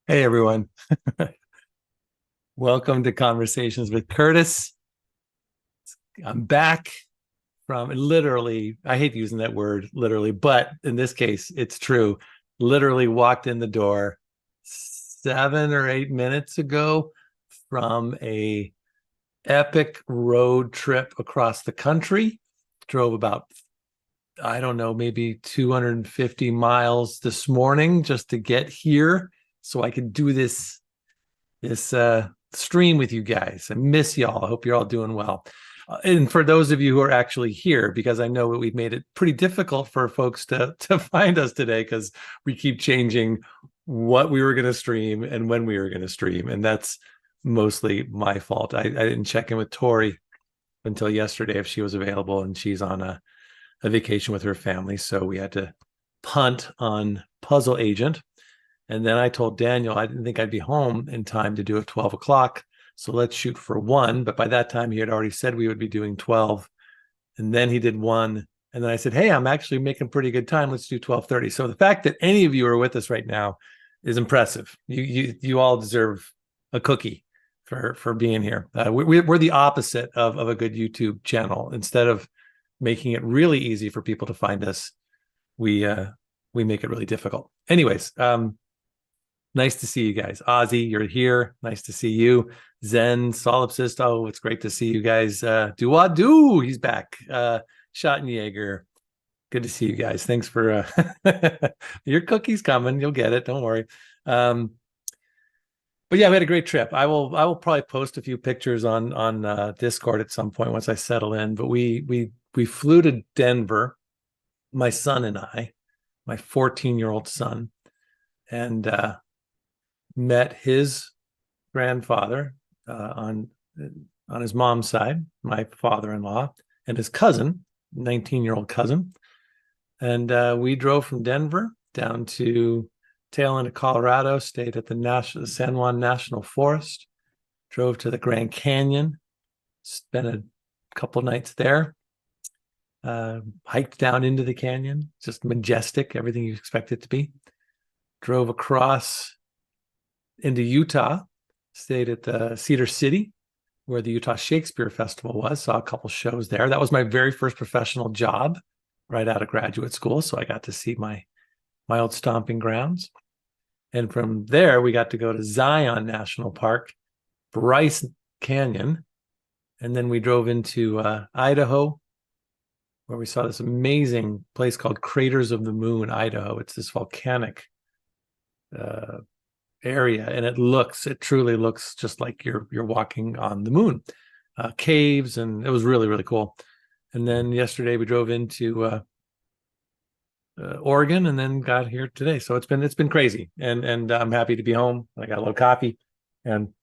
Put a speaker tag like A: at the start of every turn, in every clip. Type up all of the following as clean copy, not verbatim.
A: Hey everyone. Welcome to Conversations with Curtis. I'm back from literally, I hate using that word literally, but in this case, it's true. Literally walked in the door 7 or 8 minutes ago from a epic road trip across the country. Drove about, I don't know, maybe 250 miles this morning just to get here so I could do this stream with you guys. I miss y'all. I hope you're all doing well. And for those of you who are actually here, because I know we've made it pretty difficult for folks to find us today because we keep changing what we were going to stream and when we were going to stream. And that's mostly my fault. I didn't check in with Tori until yesterday if she was available, and she's on a vacation with her family. So we had to punt on Puzzle Agent. And then I told Daniel I didn't think I'd be home in time to do it 12 o'clock. So let's shoot for 1. But by that time, he had already said we would be doing 12. And then he did 1. And then I said, hey, I'm actually making pretty good time. Let's do 12:30. So the fact that any of you are with us right now is impressive. You all deserve a cookie for being here. We're the opposite of a good YouTube channel. Instead of making it really easy for people to find us, we make it really difficult. Anyways, nice to see you guys. Ozzy, you're here. Nice to see you. Zen, Solipsist. Oh, it's great to see you guys. Do. He's back. Schottenjäger. Good to see you guys. Thanks for your cookie's coming. You'll get it. Don't worry. But yeah, we had a great trip. I will probably post a few pictures on Discord at some point once I settle in. But we flew to Denver, my son and I, my 14-year-old son, and met his grandfather on his mom's side, my father-in-law, and his cousin, 19-year-old cousin. And we drove from Denver down to tail end of Colorado, stayed at the San Juan National Forest, drove to the Grand Canyon, spent a couple nights there, hiked down into the canyon, just majestic, everything you expect it to be. Drove across into Utah, stayed at the Cedar City, where the Utah Shakespeare Festival was, saw a couple shows there. That was my very first professional job right out of graduate school, so I got to see my old stomping grounds. And from there, we got to go to Zion National Park, Bryce Canyon, and then we drove into Idaho, where we saw this amazing place called Craters of the Moon, Idaho. It's this volcanic area, and it truly looks just like you're walking on the moon. Caves, and it was really, really cool. And then yesterday we drove into Oregon, and then got here today. So it's been crazy, and I'm happy to be home. I got a little coffee, and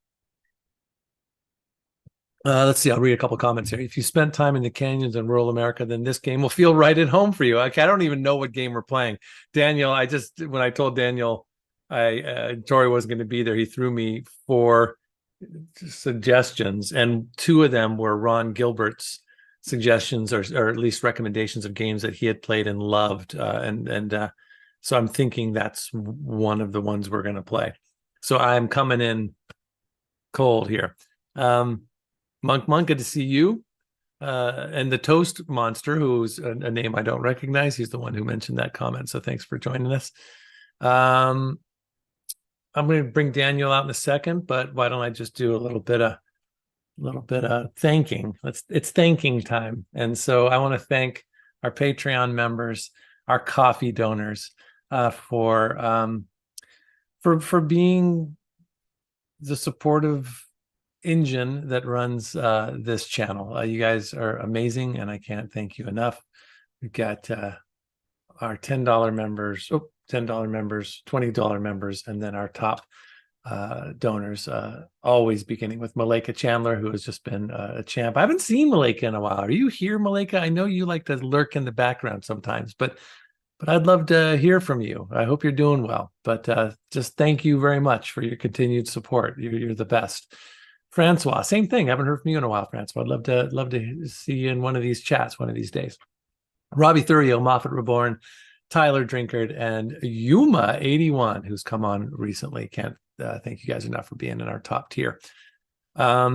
A: Let's see. I'll read a couple comments here. If you spent time in the canyons in rural America, then this game will feel right at home for you. I don't even know what game we're playing. Daniel, when I told Daniel Tori wasn't going to be there, he threw me 4 suggestions, and 2 of them were Ron Gilbert's suggestions, or at least recommendations of games that he had played and loved. So I'm thinking that's one of the ones we're going to play. So I'm coming in cold here. Monk, good to see you. And the Toast Monster, who's a name I don't recognize. He's the one who mentioned that comment. So thanks for joining us. I'm going to bring Daniel out in a second, but why don't I just do a little bit of thanking. It's thanking time. And so I want to thank our Patreon members, our coffee donors, for being the supportive engine that runs this channel. You guys are amazing, and I can't thank you enough. We've got our $10 members, $10 members, $20 members, and then our top donors, always beginning with Malika Chandler, who has just been a champ. I haven't seen Malika in a while. Are you here, Malika? I know you like to lurk in the background sometimes, but I'd love to hear from you. I hope you're doing well. But just thank you very much for your continued support. You're the best. Francois, same thing. I haven't heard from you in a while, Francois. I'd love to see you in one of these chats one of these days. Robbie Thurio, Moffat Reborn, Tyler Drinkard, and Yuma81, who's come on recently. Can't thank you guys enough for being in our top tier. A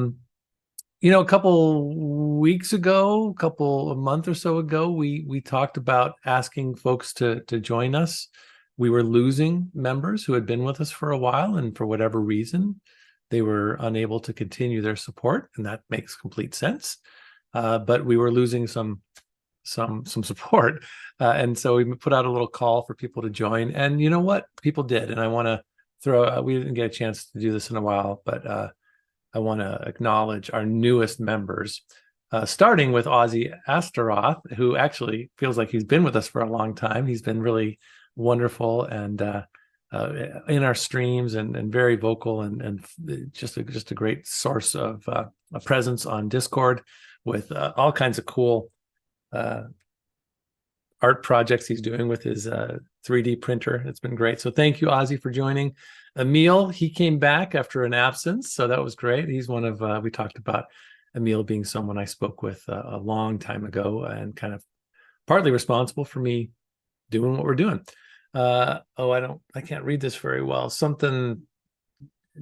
A: month or so ago, we talked about asking folks to join us. We were losing members who had been with us for a while, and for whatever reason, they were unable to continue their support, and that makes complete sense. But we were losing some support, and so we put out a little call for people to join. And you know what? People did, and I want to we didn't get a chance to do this in a while, but I want to acknowledge our newest members, starting with Ozzy Astaroth, who actually feels like he's been with us for a long time. He's been really wonderful and in our streams and very vocal and just a great source of a presence on Discord with all kinds of cool art projects he's doing with his 3D printer. It's been great. So thank you, Ozzy, for joining. Emil, he came back after an absence, so that was great. He's one of, we talked about Emil being someone I spoke with a long time ago and kind of partly responsible for me doing what we're doing. I can't read this very well. Something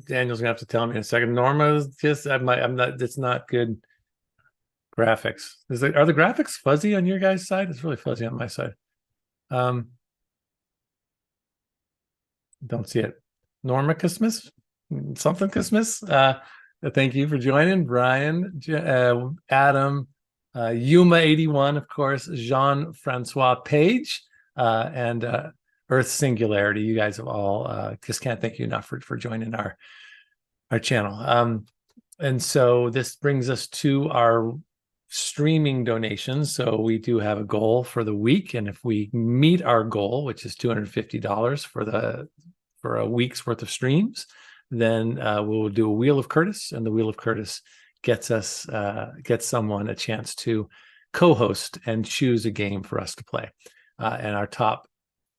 A: Daniel's gonna have to tell me in a second. Norma, just I'm not. It's not good graphics. Are the graphics fuzzy on your guys' side? It's really fuzzy on my side. Don't see it. Norma Christmas, something Christmas. Thank you for joining, Brian, Adam, Yuma81, of course, Jean-Francois Page, and Earth Singularity. You guys have all just can't thank you enough for joining our channel. And so this brings us to our streaming donations. So we do have a goal for the week, and if we meet our goal, which is $250 for a week's worth of streams, then we'll do a Wheel of Curtis, and the Wheel of Curtis gets someone a chance to co-host and choose a game for us to play. And our top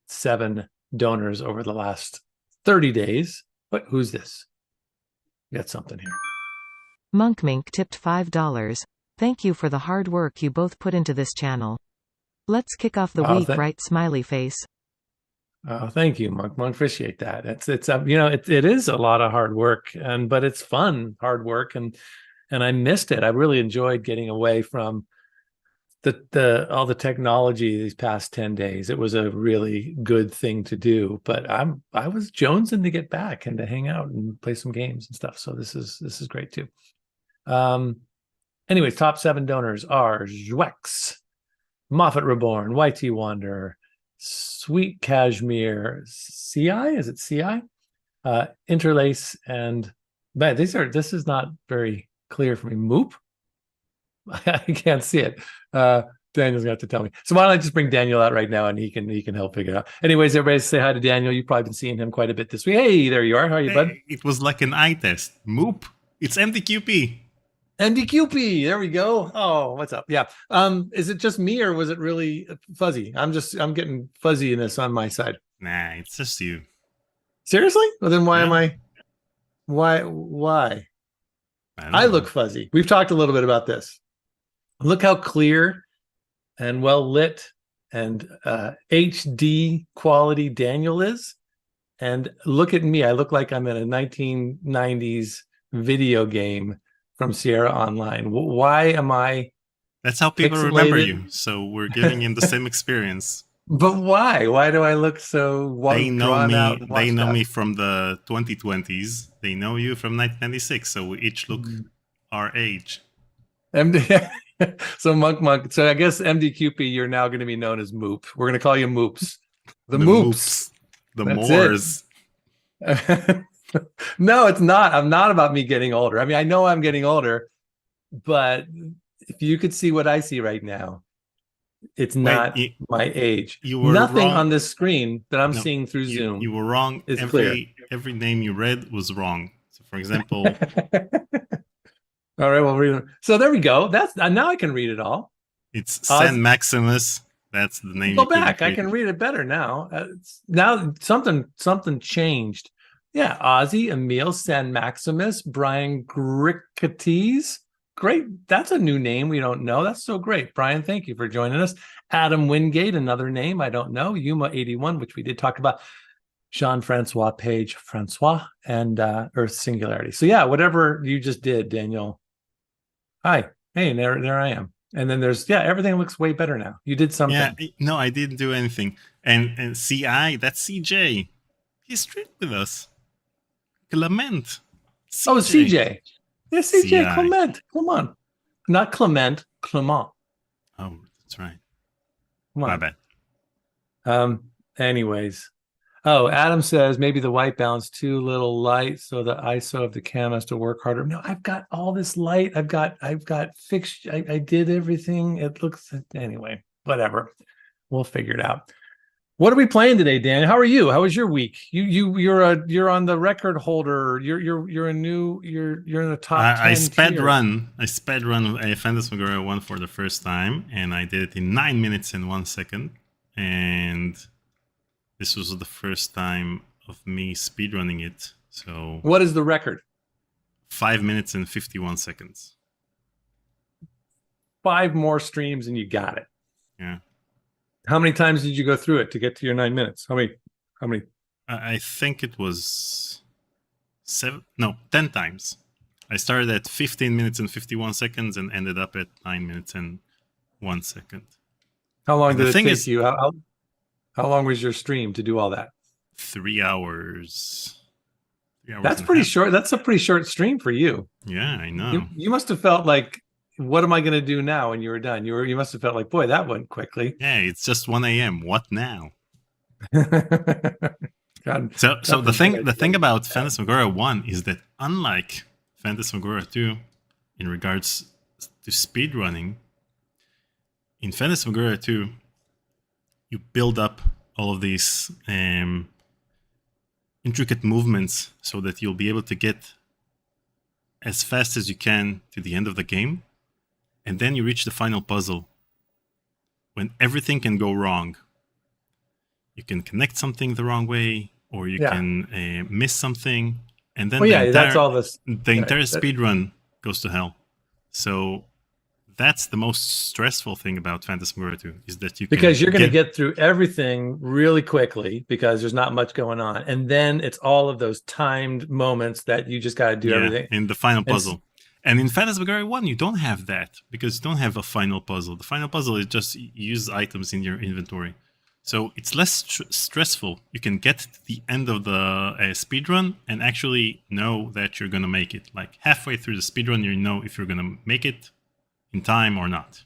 A: 7 donors over the last 30 days. Who's this? We got something here.
B: Monkmink tipped $5. Thank you for the hard work you both put into this channel. Let's kick off the week right, smiley face.
A: Oh, thank you, Monk. Appreciate that. It's it is a lot of hard work, but it's fun hard work, and I missed it. I really enjoyed getting away from all the technology these past 10 days. It was a really good thing to do, but I was jonesing to get back and to hang out and play some games and stuff. So this is great too. Anyways, top 7 donors are Zwex, Moffat Reborn, YT Wanderer, Sweet Cashmere, CI? Is it CI? Interlace, and man, this is not very clear for me. Moop? I can't see it. Daniel's gonna have to tell me. So why don't I just bring Daniel out right now, and he can help figure it out. Anyways, everybody say hi to Daniel. You've probably been seeing him quite a bit this week. Hey, there you are. How are you, bud?
C: It was like an eye test. Moop. It's MTQP.
A: MDQP, there we go. Oh, what's up? Yeah. Is it just me or was it really fuzzy? I'm getting fuzziness on my side.
C: Nah, it's just you.
A: Seriously? Well, then why
C: Yeah.
A: am I? Why?
C: I
A: look fuzzy. We've talked a little bit about this. Look how clear and well lit and HD quality Daniel is. And look at me. I look like I'm in a 1990s video game from Sierra Online. Why am I?
C: That's how people
A: pixelated?
C: Remember you. So we're giving him the same experience.
A: But why? Why do I look so
C: They know
A: drawn
C: me.
A: out?
C: They know me from the 2020s. They know you from 1996. So we each look our age.
A: So Monk. So I guess MDQP, you're now going to be known as Moop. We're going to call you Moops. The Moops.
C: The
A: That's
C: Moors.
A: No, it's not. I'm not about me getting older. I mean, I know I'm getting older, but if you could see what I see right now, it's not my age.
C: You were
A: Nothing
C: wrong.
A: On this screen that I'm seeing through Zoom.
C: You were wrong. Every name you read was wrong. So, for example.
A: All right, well, read it. So there we go. That's now I can read it all.
C: It's San Maximus. That's the name.
A: Go back. I can read it better now. Now something changed. Yeah, Ozzy, Emil, San Maximus, Brian Gricketes. Great. That's a new name we don't know. That's so great. Brian, thank you for joining us. Adam Wingate, another name I don't know. Yuma81, which we did talk about. Jean-Francois Page, Francois, and Earth Singularity. So yeah, whatever you just did, Daniel. Hi. Hey, and there I am. And then there's, everything looks way better now. You did something.
C: Yeah, no, I didn't do anything. And CI, that's CJ. He's straight with us. Clement.
A: CJ. Oh, CJ. Yeah, CJ, CI. Clement. Come on. Not Clement, Clement.
C: Oh, that's right.
A: Come on.
C: My bad.
A: Anyways. Oh, Adam says maybe the white balance too little light, so the ISO of the cam has to work harder. No, I've got all this light. I've got fixed. I did everything. It looks anyway. Whatever. We'll figure it out. What are we playing today, Dan? How are you? How was your week? You're on the record holder. You're in the top 10
C: I sped run a Phantasmagoria 1 for the first time, and I did it in 9 minutes and 1 second. And this was the first time of me speedrunning it. So
A: what is the record?
C: 5 minutes and 51 seconds.
A: 5 more streams and you got it.
C: Yeah.
A: How many times did you go through it to get to your 9 minutes? How many?
C: I think it was 10 times. I started at 15 minutes and 51 seconds and ended up at 9 minutes and 1 second.
A: How long did it take you? How long was your stream to do all that?
C: 3 hours.
A: That's pretty short. That's a pretty short stream for you.
C: Yeah, I know.
A: You must have felt like, what am I going to do now when you were done? You must have felt like, boy, that went quickly.
C: Yeah, it's just 1 a.m. What now?
A: God,
C: so the thing about Phantasmagoria 1 is that unlike Phantasmagoria 2 in regards to speedrunning, in Phantasmagoria 2, you build up all of these intricate movements so that you'll be able to get as fast as you can to the end of the game. And then you reach the final puzzle when everything can go wrong. You can connect something the wrong way, or you can miss something. And then
A: that's all this.
C: The entire speedrun goes to hell. So that's the most stressful thing about Phantasmagoria 2 is that you're going
A: to get through everything really quickly because there's not much going on, and then it's all of those timed moments that you just got to do everything
C: in the final puzzle. And in Phantasmagoria 1, you don't have that because you don't have a final puzzle. The final puzzle is just use items in your inventory, so it's less stressful. You can get to the end of the speedrun and actually know that you're going to make it. Like halfway through the speedrun, you know if you're going to make it in time or not.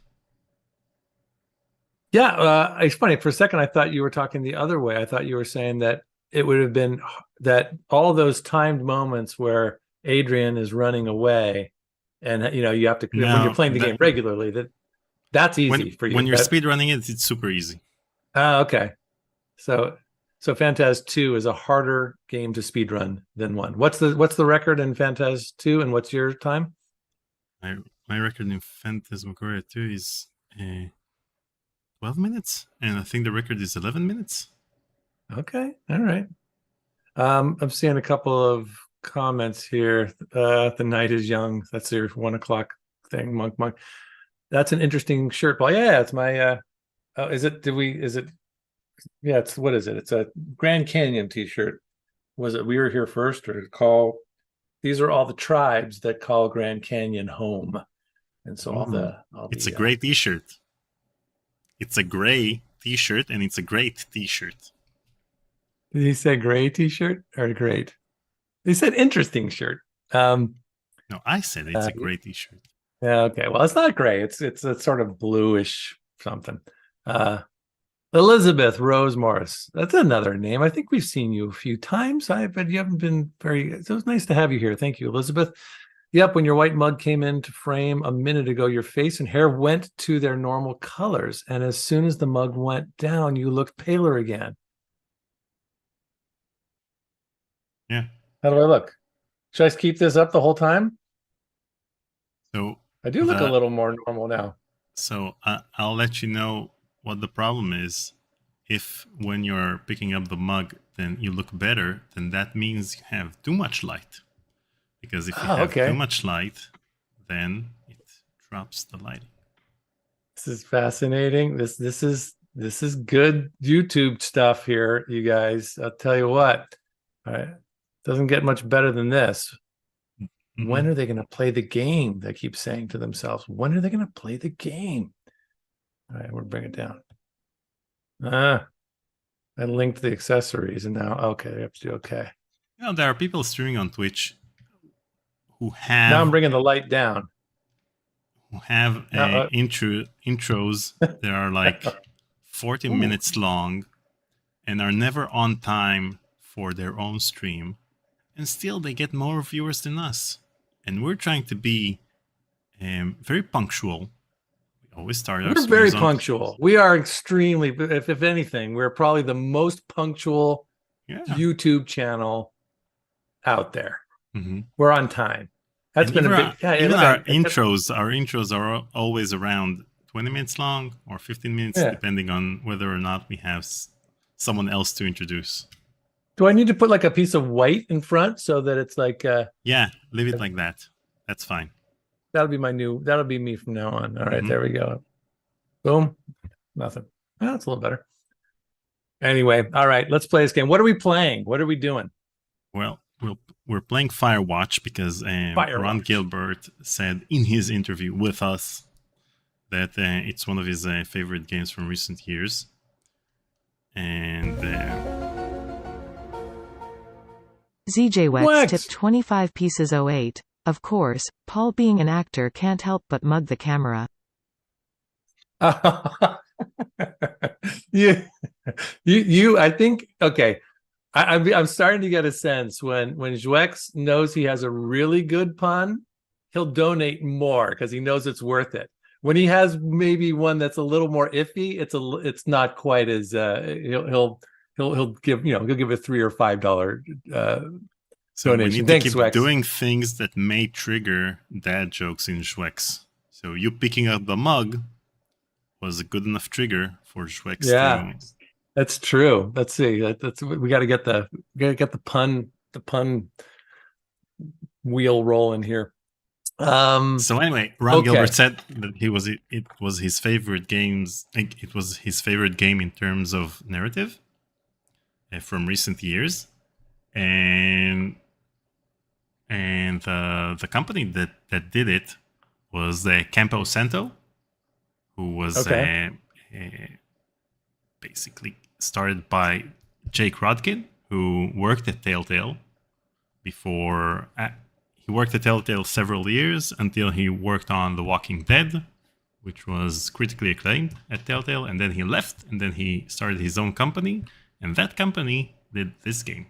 A: Yeah, it's funny. For a second, I thought you were talking the other way. I thought you were saying that it would have been that all those timed moments where Adrienne is running away, and you have to when you're playing the game regularly. That's easy for you.
C: When you're speedrunning it, it's super easy.
A: Oh, okay. So Phantas 2 is a harder game to speedrun than 1. What's the record in Phantas 2, and what's your time?
C: My record in Phantasmagoria 2 is 12 minutes, and I think the record is 11 minutes.
A: Okay, all right. I'm seeing a couple of comments here. The night is young. That's your 1 o'clock thing, Monk. That's an interesting shirt, Paul. Yeah, it's my. Is it? Yeah, it's what is it? It's a Grand Canyon T-shirt. Was it? We Were Here First, or call? These are all the tribes that call Grand Canyon home, and so
C: it's a great T-shirt. It's a gray T-shirt, and it's a great T-shirt.
A: Did he say gray T-shirt or great? He said interesting shirt.
C: No, I said it's a great T-shirt.
A: Yeah, okay. Well, it's not gray. It's a sort of bluish something. Elizabeth Rose Morris. That's another name. I think we've seen you a few times. But you haven't been very. So it's nice to have you here. Thank you, Elizabeth. Yep. When your white mug came into frame a minute ago, your face and hair went to their normal colors, and as soon as the mug went down, you looked paler again.
C: Yeah.
A: How do I look? Should I keep this up the whole time?
C: So
A: I do look a little more normal now.
C: So I'll let you know what the problem is. If when you're picking up the mug, then you look better, then that means you have too much light. Because if you have too much light, then it drops the lighting.
A: This is fascinating. This is good YouTube stuff here, you guys. I'll tell you what. All right. Doesn't get much better than this. Mm-hmm. When are they going to play the game? They keep saying to themselves, when are they going to play the game? All right, we'll bring it down. I linked the accessories, and now, okay, I have to do okay.
C: You know, there are people streaming on Twitch who have...
A: Now I'm bringing the light down.
C: Who have intros that are like 40 minutes long and are never on time for their own stream. And still they get more viewers than us. And we're trying to be very punctual. We always start our
A: streams. We're very punctual. We are extremely, if anything, we're probably the most punctual YouTube channel out there.
C: Mm-hmm.
A: We're on time. That's been a big...
C: even our intros are always around 20 minutes long or 15 minutes, depending on whether or not we have someone else to introduce.
A: Do I need to put like a piece of white in front so that it's like...
C: yeah, leave it like that. That's fine.
A: That'll be me from now on. All right, there we go. Boom. Nothing. Well, that's a little better. Anyway, all right, let's play this game. What are we playing? What are we doing?
C: Well, we're playing Firewatch because Ron Gilbert said in his interview with us that it's one of his favorite games from recent years. And...
B: ZJ tipped 25 pieces 08. Of course, Paul being an actor can't help but mug the camera.
A: You I think, okay. I'm starting to get a sense when Jouex knows he has a really good pun, he'll donate more because he knows it's worth it. When he has maybe one that's a little more iffy, it's not quite as he'll give he'll give a $3 or $5
C: so
A: donation.
C: We need
A: Thanks,
C: to keep
A: Jouex.
C: Doing things that may trigger dad jokes in Jouex. So you picking up the mug was a good enough trigger for Jouex.
A: Yeah. That's true. Let's see. We got to get the pun wheel rolling here.
C: So anyway, Ron Gilbert said that it was his favorite games. It was his favorite game in terms of narrative from recent years, and the company that did it was Campo Santo, who was basically started by Jake Rodkin, who worked at Telltale before. He worked at Telltale several years until he worked on The Walking Dead, which was critically acclaimed at Telltale, and then he left, and then he started his own company, and that company did this game.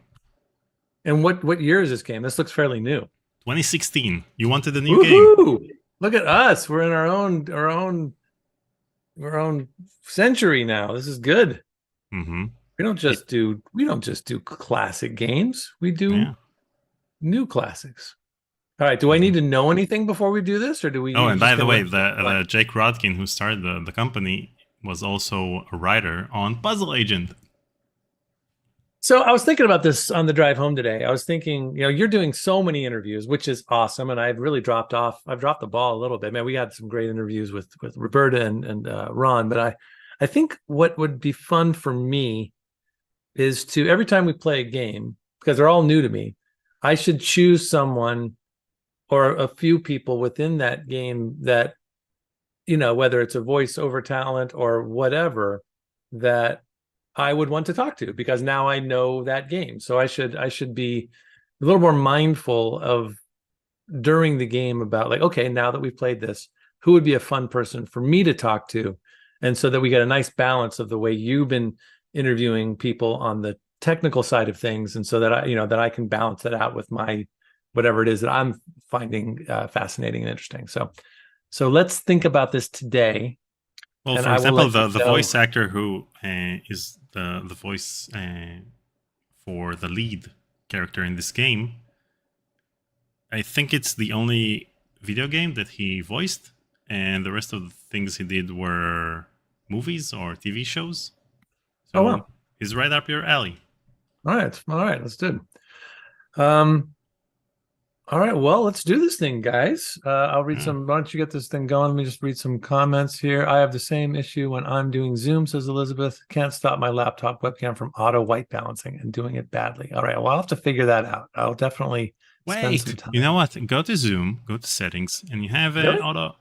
A: And what year is this game? This looks fairly new.
C: 2016. You wanted a new game.
A: Look at us. We're in our own century now. This is good.
C: Mm-hmm.
A: We don't just do classic games. We do new classics. All right. Do I need to know anything before we do this, or do we?
C: Oh, and by the way, the Jake Rodkin, who started the company, was also a writer on Puzzle Agent.
A: So I was thinking about this on the drive home today. I was thinking, you're doing so many interviews, which is awesome, and I've really dropped off. I've dropped the ball a little bit. Man, we had some great interviews with Roberta and Ron, but I think what would be fun for me is to, every time we play a game, because they're all new to me, I should choose someone or a few people within that game that, whether it's a voiceover talent or whatever, that I would want to talk to, because now I know that game. So I should be a little more mindful of during the game about, like, okay, now that we've played this, who would be a fun person for me to talk to? And so that we get a nice balance of the way you've been interviewing people on the technical side of things. And so that I can balance that out with my, whatever it is that I'm finding fascinating and interesting. So let's think about this today.
C: Well, for example, the voice actor who is the voice for the lead character in this game, I think it's the only video game that he voiced, and the rest of the things he did were movies or TV shows. So
A: wow.
C: He's right up your alley.
A: All right, let's do it. All right, well, let's do this thing, guys. I'll read some. Why don't you get this thing going? Let me just read some comments here. I have the same issue when I'm doing Zoom, says Elizabeth. Can't stop my laptop webcam from auto white balancing and doing it badly. All right, well, I'll have to figure that out. I'll definitely spend some time.
C: You know what? Go to Zoom, go to settings, and you have auto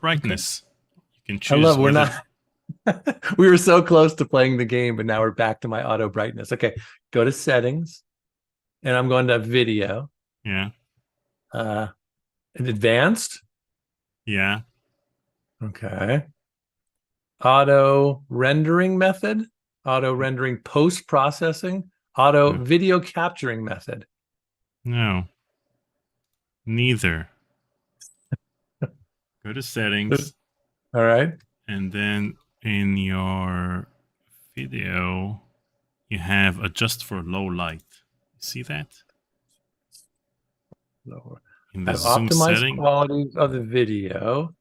C: brightness. Okay. You can choose.
A: We're not. We were so close to playing the game, but now we're back to my auto brightness. Okay, go to settings, and I'm going to video.
C: Yeah.
A: Advanced.
C: Yeah.
A: Okay. Auto rendering method. Auto rendering post processing. Auto video capturing method.
C: No. Neither. Go to settings.
A: All right.
C: And then in your video, you have adjust for low light. See that?
A: Lower.
C: In the Zoom setting,
A: quality of the video.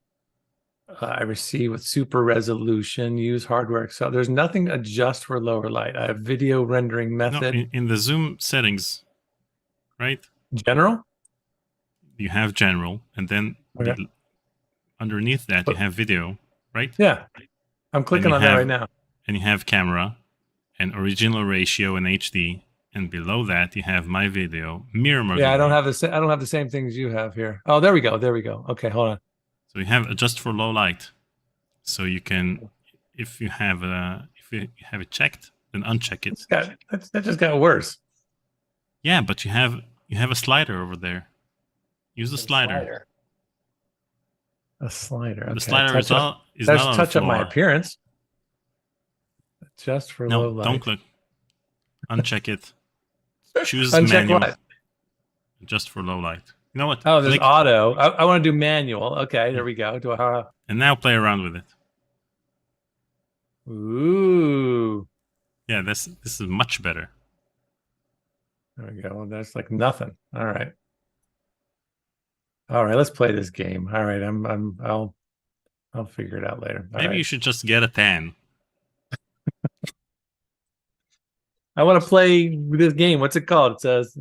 A: I receive with super resolution. Use hardware. So there's nothing adjust for lower light. I have video rendering method.
C: No, in the Zoom settings, right?
A: General.
C: You have general, and then underneath that you have video, right?
A: Yeah, I'm clicking on that right now.
C: And you have camera, and original ratio and HD. And below that, you have my video, mirror mode.
A: Yeah, I don't have the same things you have here. Oh, there we go. Okay, hold on.
C: So you have adjust for low light. So you can, if you have it checked, then uncheck it.
A: That just got worse.
C: Yeah, but you have a slider over there. Use the slider.
A: A slider. Okay.
C: The slider is not
A: touch up my appearance. Adjust for low light.
C: No, don't click. Uncheck it. Choose
A: uncheck
C: manual.
A: What?
C: Just for low light. You know what?
A: Oh, there's auto. I want to do manual. Okay, there we go.
C: And now play around with it.
A: Ooh.
C: Yeah, this is much better.
A: There we go. Well, that's like nothing. All right. Let's play this game. All right, I'll figure it out later.
C: Maybe you should just get a 10.
A: I want to play this game. What's it called? It says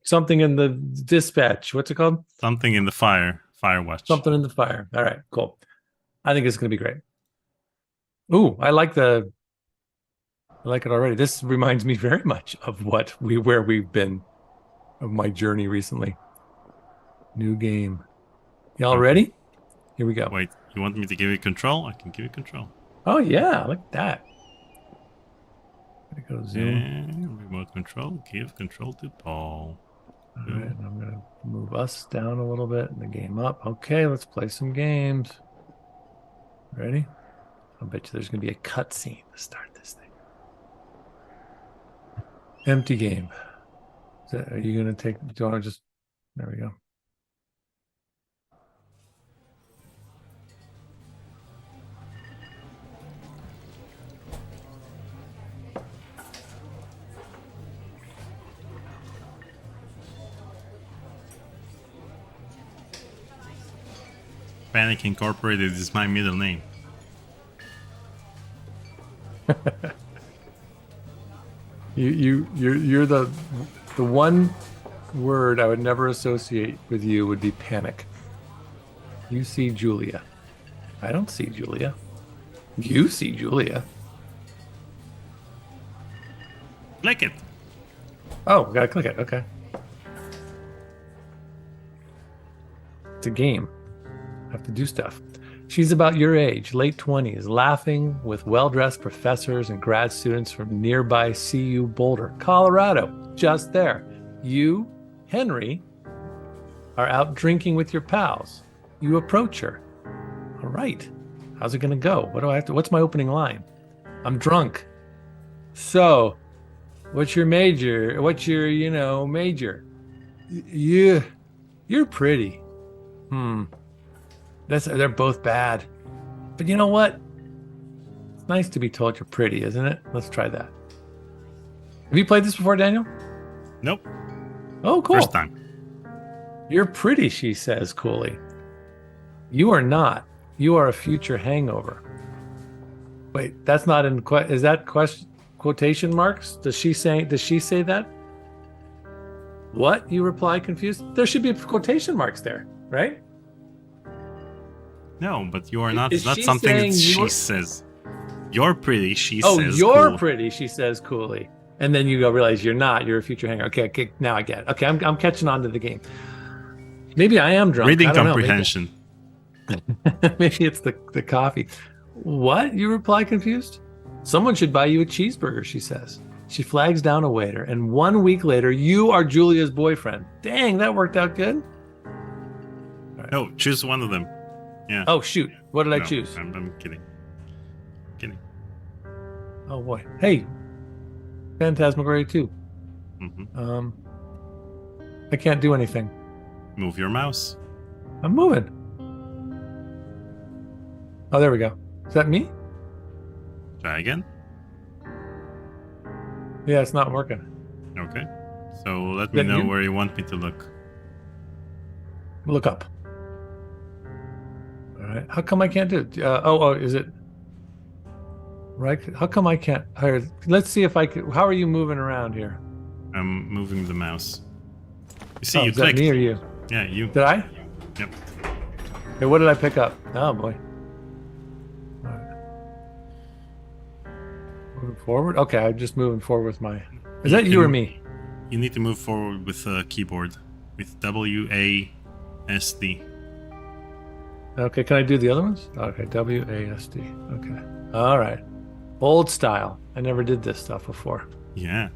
A: something in the dispatch. What's it called?
C: Something in the Firewatch.
A: Something in the fire. All right, cool. I think it's going to be great. Ooh, I like it already. This reminds me very much of where we've been, of my journey recently. New game. Y'all ready? Here we go.
C: Wait, you want me to give you control? I can give you control.
A: Oh yeah, look at that. Go zoom.
C: And remote control. Give control to Paul.
A: All right, I'm gonna move us down a little bit and the game up. Okay, let's play some games. Ready? I'll bet you there's gonna be a cutscene to start this thing. Empty game. Are you gonna take? Do you want to just? There we go.
C: Panic Incorporated is my middle name.
A: You're the one word I would never associate with you would be panic. You see Julia. I don't see Julia. You see Julia.
C: Click it.
A: Oh, gotta click it. Okay. It's a game. I have to do stuff. She's about your age, late 20s, laughing with well-dressed professors and grad students from nearby CU Boulder, Colorado. Just there. You, Henry, are out drinking with your pals. You approach her. All right. How's it going to go? What do I have to? What's my opening line? I'm drunk. So, what's your major? What's your, major? You're pretty. They're both bad. But you know what? It's nice to be told you're pretty, isn't it? Let's try that. Have you played this before, Daniel?
C: Nope.
A: Oh, cool.
C: First time.
A: You're pretty, she says coolly. You are not. You are a future hangover. Wait, that's not in is that quotation marks? Does she say that? What? You reply confused. There should be quotation marks there, right?
C: No, but you are not.
A: Is
C: It's not
A: she
C: something that
A: saying
C: she says. You're pretty, she
A: Oh,
C: says.
A: you're
C: cool.
A: pretty, she says coolly. And then you go realize you're not. You're a future hangover. Okay, now I get it. Okay, I'm catching on to the game. Maybe I am drunk.
C: Reading
A: I don't know.
C: comprehension.
A: Maybe it's the coffee. What? You reply confused? Someone should buy you a cheeseburger, she says. She flags down a waiter, and 1 week later, you are Julia's boyfriend. Dang, that worked out good.
C: Right. No, choose one of them. Yeah.
A: Oh, shoot. What did I
C: No,
A: choose?
C: I'm kidding.
A: Oh, boy. Hey, Phantasmagoria 2.
C: Mm-hmm.
A: I can't do anything.
C: Move your mouse.
A: I'm moving. Oh, there we go. Is that me?
C: Try again.
A: Yeah, it's not working.
C: Okay. So let me know where you want me to look.
A: Look up. All right. How come I can't do it? Is it right? How come I can't? Let's see if I can. How are you moving around here?
C: I'm moving the mouse. You see, you
A: is that
C: clicked.
A: me or you?
C: Yeah, you.
A: Did I?
C: Yep.
A: Hey, what did I pick up? Oh boy. All right. Moving forward. Okay, I'm just moving forward with my. Is that you or me?
C: You need to move forward with a keyboard with WASD.
A: Okay, can I do the other ones? Okay, WASD. Okay. All right. Old style. I never did this stuff before.
C: Yeah.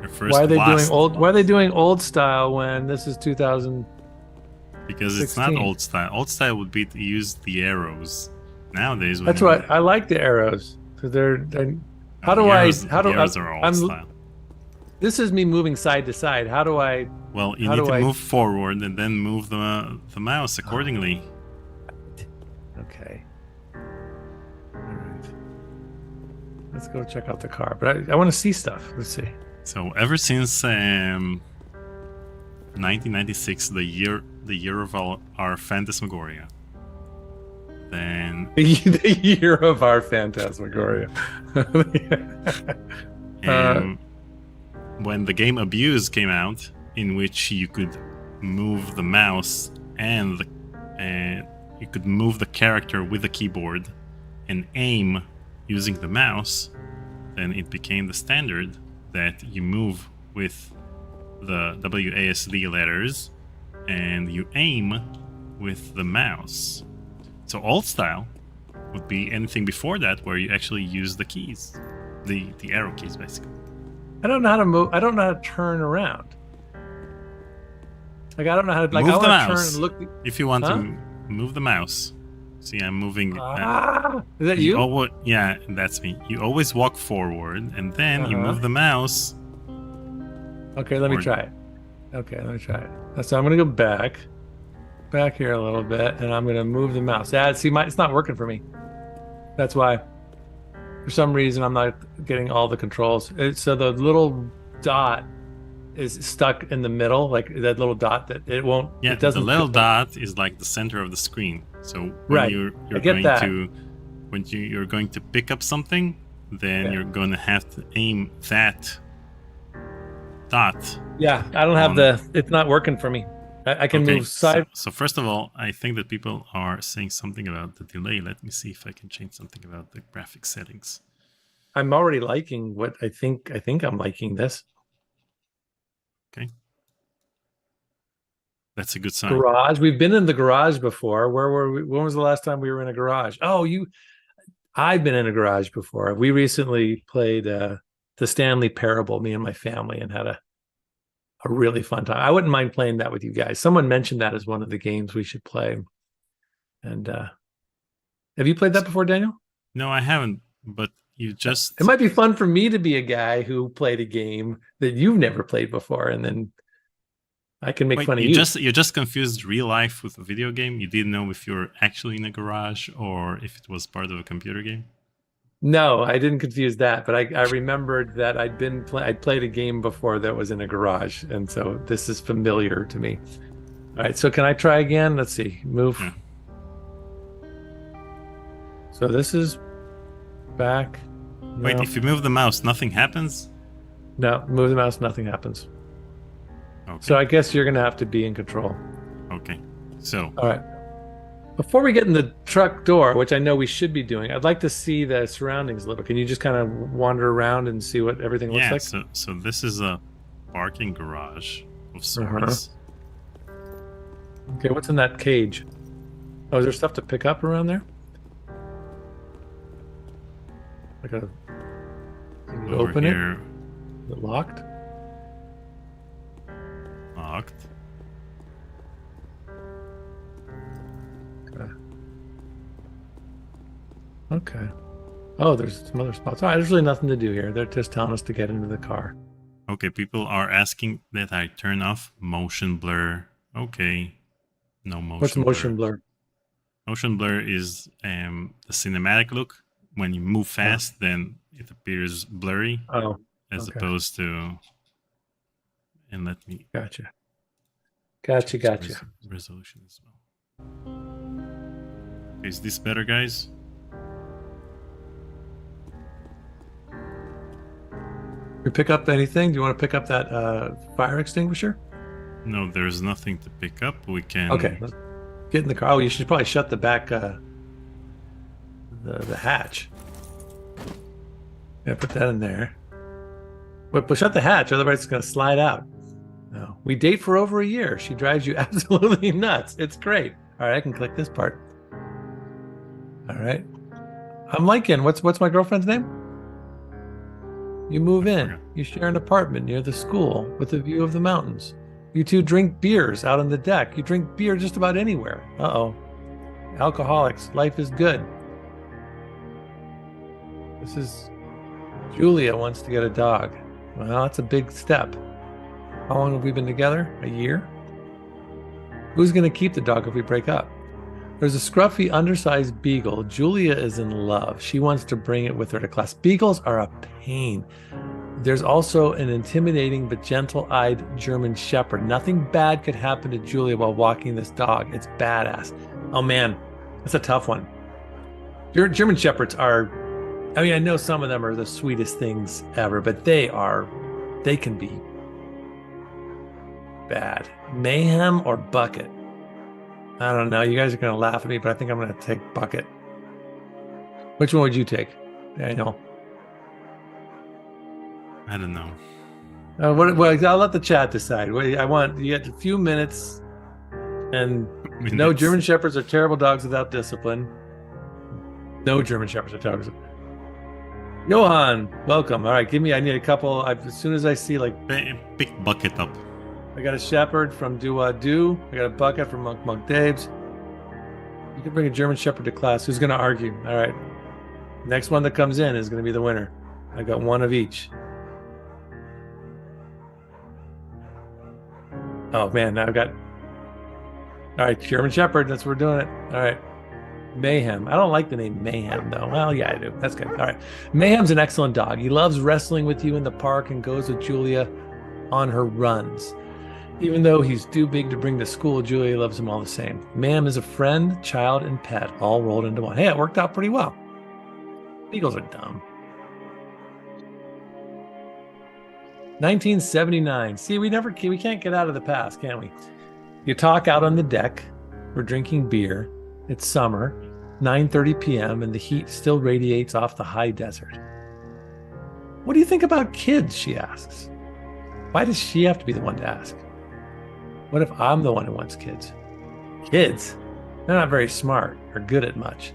C: Your first
A: Why are they
C: blast.
A: doing old? Why are they doing old style when this is 2000?
C: Because it's not old style. Old style would be to use the arrows. Nowadays,
A: That's right. I like the arrows because they're. How do I? How do I?
C: Arrows are old style.
A: This is me moving side to side. How do I?
C: Well, you need to move forward and then move the mouse accordingly.
A: Okay. All right. Let's go check out the car. But I want to see stuff. Let's see.
C: So ever since 1996, the year of our Phantasmagoria, then
A: the year of our Phantasmagoria.
C: When the game Abuse came out, in which you could move the mouse and you could move the character with the keyboard and aim using the mouse, then it became the standard that you move with the WASD letters and you aim with the mouse. So old style would be anything before that where you actually use the keys, the arrow keys basically.
A: I don't know how to move. I don't know how to turn around. Like I don't know how to. Like
C: move
A: I
C: the
A: want to
C: mouse.
A: turn and look.
C: If you want to move the mouse, see, I'm moving.
A: Is that you?
C: Yeah, that's me. You always walk forward, and then you move the mouse.
A: Okay, let me try it. So I'm gonna go back here a little bit, and I'm gonna move the mouse. Yeah, see, it's not working for me. That's why. For some reason, I'm not getting all the controls. So the little dot is stuck in the middle, like that little dot that it won't.
C: Yeah,
A: it doesn't.
C: the little dot is like the center of the screen. So when
A: Right.
C: you're
A: I get
C: going
A: that.
C: to when you're going to pick up something, then you're going to have to aim that dot.
A: Yeah, I don't have the. It's not working for me. I can move side.
C: So first of all, I think that people are saying something about the delay. Let me see if I can change something about the graphic settings.
A: I'm already liking what I think. I think I'm liking this.
C: Okay. That's a good sign.
A: Garage. We've been in the garage before. Where were we? When was the last time we were in a garage? Oh, I've been in a garage before. We recently played the Stanley Parable, me and my family, and had a really fun time. I wouldn't mind playing that with you guys. Someone mentioned that as one of the games we should play. And have you played that before, Daniel?
C: No, I haven't, but you just...
A: It might be fun for me to be a guy who played a game that you've never played before, and then I can make fun of you.
C: You just confused real life with a video game? You didn't know if you're actually in a garage or if it was part of a computer game?
A: No, I didn't confuse that, but I remembered that I'd played a game before that was in a garage, and so this is familiar to me. All right, so can I try again? Let's see. Move. Yeah. So this is back. No.
C: Wait, if you move the mouse, nothing happens?
A: No, move the mouse, nothing happens.
C: Okay.
A: So I guess you're going to have to be in control.
C: Okay, so...
A: All right. Before we get in the truck door, which I know we should be doing, I'd like to see the surroundings a little. Can you just kind of wander around and see what everything looks like?
C: Yeah, so this is a parking garage of sorts.
A: Okay, what's in that cage? Oh, is there stuff to pick up around there? Like a... Can you open it? Is it locked?
C: Locked.
A: Okay. Oh, there's some other spots. All right, there's really nothing to do here. They're just telling us to get into the car.
C: Okay, people are asking that I turn off motion blur. Okay. No motion blur.
A: What's motion blur?
C: Motion blur is the cinematic look. When you move fast, then it appears blurry.
A: Oh.
C: As opposed to... And let me...
A: Gotcha.
C: Resolution as well. Is this better, guys?
A: You pick up anything? Do you want to pick up that fire extinguisher?
C: No, there's nothing to pick up. We can...
A: Okay, let's get in the car. Oh, you should probably shut the back, the hatch. Yeah, put that in there. But shut the hatch, otherwise it's going to slide out. No, we date for over a year. She drives you absolutely nuts. It's great. All right, I can click this part. All right. I'm liking. What's my girlfriend's name? You move in. You share an apartment near the school with a view of the mountains. You two drink beers out on the deck. You drink beer just about anywhere. Uh-oh. Alcoholics. Life is good. This is... Julia wants to get a dog. Well, that's a big step. How long have we been together? A year? Who's going to keep the dog if we break up? There's a scruffy, undersized beagle. Julia is in love. She wants to bring it with her to class. Beagles are a pain. There's also an intimidating but gentle-eyed German Shepherd. Nothing bad could happen to Julia while walking this dog. It's badass. Oh man, that's a tough one. German Shepherds are, I mean, I know some of them are the sweetest things ever, but they can be bad. Mayhem or Bucket? I don't know. You guys are going to laugh at me, but I think I'm going to take Bucket. Which one would you take, Daniel?
C: I don't know.
A: Well, I'll let the chat decide. You get a few minutes, and no, German Shepherds are terrible dogs without discipline. No German Shepherds are terrible. Johan, welcome. All right, I need a couple. As soon as I see
C: pick Bucket up.
A: I got a Shepherd from Do. I got a Bucket from Monk Daves. You can bring a German Shepherd to class. Who's going to argue? All right. Next one that comes in is going to be the winner. I got one of each. Oh, man. Now I've got... All right, German Shepherd. That's what we're doing it. All right. Mayhem. I don't like the name Mayhem, though. Well, yeah, I do. That's good. All right. Mayhem's an excellent dog. He loves wrestling with you in the park and goes with Julia on her runs. Even though he's too big to bring to school, Julia loves him all the same. Ma'am is a friend, child, and pet, all rolled into one. Hey, it worked out pretty well. Beagles are dumb. 1979. See, we can't get out of the past, can we? You talk out on the deck. We're drinking beer. It's summer, 9:30 p.m., and the heat still radiates off the high desert. What do you think about kids, she asks. Why does she have to be the one to ask? What if I'm the one who wants kids? Kids? They're not very smart or good at much.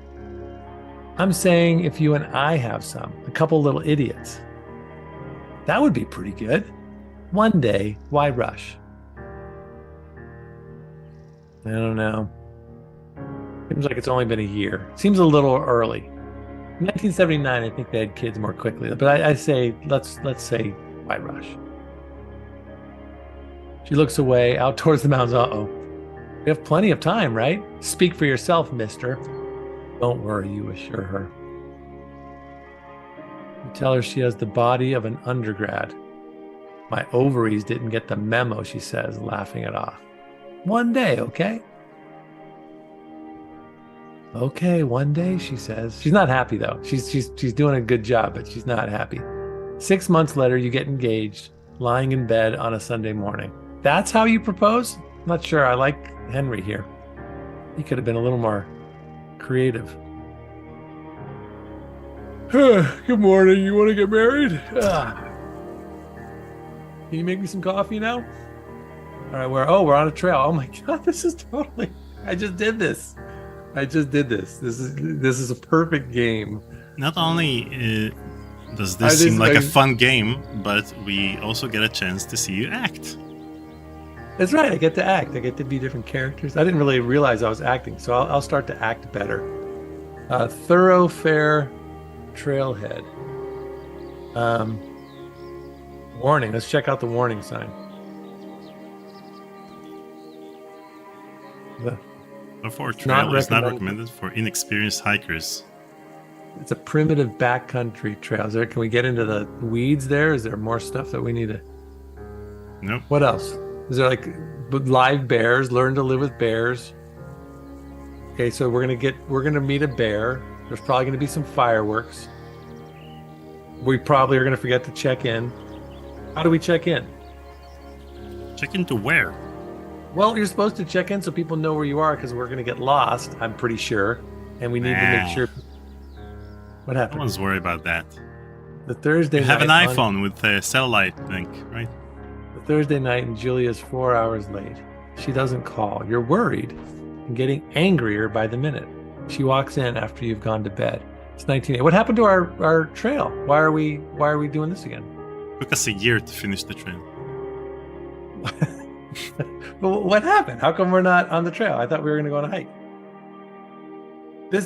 A: I'm saying if you and I have some, a couple little idiots. That would be pretty good. One day, why rush? I don't know. Seems like it's only been a year. Seems a little early. 1979, I think they had kids more quickly. But I say, let's say, why rush? She looks away, out towards the mountains. Uh-oh. We have plenty of time, right? Speak for yourself, mister. Don't worry, you assure her. You tell her she has the body of an undergrad. My ovaries didn't get the memo, she says, laughing it off. One day, okay? Okay, one day, she says. She's not happy, though. She's doing a good job, but she's not happy. 6 months later, you get engaged, lying in bed on a Sunday morning. That's how you propose? I'm not sure. I like Henry here. He could have been a little more creative. Good morning. You want to get married? Can you make me some coffee now? All right, we're on a trail. Oh my God, this is totally. I just did this. This is a perfect game.
C: Not only does this seem like a fun game, but we also get a chance to see you act.
A: That's right. I get to act. I get to be different characters. I didn't really realize I was acting, so I'll start to act better. Thoroughfare trailhead. Warning. Let's check out the warning sign.
C: Therefore, trail is not recommended for inexperienced hikers.
A: It's a primitive backcountry trail. Can we get into the weeds there? Is there more stuff that we need to...
C: Nope.
A: What else? Is there like live bears? Learn to live with bears. Okay, so we're gonna meet a bear. There's probably gonna be some fireworks. We probably are gonna forget to check in. How do we check in?
C: Check into where?
A: Well, you're supposed to check in so people know where you are because we're gonna get lost. I'm pretty sure, and we need to make sure. What happened?
C: No one's worried about that.
A: The Thursday.
C: You have an iPhone with a satellite link, right?
A: Thursday night and Julia's 4 hours late. She doesn't call. You're worried and getting angrier by the minute. She walks in after you've gone to bed. It's 1980. What happened to our trail? Why are we doing this again?
C: Took us a year to finish the trail.
A: But what happened? How come we're not on the trail? I thought we were going to go on a hike.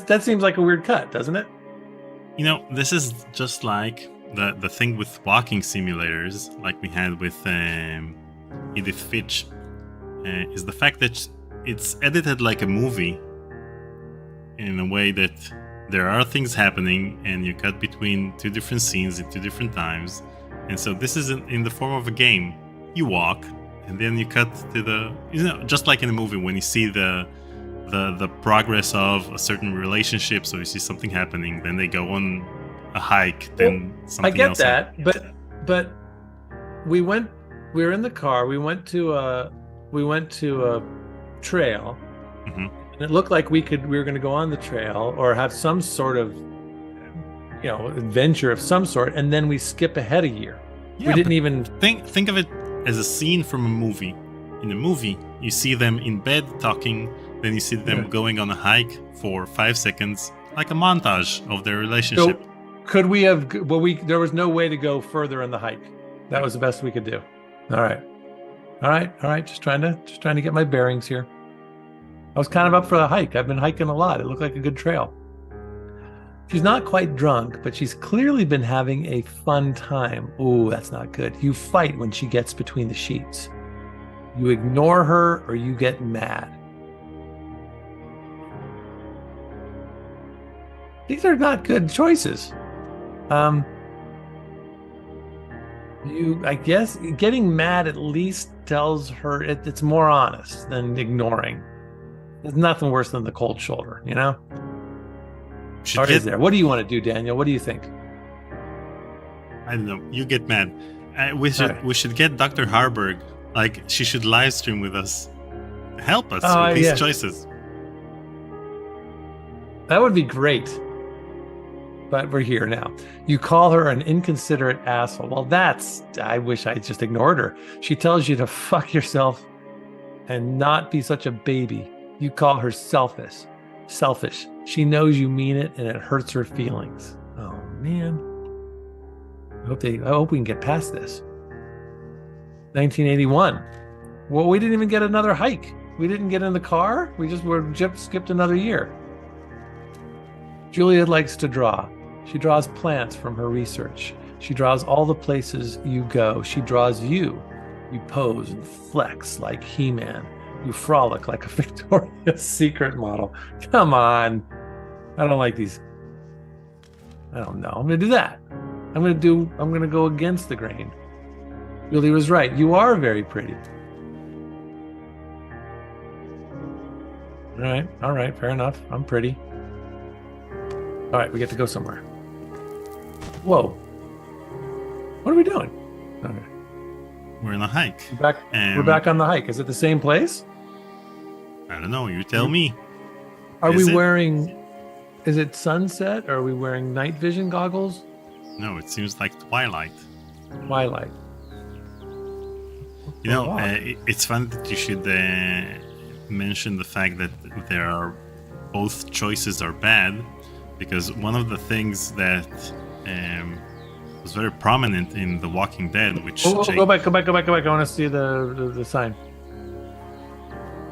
A: That seems like a weird cut, doesn't it?
C: You know, this is just like the thing with walking simulators, like we had with Edith Finch, is the fact that it's edited like a movie in a way that there are things happening and you cut between two different scenes at two different times. And so this is in the form of a game. You walk and then you cut to the, just like in a movie when you see the progress of a certain relationship. So you see something happening, then they go on a hike, then something else.
A: I get that, but we were in the car, we went to a trail,
C: mm-hmm.
A: and it looked like we were going to go on the trail or have some sort of adventure of some sort, and then we skip ahead a year. We didn't even
C: think of it as a scene from a movie. In a movie, you see them in bed talking, then you see them going on a hike for 5 seconds, like a montage of their relationship.
A: So could we have? Well, there was no way to go further on the hike. That was the best we could do. All right. Just trying to get my bearings here. I was kind of up for the hike. I've been hiking a lot. It looked like a good trail. She's not quite drunk, but she's clearly been having a fun time. Ooh, that's not good. You fight when she gets between the sheets. You ignore her or you get mad. These are not good choices. I guess getting mad at least tells her it's more honest than ignoring. There's nothing worse than the cold shoulder, you know? Or is there? What do you want to do, Daniel? What do you think?
C: I don't know. You get mad. We should get Dr. Harburg. Like, she should live stream with us. Help us with these choices.
A: That would be great. But we're here now. You call her an inconsiderate asshole. Well, I wish I just ignored her. She tells you to fuck yourself and not be such a baby. You call her selfish. She knows you mean it and it hurts her feelings. Oh, man. I hope we can get past this. 1981. Well, we didn't even get another hike. We didn't get in the car. We just skipped another year. Julia likes to draw. She draws plants from her research. She draws all the places you go. She draws you. You pose and flex like He-Man. You frolic like a Victoria's Secret model. Come on. I don't like these. I don't know. I'm going to do that. I'm going to go against the grain. Julie was right. You are very pretty. All right. Fair enough. I'm pretty. All right. We get to go somewhere. Whoa. What are we doing? Okay.
C: We're on a hike.
A: We're back on the hike. Is it the same place?
C: I don't know. You tell me.
A: Are we wearing... Is it sunset? Or are we wearing night vision goggles?
C: No, it seems like twilight.
A: Twilight.
C: You know, it's fun that you should mention the fact that both choices are bad, because one of the things that was very prominent in The Walking Dead, which
A: go back. I want to see the sign.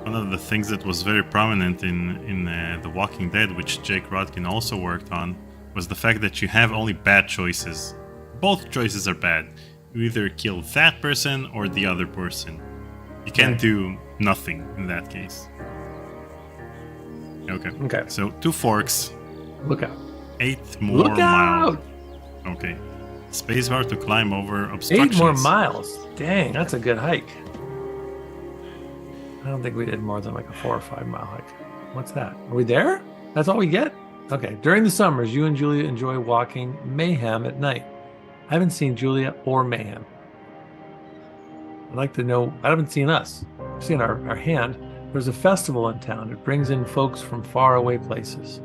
C: One of the things that was very prominent in The Walking Dead, which Jake Rodkin also worked on, was the fact that you have only bad choices. Both choices are bad. You either kill that person or the other person. You can't do nothing in that case. Okay. So 2 forks.
A: Look out.
C: 8 more miles. Okay. Spacebar to climb over obstructions.
A: 8 more miles. Dang, that's a good hike. I don't think we did more than like a 4 or 5 mile hike. What's that? Are we there? That's all we get? Okay. During the summers, you and Julia enjoy walking Mayhem at night. I haven't seen Julia or Mayhem. I'd like to know. I haven't seen us. I've seen our hand. There's a festival in town. It brings in folks from faraway places.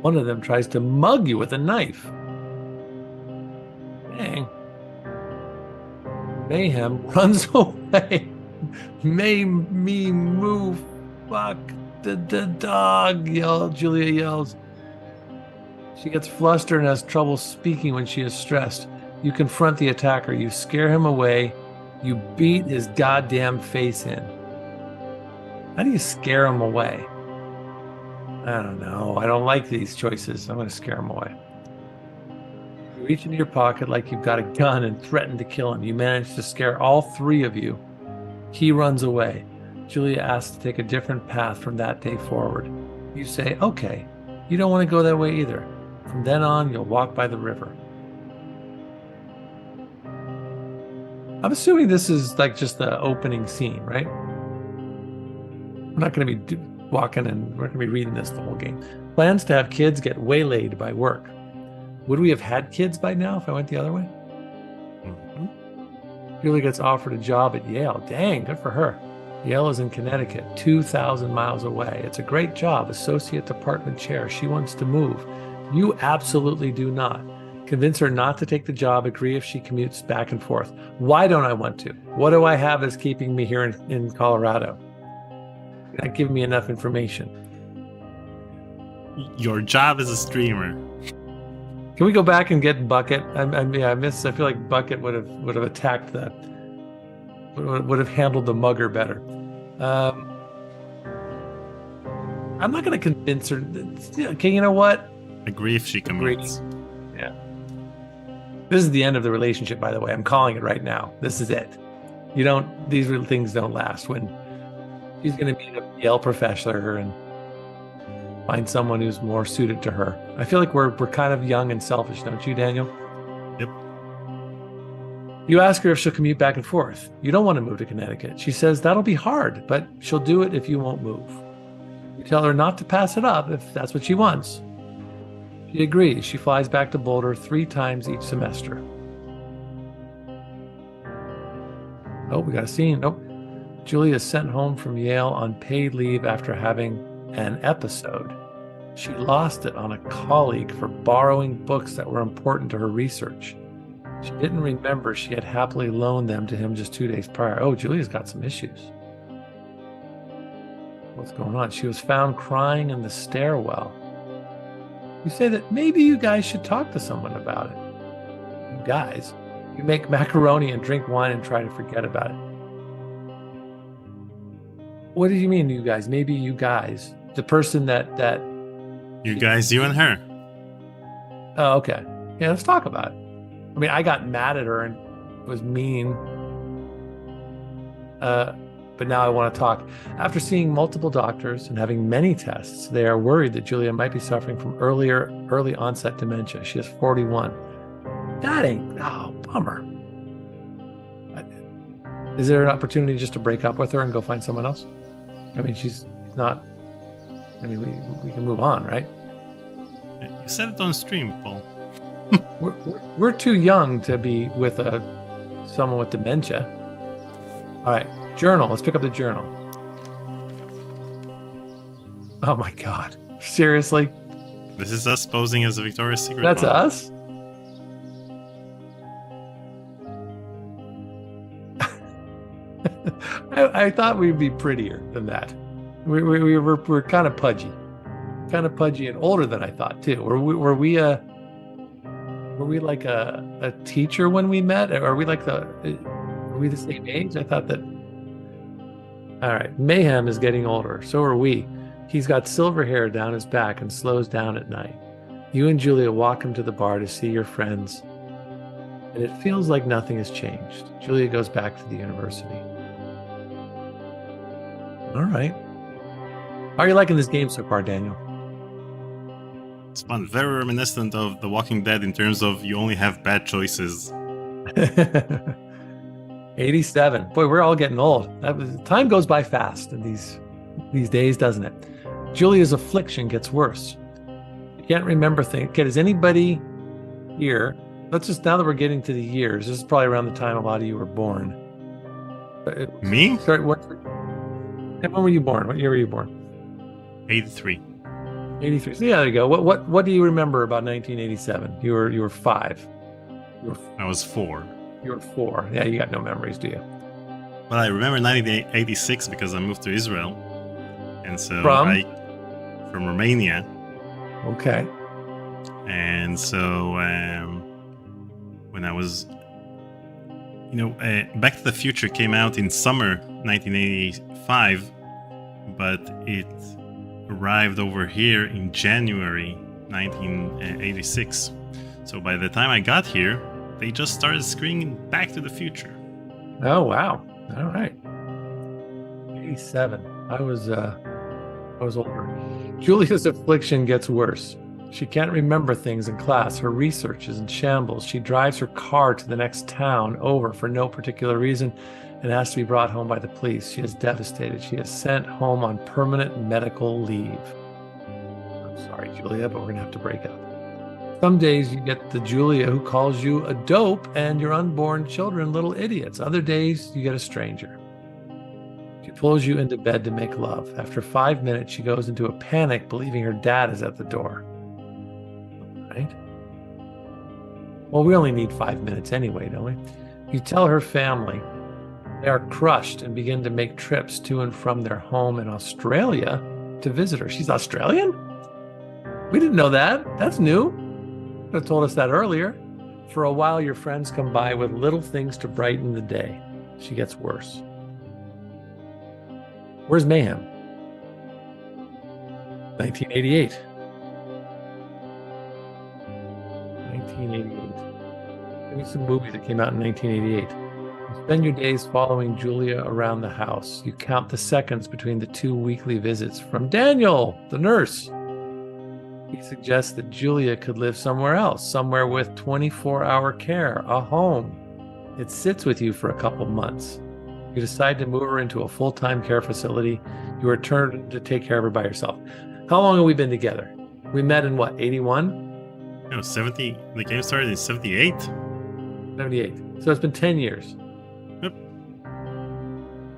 A: One of them tries to mug you with a knife. Dang. Mayhem runs away. May me move. Fuck the dog. Julia yells. She gets flustered and has trouble speaking when she is stressed. You confront the attacker. You scare him away. You beat his goddamn face in. How do you scare him away? I don't know. I don't like these choices. I'm going to scare him away. You reach into your pocket like you've got a gun and threaten to kill him. You manage to scare all 3 of you. He runs away. Julia asks to take a different path from that day forward. You say, okay. You don't want to go that way either. From then on, you'll walk by the river. I'm assuming this is like just the opening scene, right? We're not going to be walking and we're going to be reading this the whole game. Plans to have kids get waylaid by work. Would we have had kids by now if I went the other way? Julia gets offered a job at Yale. Dang, good for her. Yale is in Connecticut, 2,000 miles away. It's a great job, associate department chair. She wants to move. You absolutely do not. Convince her not to take the job. Agree if she commutes back and forth. Why don't I want to? What do I have that's keeping me here in Colorado? You're not giving me enough information.
C: Your job as a streamer.
A: Can we go back and get Bucket? I feel like Bucket would have attacked would have handled the mugger better. I'm not going to convince her. Okay, you know what?
C: Agree if she commutes.
A: Yeah. This is the end of the relationship, by the way. I'm calling it right now. This is it. These little things don't last. When she's going to be a Yale professor and find someone who's more suited to her. I feel like we're kind of young and selfish, don't you, Daniel?
C: Yep.
A: You ask her if she'll commute back and forth. You don't want to move to Connecticut. She says that'll be hard, but she'll do it if you won't move. You tell her not to pass it up if that's what she wants. She agrees. She flies back to Boulder 3 times each semester. Oh, we got a scene. Nope. Julia is sent home from Yale on paid leave after having an episode. She lost it on a colleague for borrowing books that were important to her research. She didn't remember she had happily loaned them to him just 2 days prior. Oh, Julia's got some issues. What's going on? She was found crying in the stairwell. You say that maybe you guys should talk to someone about it. You guys? You make macaroni and drink wine and try to forget about it. What do you mean, you guys? Maybe you guys. The person that...
C: You guys, you and her.
A: Oh, okay. Yeah, let's talk about it. I mean, I got mad at her and was mean. But now I want to talk. After seeing multiple doctors and having many tests, they are worried that Julia might be suffering from early onset dementia. She is 41. That ain't... Oh, bummer. Is there an opportunity just to break up with her and go find someone else? I mean, she's not... I mean, we can move on, right?
C: You said it on stream, Paul.
A: We're too young to be with someone with dementia. All right, journal. Let's pick up the journal. Oh my God! Seriously?
C: This is us posing as a Victoria's Secret.
A: That's
C: model.
A: us? I thought we'd be prettier than that. We're kind of pudgy and older than I thought too. Were we like a teacher when we met? Are we the same age? I thought that. All right, Mayhem is getting older. So are we. He's got silver hair down his back and slows down at night. You and Julia walk him to the bar to see your friends, and it feels like nothing has changed. Julia goes back to the university. All right. How are you liking this game so far, Daniel?
C: It's fun. Very reminiscent of The Walking Dead in terms of you only have bad choices.
A: 87. Boy, we're all getting old. Time goes by fast in these days, doesn't it? Julia's affliction gets worse. You can't remember things. Okay, does anybody here... Let's just, now that we're getting to the years, this is probably around the time a lot of you were born.
C: Me?
A: Sorry, when were you born? What year were you born?
C: 83.
A: 83. So yeah, there you go. What do you remember about 1987? You were 5.
C: I was 4.
A: You were 4. Yeah, you got no memories, do you?
C: Well, I remember 1986 because I moved to Israel, and so from Romania.
A: Okay.
C: And so when I was, Back to the Future came out in summer 1985, but it arrived over here in January 1986. So by the time I got here, they just started screening Back to the Future.
A: Oh wow! All right. 87. I was older. Julia's affliction gets worse. She can't remember things in class. Her research is in shambles. She drives her car to the next town over for no particular reason and has to be brought home by the police. She is devastated. She is sent home on permanent medical leave. I'm sorry, Julia, but we're going to have to break up. Some days you get the Julia who calls you a dope and your unborn children little idiots. Other days you get a stranger. She pulls you into bed to make love. After 5 minutes, she goes into a panic, believing her dad is at the door. Right? Well, we only need 5 minutes anyway, don't we? You tell her family. They are crushed and begin to make trips to and from their home in Australia to visit her. She's Australian? We didn't know that. That's new. You could have told us that earlier. For a while, your friends come by with little things to brighten the day. She gets worse. Where's Mayhem? 1988. 1988. Give me some movies that came out in 1988. You spend your days following Julia around the house. You count the seconds between the 2 weekly visits from Daniel, the nurse. He suggests that Julia could live somewhere else, somewhere with 24-hour care, a home. It sits with you for a couple months. You decide to move her into a full-time care facility. You return to take care of her by yourself. How long have we been together? We met in what, 81?
C: No, 70. The game started in 78.
A: 78. So it's been 10 years.
C: Yep.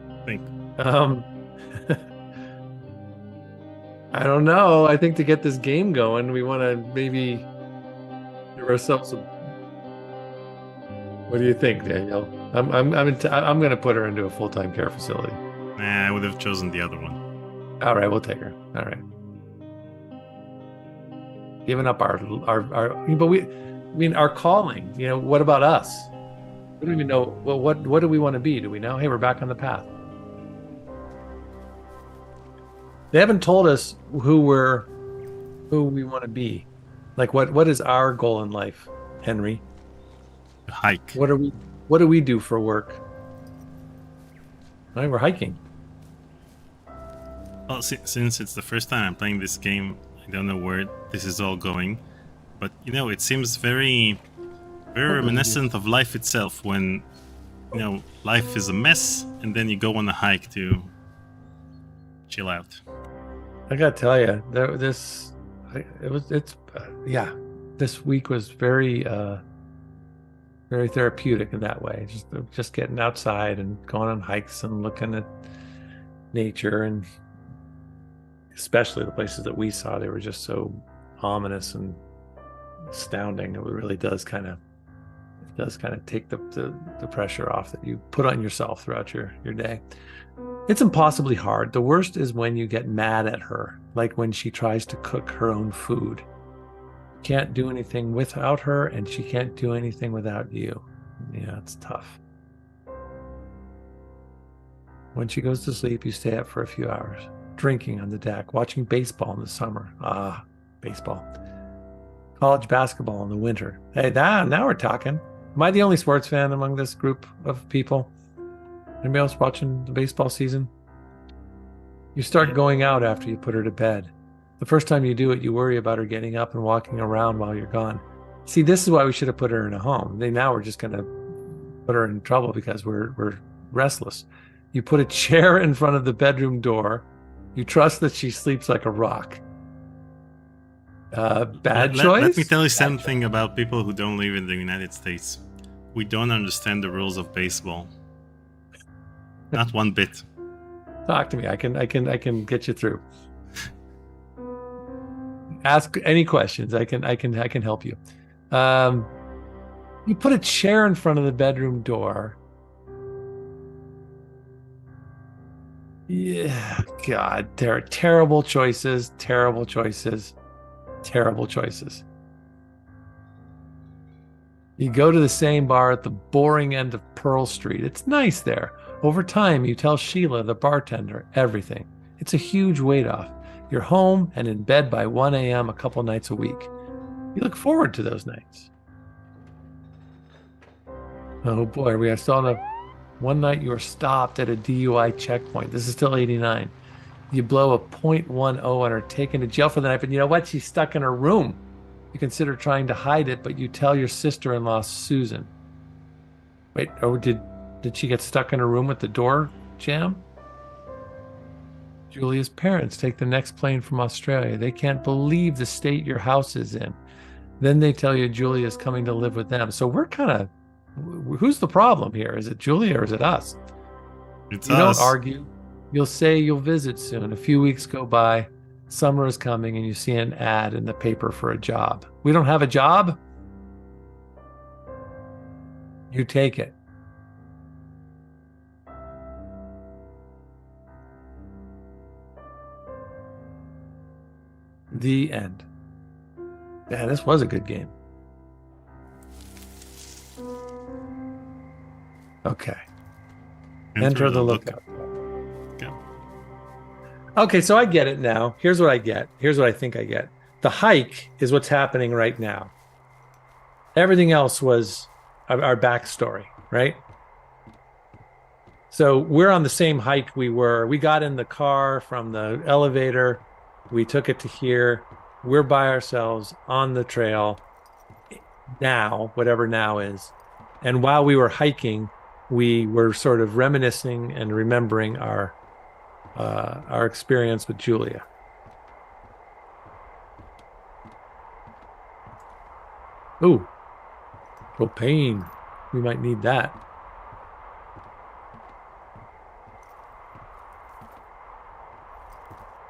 C: I think.
A: I don't know. I think to get this game going, we want to maybe give ourselves some. What do you think, Daniel? I'm going to put her into a full-time care facility.
C: Nah, I would have chosen the other one.
A: All right, we'll take her. All right. Giving up our but we, I mean, our calling. You know, what about us? We don't even know. Well, what do we want to be? Do we know? Hey, we're back on the path. They haven't told us who we want to be. Like, what is our goal in life, Henry?
C: A hike.
A: What do we do for work? All right, we're hiking.
C: Well, since it's the first time I'm playing this game, I don't know where this is all going, but you know, it seems very reminiscent of life itself. When you know life is a mess, and then you go on a hike to chill out.
A: I gotta tell you, this week was very therapeutic in that way. Just getting outside and going on hikes and looking at nature, and especially the places that we saw, they were just so ominous and astounding. It really does kind of take the pressure off that you put on yourself throughout your day. It's impossibly hard. The worst is when you get mad at her, like when she tries to cook her own food. You can't do anything without her, and she can't do anything without you. Yeah, it's tough. When she goes to sleep, you stay up for a few hours, drinking on the deck, watching baseball in the summer. Baseball. College basketball in the winter. Hey, now we're talking. Am I the only sports fan among this group of people? Anybody else watching the baseball season? You start going out after you put her to bed. The first time you do it, you worry about her getting up and walking around while you're gone. See, this is why we should have put her in a home. Now we're just going to put her in trouble because we're restless. You put a chair in front of the bedroom door. You trust that she sleeps like a rock. Bad choice?
C: Let me tell you something about people who don't live in the United States. We don't understand the rules of baseball. Not one bit.
A: Talk to me. I can get you through. Ask any questions. I can help you. You put a chair in front of the bedroom door. Yeah, God, there are terrible choices. You go to the same bar at the boring end of Pearl Street. It's nice there. Over time, you tell Sheila, the bartender, everything. It's a huge weight off. You're home and in bed by 1 a.m. a couple nights a week. You look forward to those nights. Oh boy, we are still on one night you were stopped at a DUI checkpoint. This is still 89. You blow a .10 and are taken to jail for the night, but you know what? She's stuck in her room. You consider trying to hide it, but you tell your sister-in-law, Susan. Wait, did she get stuck in her room with the door jammed? Julia's parents take the next plane from Australia. They can't believe the state your house is in. Then they tell you Julia's coming to live with them. So we're kind of, who's the problem here? Is it Julia or is it us?
C: It's
A: you
C: us.
A: Don't argue. You'll say you'll visit soon. A few weeks go by. Summer is coming and you see an ad in the paper for a job. We don't have a job? You take it. The end. Yeah, this was a good game. Okay. Enter the lookout.
C: Okay.
A: Okay, so I get it now. Here's what I get. Here's what I think I get. The hike is what's happening right now. Everything else was our backstory, right? So we're on the same hike we were. We got in the car from the elevator. We took it to here. We're by ourselves on the trail now, whatever now is. And while we were hiking, we were sort of reminiscing and remembering our experience with Julia. Ooh, propane. We might need that.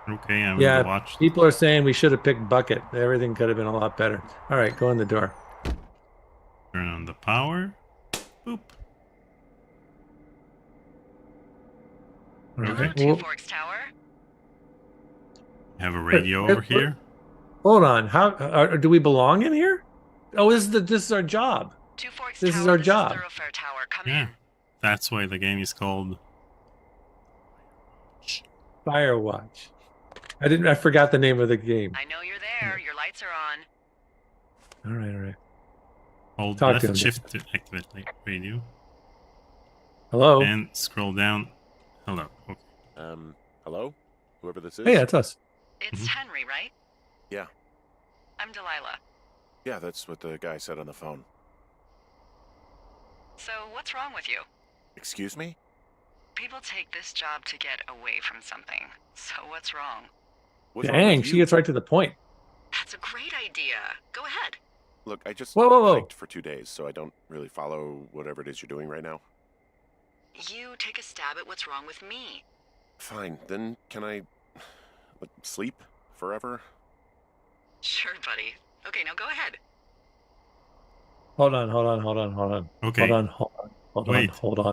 C: Okay, I'm gonna watch.
A: People are saying we should have picked bucket. Everything could have been a lot better. All right, go in the door.
C: Turn on the power. Boop.
A: Okay.
D: Two Forks Tower.
C: Have a radio over here.
A: Hold on. Do we belong in here? Oh, this is our job.
D: Two Forks
A: this
D: Tower,
A: is our job.
D: Thoroughfare Tower. Come
C: Yeah,
D: in.
C: that's why the game is called
A: Firewatch. I forgot the name of the game.
D: I know you're there. Your lights are on.
A: All right.
C: Hold
A: Talk to
C: left
A: him.
C: shift to activate radio.
A: Hello.
C: And scroll down. Hello. Okay.
E: Hello? Whoever this is?
A: Hey, that's us.
D: It's Henry, right?
E: Yeah.
D: I'm Delilah.
E: Yeah, that's what the guy said on the phone.
D: So, what's wrong with you?
E: Excuse me?
D: People take this job to get away from something. So, what's wrong?
E: What's wrong
A: Dang,
E: with
A: she
E: you?
A: gets right to the point.
D: That's a great idea. Go ahead.
E: Look, I just
A: Whoa.
E: hiked for 2 days, so I don't really follow whatever it is you're doing right now.
D: You take a stab at what's wrong with me.
E: Fine, then can I sleep forever?
D: Sure, buddy. Okay, now go ahead.
A: Hold on.
C: Okay.
A: Hold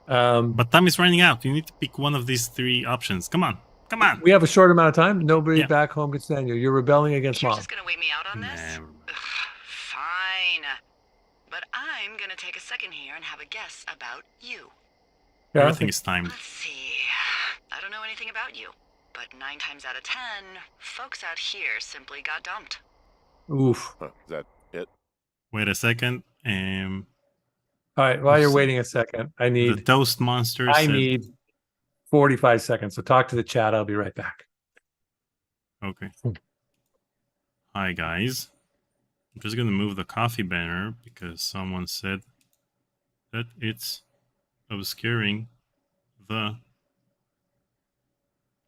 A: on.
C: But time is running out. You need to pick one of these 3 options. Come on.
A: We have a short amount of time. Nobody back home can stand you. You're rebelling against
D: You're
A: mom.
D: just gonna wait me out on this?
C: Nah.
D: Ugh, fine. But I'm gonna take a second here and have a guess about you.
C: Everything is timed.
D: Let's see. I don't know anything about you, but 9 times out of 10, folks out here simply got dumped.
A: Oof.
E: Huh, is that it?
C: Wait a second.
A: All right, while you're waiting a second, I
C: The
A: need
C: Toast Monster
A: I
C: said,
A: need 45 seconds. So talk to the chat. I'll be right back.
C: Okay. Hi, guys. I'm just going to move the coffee banner because someone said that it's obscuring the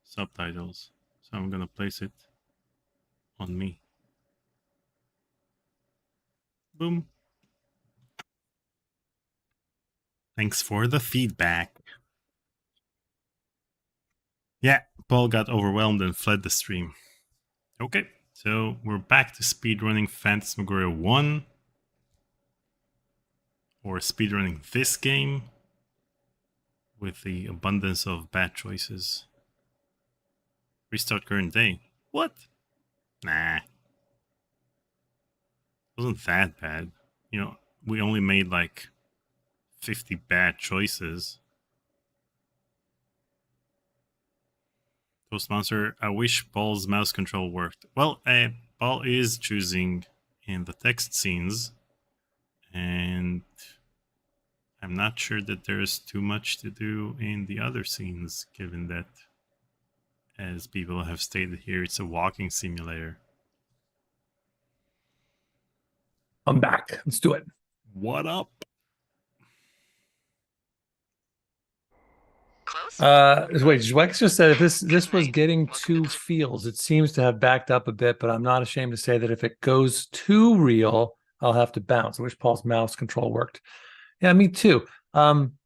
C: subtitles. So I'm going to place it on me. Boom. Thanks for the feedback. Yeah, Paul got overwhelmed and fled the stream. Okay, so we're back to speedrunning Phantasmagoria 1. Or speedrunning this game with the abundance of bad choices. Restart current day. What? Nah. Wasn't that bad. You know, we only made like 50 bad choices. Toast Monster, I wish Paul's mouse control worked. Well, Paul is choosing in the text scenes, and I'm not sure that there's too much to do in the other scenes, given that, as people have stated here, it's a walking simulator.
A: I'm back. Let's do it.
C: What up?
D: Close?
A: Wait, Zwex just said if this was getting 2 feels, it seems to have backed up a bit, but I'm not ashamed to say that if it goes too real, I'll have to bounce. I wish Paul's mouse control worked. Yeah, me too. I'm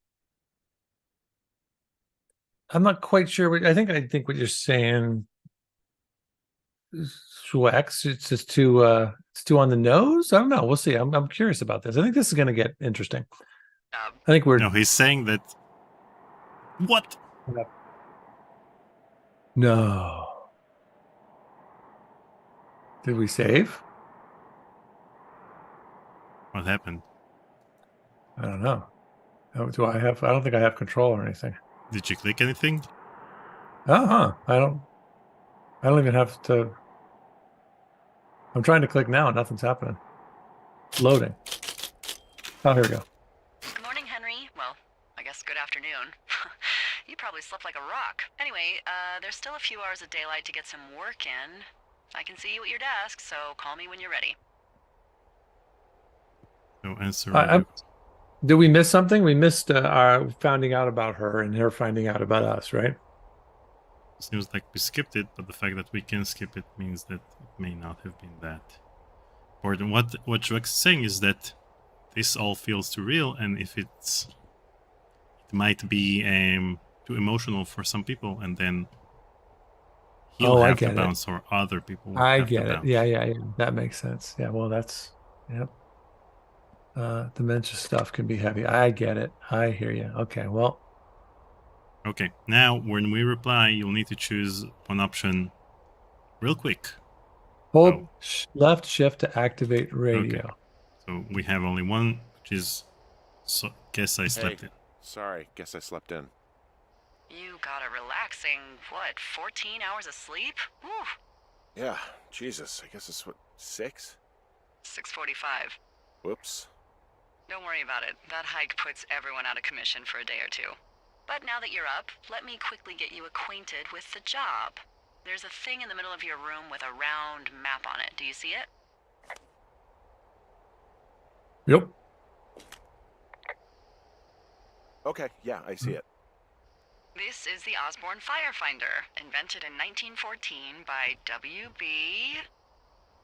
A: not quite sure. I think what you're saying, Zwex, it's just too on the nose. I don't know. We'll see. I'm curious about this. I think this is going to get interesting. I think we're
C: No, he's saying that. What?
A: No. Did we save?
C: What happened?
A: I don't know. Do I have? I don't think I have control or anything.
C: Did you click anything?
A: I don't even have to. I'm trying to click now and nothing's happening. Loading. Oh, here we go.
D: Good morning, Henry. Well, I guess good afternoon. You probably slept like a rock. Anyway, there's still a few hours of daylight to get some work in. I can see you at your desk, so call me when you're ready.
C: So answer radio.
A: Did we miss something? We missed our finding out about her and her finding out about us, right?
C: Seems like we skipped it, but the fact that we can skip it means that it may not have been that important. What Drex is saying is that this all feels too real, and if it might be too emotional for some people, and then he'll have to bounce, or other people will have to bounce.
A: I get it. Yeah. That makes sense. Yeah, well, that's, yep. Dementia stuff can be heavy. I get it. I hear you. Okay, well.
C: Okay, now when we reply, you'll need to choose one option real quick.
A: Hold left shift to activate radio.
C: Okay. So we have only one, which is guess I slept in.
E: Sorry, guess I slept in.
D: You got a relaxing, 14 hours of sleep? Whew.
E: Yeah, Jesus, I guess it's 6?
D: 6:45.
E: Whoops.
D: Don't worry about it. That hike puts everyone out of commission for a day or two. But now that you're up, let me quickly get you acquainted with the job. There's a thing in the middle of your room with a round map on it. Do you see it?
A: Yep.
E: Okay, yeah, I see it.
D: This is the Osborne Firefinder, invented in 1914 by W.B.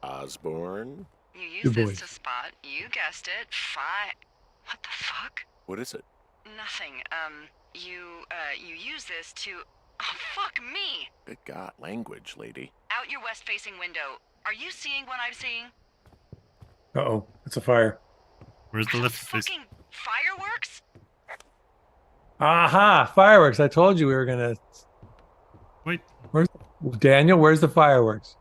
E: Osborne?
D: You use this to spot, you guessed it, What the fuck?
E: What is it?
D: Nothing. You use this to... Oh, fuck me!
E: Good God, language, lady.
D: Out your west-facing window. Are you seeing what I'm seeing?
A: Uh-oh, it's a fire.
C: Where's the left face?
D: Fucking fireworks?
A: Aha, fireworks. I told you we were gonna...
C: Wait.
A: Daniel, where's the fireworks?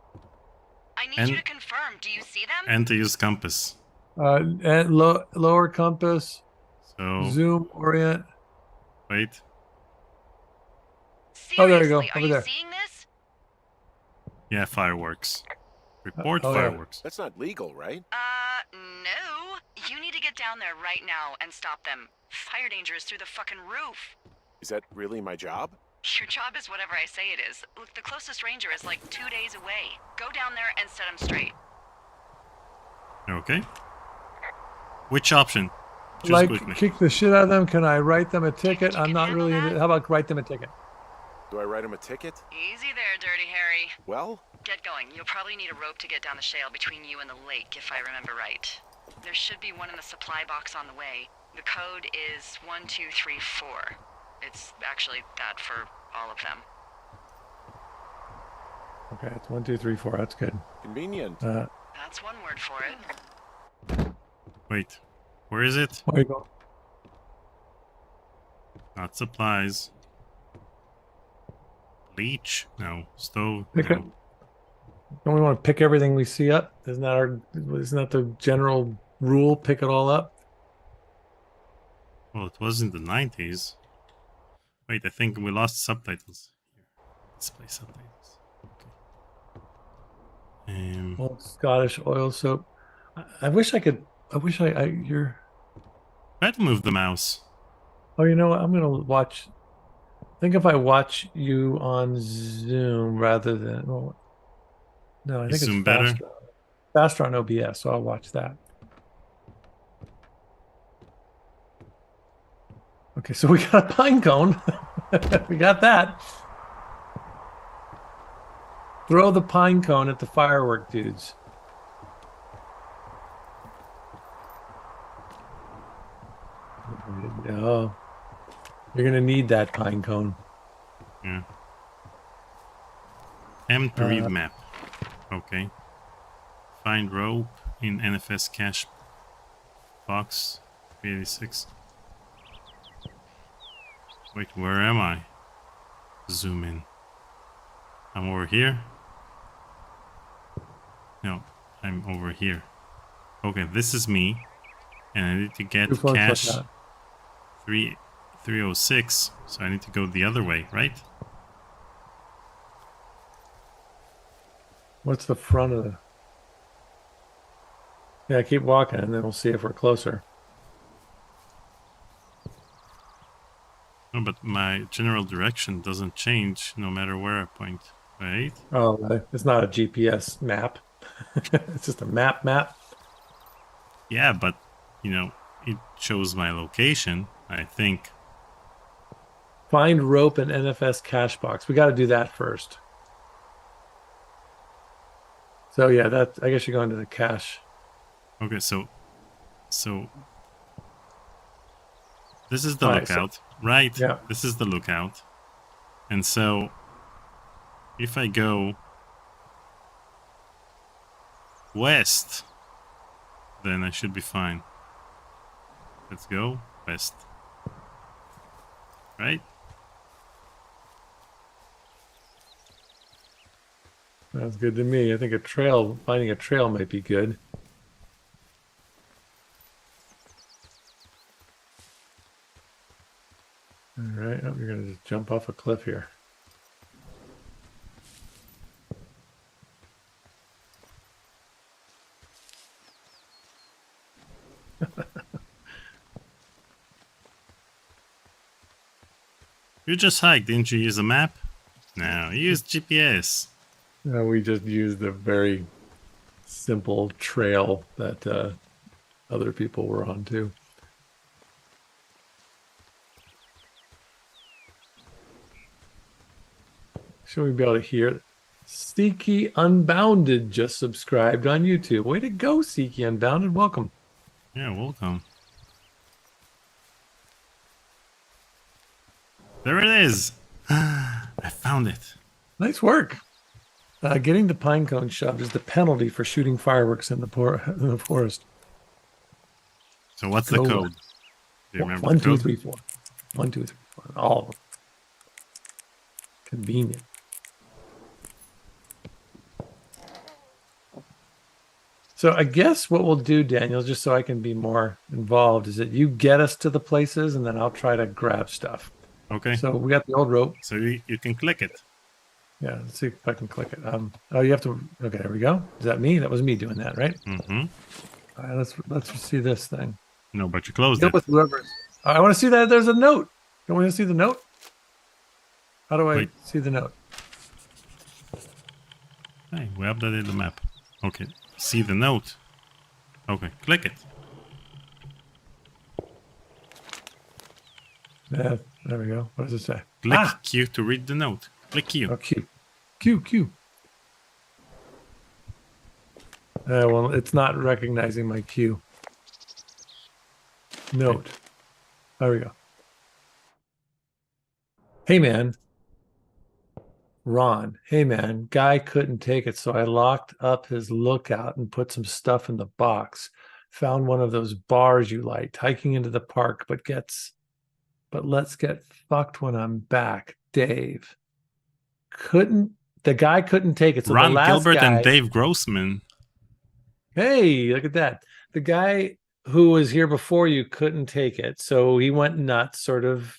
D: I need you to confirm. Do you see them?
C: And to use compass.
A: And lower compass.
C: So...
A: Zoom, orient.
C: Wait.
D: Seriously,
A: there you go.
D: Are
A: over
D: you
A: there.
D: seeing this?
C: Yeah, fireworks. Report fireworks.
E: That's not legal, right?
D: No. You need to get down there right now and stop them. Fire danger is through the fucking roof.
E: Is that really my job?
D: Your job is whatever I say it is. Look, the closest ranger is like 2 days away. Go down there and set them straight.
C: Okay. Which option? Choose
A: Like,
C: quickly.
A: kick the shit out of them. Can I write them a ticket? I'm not really into... How about write them a ticket?
E: Do I write him a ticket?
D: Easy there, Dirty Harry.
E: Well?
D: Get going. You'll probably need a rope to get down the shale between you and the lake, if I remember right. There should be one in the supply box on the way. The code is 1234. It's actually that for all of them.
A: Okay, it's 1, 2, 3, 4. That's good.
E: Convenient.
D: That's one word for it.
C: Wait. Where is it?
A: Where you go?
C: Not supplies. Bleach? No. Stove?
A: Pick
C: No.
A: it. Don't we want to pick everything we see up? Isn't that the general rule? Pick it all up?
C: Well, it was in the 90s. Wait, I think we lost subtitles. Here. Display subtitles. Okay.
A: Old Scottish oil soap. I wish I could... you're...
C: Try to move the mouse.
A: Oh, you know what? I'm going to watch... I think if I watch you on Zoom rather than... Well, no, I think
C: Zoom
A: it's
C: better?
A: faster on OBS, so I'll watch that. Okay, so we got a pine cone. We got that. Throw the pine cone at the firework dudes. Oh, you're gonna need that pine cone.
C: Yeah. M to read map. Okay. Find rope in NFS cache box 386. Wait, where am I? Zoom in. I'm over here. No, I'm over here. Okay, this is me. And I need to get cache 306. So I need to go the other way, right?
A: What's the front of the... Yeah, keep walking and then we'll see if we're closer.
C: No, but my general direction doesn't change no matter where I point, right?
A: Oh, it's not a GPS map. It's just a map.
C: Yeah, but it shows my location, I think.
A: Find rope and NFS cache box. We got to do that first. So yeah, I guess you go into the cache.
C: Okay, so this is the lookout, right?
A: Yeah.
C: This is the lookout. And so if I go west, then I should be fine. Let's go west. Right?
A: Sounds good to me. I think finding a trail might be good. All right, you're going to just jump off a cliff here.
C: You just hiked, didn't you use a map? No, you used GPS.
A: We just used the very simple trail that other people were on too. Should we be able to hear? Seeky Unbounded just subscribed on YouTube. Way to go, Seeky Unbounded. Welcome.
C: Yeah, welcome. There it is. I found it.
A: Nice work. Getting the pine cone shoved is the penalty for shooting fireworks in the forest.
C: So what's the code? Do you remember?
A: 1, 2, 3, 4. 1, 2, 3, 4. All of them. Convenient. So I guess what we'll do, Daniel, just so I can be more involved, is that you get us to the places and then I'll try to grab stuff.
C: Okay.
A: So we got the old rope.
C: So you can click it.
A: Yeah, let's see if I can click it. Oh, you have to. Okay, there we go. Is that me? That was me doing that, right?
C: Mm-hmm.
A: All right, let's see this thing.
C: No, but you closed
A: Go
C: it.
A: with whoever's. I want to see that. There's a note. Don't we see the note? How do I see the note?
C: Hey, we updated the map. Okay, see the note. Okay, click it.
A: Yeah, there we go. What does it say?
C: Click Q to read the note. Click Q.
A: Oh, Q. Well, it's not recognizing my Q. Note. There we go. Hey, man. Ron. Hey, man. Guy couldn't take it, so I locked up his lookout and put some stuff in the box. Found one of those bars you liked. Hiking into the park, but let's get fucked when I'm back. Dave. The guy couldn't take it. So
C: Ron
A: the last
C: Gilbert
A: guy,
C: and Dave Grossman.
A: Hey, look at that. The guy who was here before you couldn't take it. So he went nuts, sort of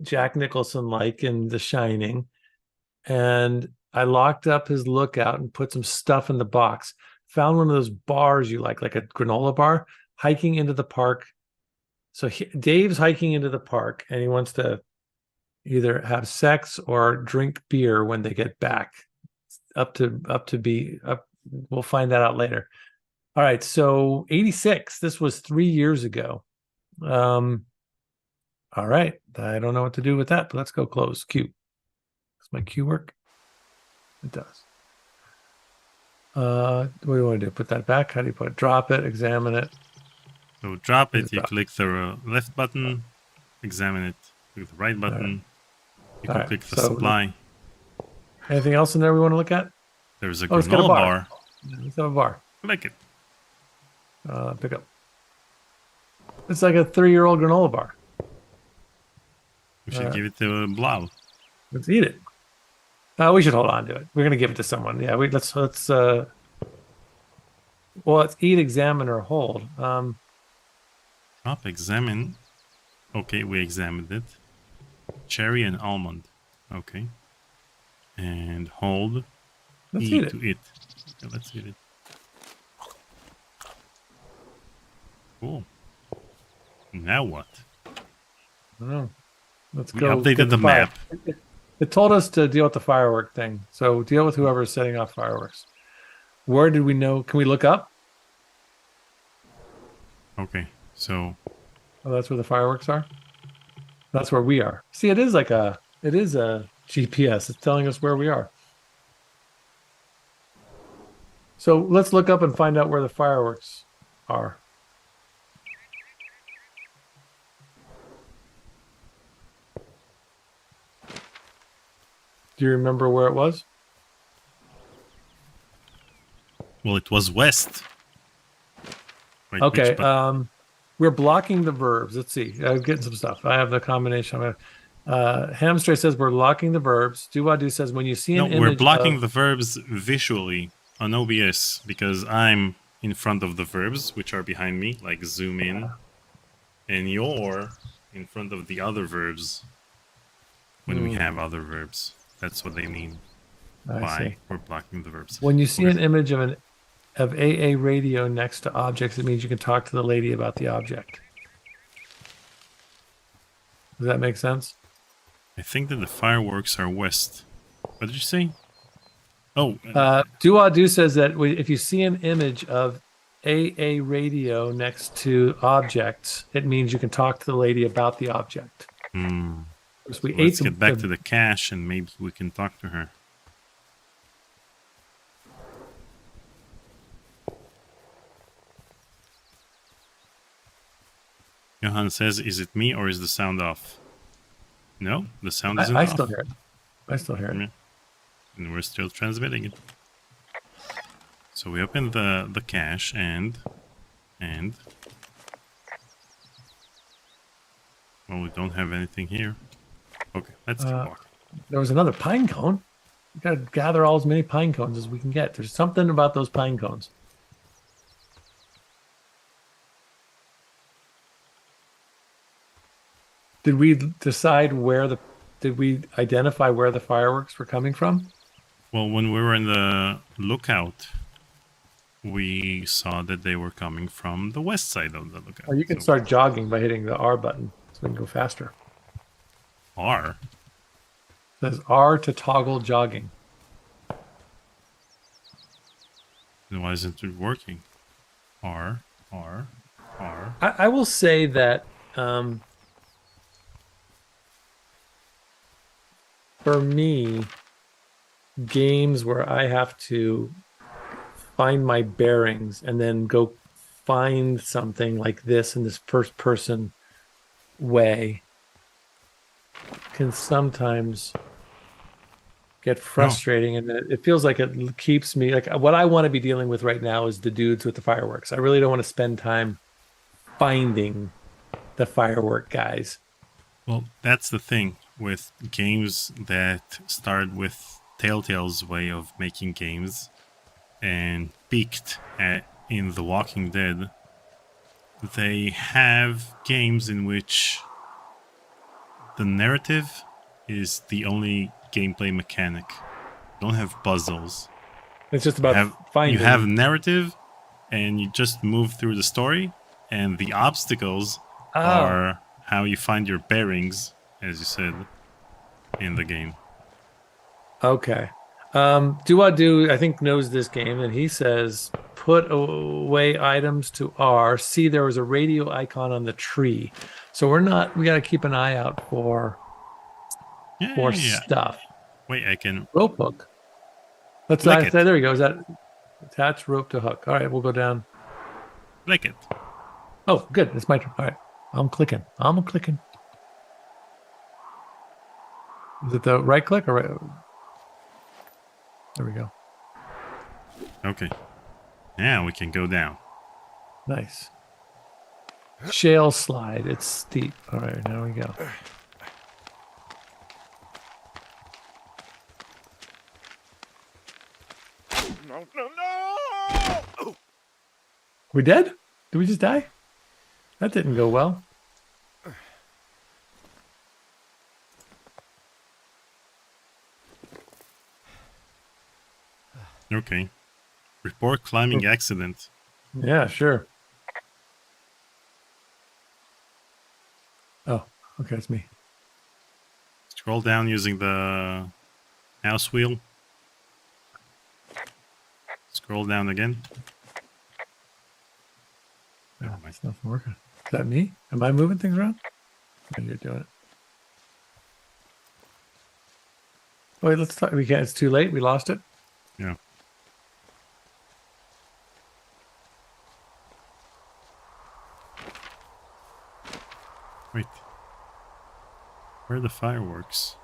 A: Jack Nicholson like in The Shining. And I locked up his lookout and put some stuff in the box. Found one of those bars you like a granola bar, hiking into the park. So Dave's hiking into the park and he wants to either have sex or drink beer when they get back. We'll find that out later. All right, so 86. This was 3 years ago. All right, I don't know what to do with that, but let's go close. Q. Does my Q work? It does. What do you want to do? Put that back? How do you put it? Drop it, examine it.
C: So drop it, you click the left button, examine it, click the right button. You can click the supply.
A: Anything else in there we want to look at?
C: There's a granola bar.
A: Let's have a bar.
C: Click it.
A: Pick up. It's like a 3-year-old granola bar.
C: We should give it to Blau.
A: Let's eat it. We should hold on to it. We're gonna give it to someone. Yeah, let's well, let's eat, examine, or hold.
C: Drop, examine. Okay, we examined it. Cherry and almond. Okay. And hold.
A: Let's eat it.
C: To eat. Okay, let's eat it. Cool. Now what?
A: I don't know. Let's
C: We
A: go.
C: updated the map.
A: It told us to deal with the firework thing. So deal with whoever's setting off fireworks. Where did we know? Can we look up?
C: Okay. So,
A: Oh, that's where the fireworks are? That's where we are. See, it is a GPS. It's telling us where we are. So let's look up and find out where the fireworks are. Do you remember where it was?
C: well, it was west. Wait,
A: Okay.
C: which
A: We're blocking the verbs. Let's see. I'm getting some stuff. I have the combination. Hamstray says we're blocking the verbs. Do says when you see
C: no,
A: an image
C: we're blocking
A: of...
C: the verbs visually on OBS because I'm in front of the verbs, which are behind me, like zoom in, and you're in front of the other verbs when we have other verbs. That's what they mean by we're blocking the verbs.
A: When you see an image of AA radio next to objects, it means you can talk to the lady about the object. Does that make sense?
C: I think that the fireworks are west. What did you say? Oh,
A: Do says that if you see an image of AA radio next to objects, it means you can talk to the lady about the object. So
C: let's get back to the cache and maybe we can talk to her. Johan says, is it me or is the sound off? No, the sound isn't off.
A: I still hear it. I still hear it.
C: Yeah. And we're still transmitting it. So we open the cache and well, we don't have anything here. Okay, let's keep walking.
A: There was another pine cone. We gotta gather all as many pine cones as we can get. There's something about those pine cones. Did we identify where the fireworks were coming from?
C: Well, when we were in the lookout, we saw that they were coming from the west side of the lookout.
A: Or you can start jogging by hitting the R button so we can go faster.
C: R?
A: It says R to toggle jogging.
C: Then why isn't it working? R.
A: I will say that for me, games where I have to find my bearings and then go find something like this in this first person way can sometimes get frustrating, and it feels like it keeps me like what I want to be dealing with right now is the dudes with the fireworks. I really don't want to spend time finding the firework guys.
C: Well, that's the thing with games that start with Telltale's way of making games and peaked in The Walking Dead. They have games in which the narrative is the only gameplay mechanic. You don't have puzzles.
A: It's just about finding.
C: You have narrative and you just move through the story, and the obstacles are how you find your bearings, as you said, in the game.
A: Okay. Do I think knows this game, and he says put away items to R. See, there was a radio icon on the tree. So we got to keep an eye out for stuff.
C: Wait, I can
A: rope hook. There we go. Is that attach rope to hook? All right, we'll go down.
C: Click it.
A: Oh, good. It's my turn. All right. I'm clicking. Is it the right click or right? There we go.
C: Okay. Now we can go down.
A: Nice. Shale slide. It's steep. All right, now we go.
E: No!
A: We dead? Did we just die? That didn't go well.
C: Okay. Report climbing accident.
A: Yeah, sure. Oh, okay, it's me.
C: Scroll down using the mouse wheel. Scroll down again.
A: Oh, it's not working. that me? Am I moving things around? No, you're doing it. Wait, let's talk. We can't. It's too late. We lost it.
C: Yeah. Wait. Where are the fireworks?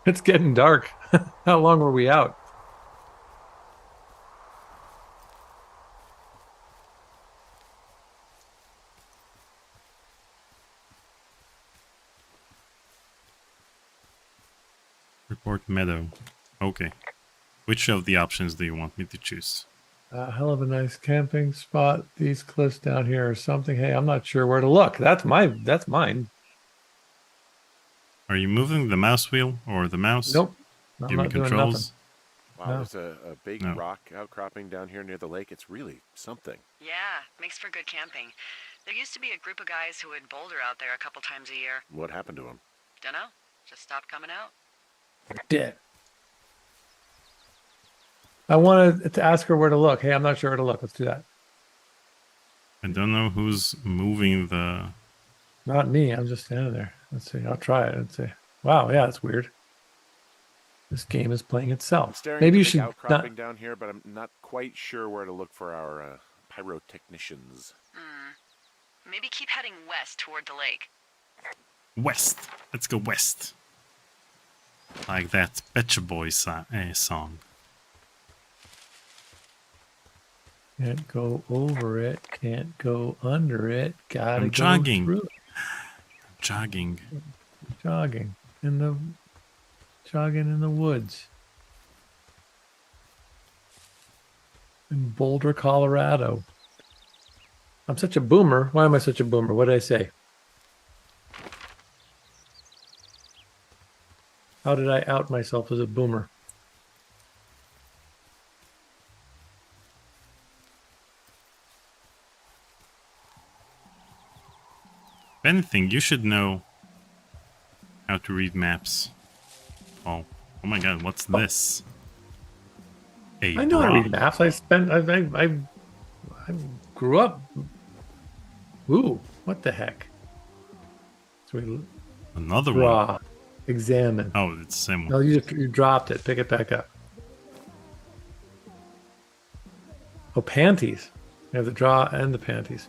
A: It's getting dark. How long were we out?
C: Report meadow. Okay. Which of the options do you want me to choose?
A: Hell of a nice camping spot. These cliffs down here or something. Hey, I'm not sure where to look. That's mine.
C: Are you moving the mouse wheel or the mouse?
A: Nope. I'm
C: Give me
A: not doing
C: controls.
E: Wow,
A: No.
E: there's a big rock outcropping down here near the lake. It's really something.
D: Yeah, makes for good camping. There used to be a group of guys who would boulder out there a couple times a year.
E: What happened to him?
D: Dunno, just stopped coming out.
A: Dead. I wanted to ask her where to look. Hey, I'm not sure where to look. Let's do that.
C: I don't know who's moving the...
A: Not me. I'm just standing there. Let's see. I'll try it. Let's see. Wow. Yeah, that's weird. This game is playing
E: I'm
A: itself.
E: staring
A: Maybe
E: at
A: you
E: the
A: should
E: outcropping
A: not.
E: down here, but I'm not quite sure where to look for our pyrotechnicians.
D: Maybe keep heading west toward the lake.
C: West. Let's go west. Like that Betcha Boy song.
A: Can't go over it. Can't go under it. Gotta
C: I'm
A: go
C: jogging.
A: through it.
C: Jogging.
A: Jogging in the woods in Boulder, Colorado. I'm such a boomer. Why am I such a boomer? What did I say? How did I out myself as a boomer?
C: If anything, you should know how to read maps. Oh my god, what's this?
A: I know how to read maps. I grew up. Ooh, what the heck? So we
C: Another one.
A: draw, examine.
C: Oh, it's the same one.
A: No, you dropped it. Pick it back up. Oh, panties. You have the draw and the panties.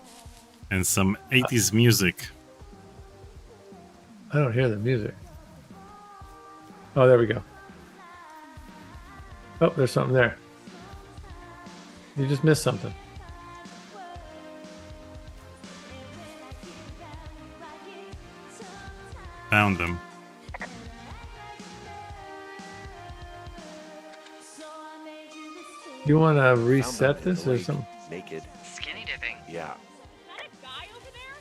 C: And some 80s music.
A: I don't hear the music. Oh, there we go. Oh, there's something there. You just missed something.
C: Found them.
A: You want to
E: Found them
A: reset
E: in
A: this
E: the
A: or
E: lake,
A: something?
E: Naked.
D: Skinny dipping.
E: Yeah.
F: Is that a guy over there?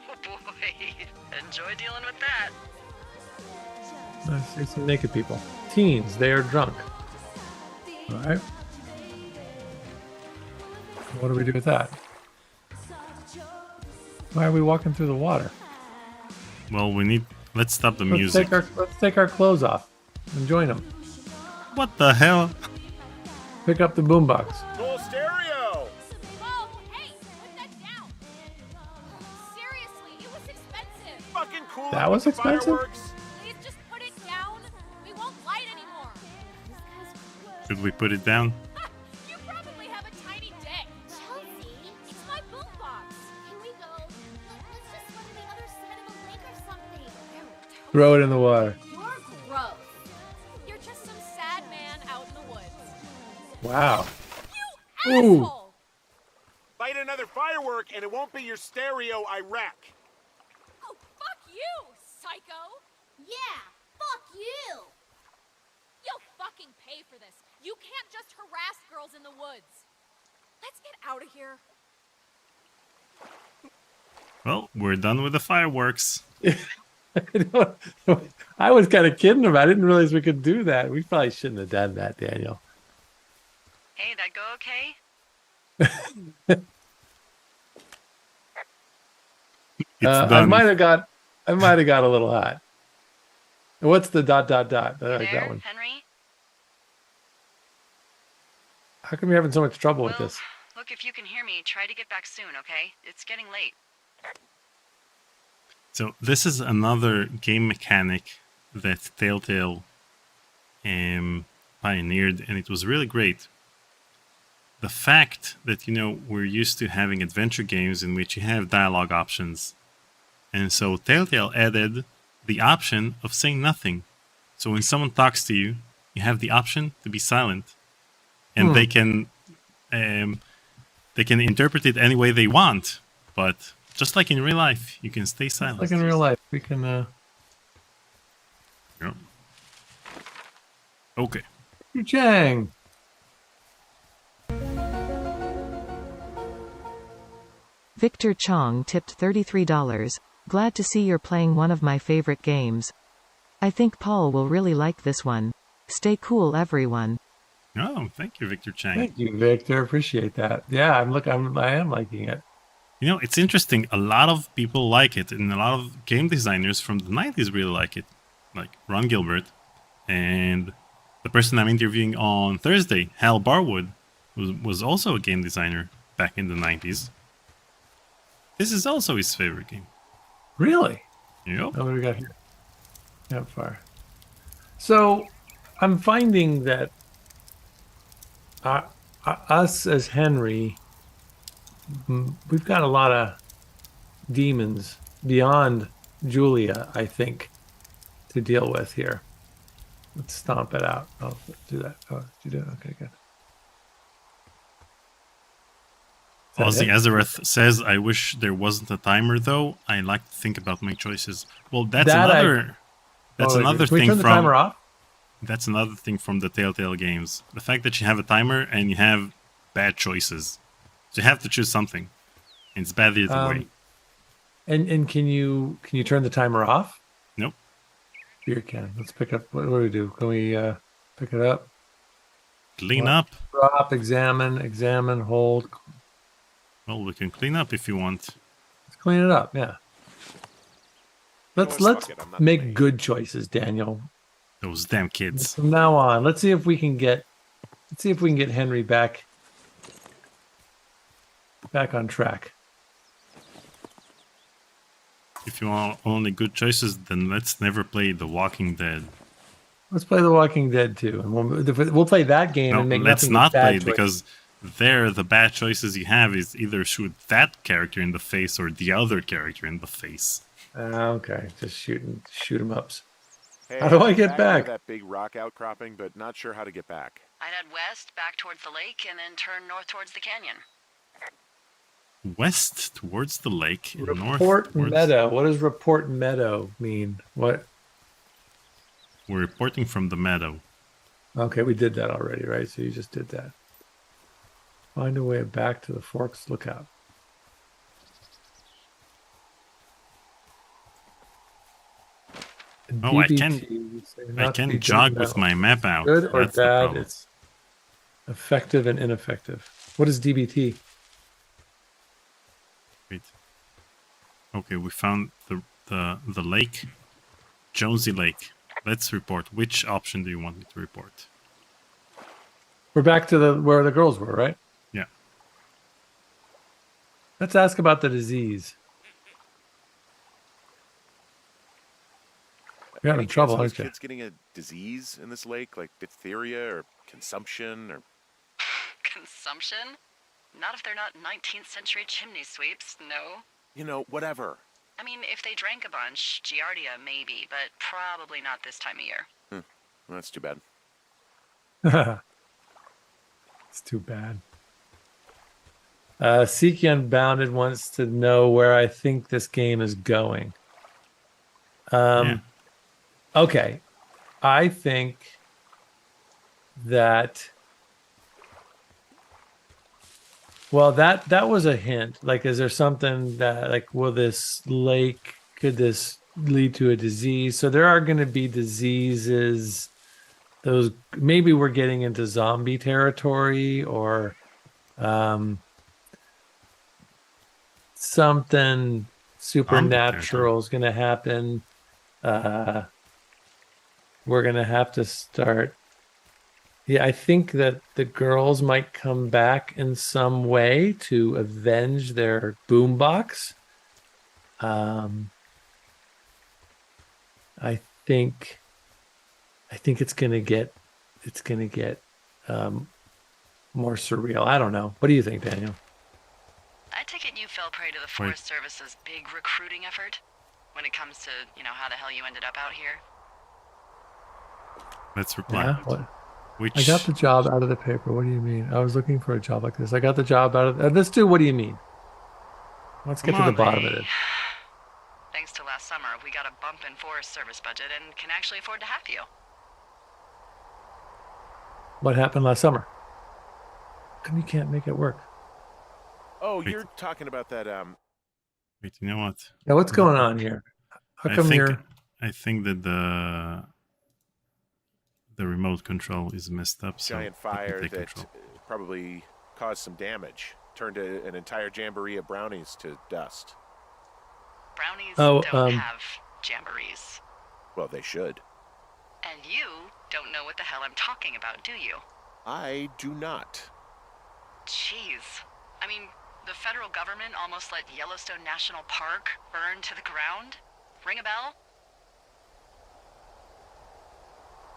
D: Oh boy, enjoy dealing with that.
A: I see some naked people. Teens, they are drunk. All right. What do we do with that? Why are we walking through the water?
C: Well, let's stop the
A: Let's
C: music.
A: take our clothes off and join them.
C: What the hell?
A: Pick up the boombox.
E: Full stereo!
F: Whoa, hey, put that down. Seriously, it was expensive.
E: Fucking cool.
A: That was expensive?
E: Fireworks.
F: Please just put it down. We won't light anymore.
C: Should we put it down?
F: You probably have a tiny dick. Chelsea, it's my boombox. Can we go? Let's just go to the other side of the lake or something.
A: Throw it in the water.
F: You're gross. You're just some sad man out in the woods.
A: Wow.
F: You
A: Ooh.
F: asshole!
E: Light another firework and it won't be your stereo I wreck.
F: Oh, fuck you, psycho! Yeah, fuck you! You'll fucking pay for this. You can't just harass girls in the woods. Let's get out of here.
C: Well, we're done with the fireworks.
A: I was kind of kidding him. I didn't realize we could do that. We probably shouldn't have done that, Daniel.
D: Hey, that go okay?
C: It's
A: I
C: done.
A: might have got a little hot. What's the dot? I like
D: There,
A: that one.
D: Henry?
A: How come you're having so much trouble with
D: Well,
A: this?
D: looks Look, if you can hear me, try to get back soon, okay? It's getting late.
C: So this is another game mechanic that Telltale pioneered, and it was really great. The fact that, we're used to having adventure games in which you have dialogue options. And so Telltale added the option of saying nothing. So when someone talks to you, you have the option to be silent. And they can interpret it any way they want. But just like in real life, you can stay silent.
A: Like in real life, we can...
C: Yep. Okay.
A: Chang.
B: Victor Chong tipped $33. Glad to see you're playing one of my favorite games. I think Paul will really like this one. Stay cool, everyone.
C: Oh, thank you, Victor Chang.
A: Thank you, Victor. Appreciate that. Yeah, I am liking it.
C: It's interesting. A lot of people like it, and a lot of game designers from the 90s really like it. Like Ron Gilbert. And the person I'm interviewing on Thursday, Hal Barwood, was also a game designer back in the 90s. This is also his favorite game.
A: Really?
C: Yep.
A: Oh, what do we got here? Campfire. So, I'm finding that us as Henry, we've got a lot of demons beyond Julia, I think, to deal with here. Let's stomp it out. Oh, do that. Oh, did you do it? Okay, good.
C: Ozzy Azareth says, I wish there wasn't a timer, though. I like to think about my choices. Well, that's another
A: Can we
C: thing
A: turn the timer off?
C: That's another thing from the Telltale games. The fact that you have a timer and you have bad choices. So you have to choose something. And it's bad either way.
A: And can you turn the timer off?
C: Nope.
A: Beer can. Let's pick up. What do we do? Can we pick it up?
C: Clean up.
A: Drop, examine, hold.
C: Well, we can clean up if you want.
A: Let's clean it up, yeah. Let's make good choices, Daniel.
C: Those damn kids.
A: From now on, let's see if we can get Henry back on track.
C: If you want only good choices, then let's never play The Walking Dead.
A: Let's play The Walking Dead too, and we'll play that game and make
C: let's
A: nothing
C: not
A: but bad
C: play it
A: choices.
C: because there the bad choices you have is either shoot that character in the face or the other character in the face.
A: Okay, just shoot 'em ups.
E: Hey,
A: How do I get
E: back
A: back?
E: to that big rock outcropping, but not sure how to get back.
D: I'd head west, back towards the lake, and then turn north towards the canyon.
C: West towards the lake and north
A: Report
C: towards...
A: Meadow. What does Report Meadow mean? What?
C: We're reporting from the meadow.
A: Okay, we did that already, right? So you just did that. Find a way back to the Forks Lookout.
C: Oh, I
A: DBT,
C: can jog with my map out.
A: Good or
C: That's the
A: bad?
C: problem.
A: It's effective and ineffective. What is DBT?
C: Wait. Okay, we found the lake, Jonesy Lake. Let's report. Which option do you want me to report?
A: We're back to where the girls were, right?
C: Yeah.
A: Let's ask about the disease. You're having trouble,
E: Are
A: aren't you?
E: kids getting a disease in this lake, like diphtheria or consumption or...
D: Consumption? Not if they're not 19th century chimney sweeps, no.
E: Whatever.
D: I mean, if they drank a bunch, Giardia maybe, but probably not this time of year.
E: Well, that's too bad.
A: It's too bad. Seeky Unbounded wants to know where I think this game is going. Okay. I think that... Well, that was a hint. Like, is there something that, like, will this lake, could this lead to a disease? So there are going to be diseases. Those, maybe we're getting into zombie territory or something supernatural is going to happen. We're going to have to start Yeah, I think that the girls might come back in some way to avenge their boombox. Um, I think I think it's gonna get um, more surreal. I don't know. What do you think, Daniel?
D: I take it you fell prey to the
C: Wait.
D: Forest Service's big recruiting effort when it comes to, how the hell you ended up out here.
C: Let's reply.
A: Yeah, what?
C: Which
A: I got the job out of the paper. What do you mean? I was looking for a job like this. I got the job out of. Let's do. What do you mean? Let's
C: Come
A: get to the
C: on.
A: bottom of it.
D: Thanks to last summer, we got a bump in Forest Service budget and can actually afford to have you.
A: What happened last summer? How come you can't make it work?
E: Oh,
C: Wait.
E: you're talking about that.
C: Wait, you know what?
A: Yeah, what's going on here? How come you're?
C: I think that the remote control is messed up. So
E: Giant
C: I can
E: fire
C: take
E: that
C: control.
E: probably caused some damage. Turned an entire jamboree of brownies to dust.
D: Brownies
A: Oh,
D: don't have jamborees.
E: Well, they should.
D: And you don't know what the hell I'm talking about, do you?
E: I do not.
D: Jeez. I mean, the federal government almost let Yellowstone National Park burn to the ground? Ring a bell?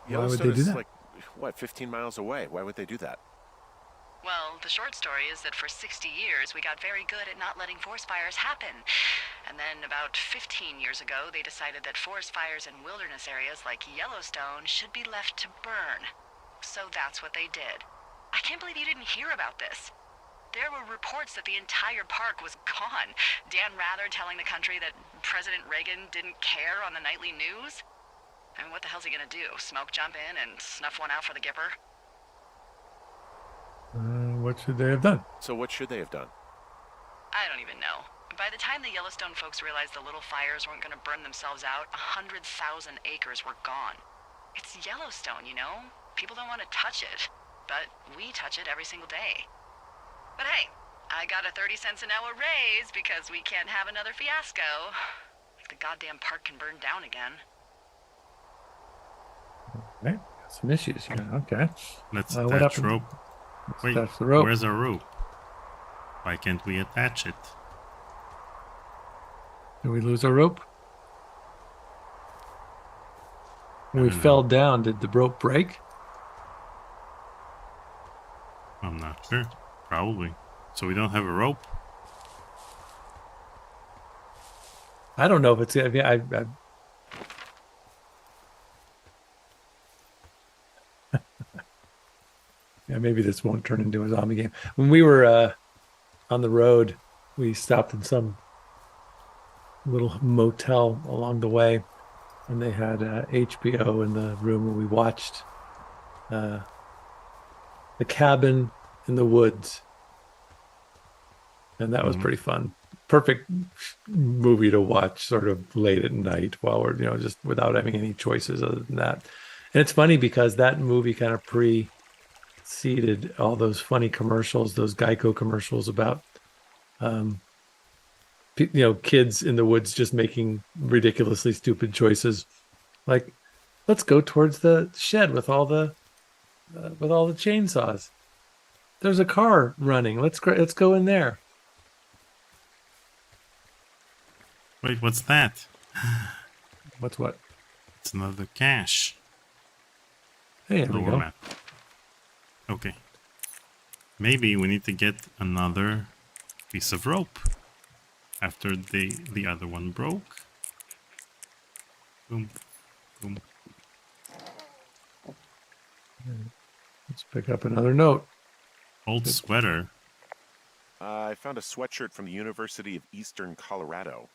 A: Why would
E: Yellowstone
A: they do
E: is
A: that?
E: like, what, 15 miles away? Why would they do that?
D: Well, the short story is that for 60 years, we got very good at not letting forest fires happen. And then about 15 years ago, they decided that forest fires in wilderness areas like Yellowstone should be left to burn. So that's what they did. I can't believe you didn't hear about this. There were reports that the entire park was gone. Dan Rather telling the country that President Reagan didn't care on the nightly news. I mean, what the hell's he gonna do? Smoke jump in and snuff one out for the Gipper?
A: What should they have done?
E: So what should they have done?
D: I don't even know. By the time the Yellowstone folks realized the little fires weren't gonna burn themselves out, 100,000 acres were gone. It's Yellowstone, you know? People don't want to touch it. But we touch it every single day. But hey, I got a 30 cents an hour raise because we can't have another fiasco. Like the goddamn park can burn down again.
A: Right, got some issues here. Okay.
C: Let's
A: what
C: attach
A: happened?
C: rope. Wait,
A: Attach the rope.
C: where's our rope? Why can't we attach it?
A: Did we lose our rope? When we
C: I don't
A: fell
C: know.
A: down, did the rope break?
C: I'm not sure. Probably. So we don't have a rope.
A: I don't know if it's. I yeah, maybe this won't turn into a zombie game. When we were on the road, we stopped in some little motel along the way, and they had HBO in the room where we watched The Cabin in the Woods, and that was pretty fun. Perfect movie to watch sort of late at night while we're, just without having any choices other than that. And it's funny because that movie kind of preceded all those funny commercials, those Geico commercials about, kids in the woods just making ridiculously stupid choices. Like, let's go towards the shed with all the chainsaws. There's a car running. Let's go in there.
C: Wait, what's that?
A: What's what?
C: It's another cache.
A: Hey, there we
C: Lower
A: go.
C: map. Okay. Maybe we need to get another piece of rope after the other one broke. Boom. Boom.
A: Let's pick up another note.
C: Old sweater.
E: I found a sweatshirt from the University of Eastern Colorado.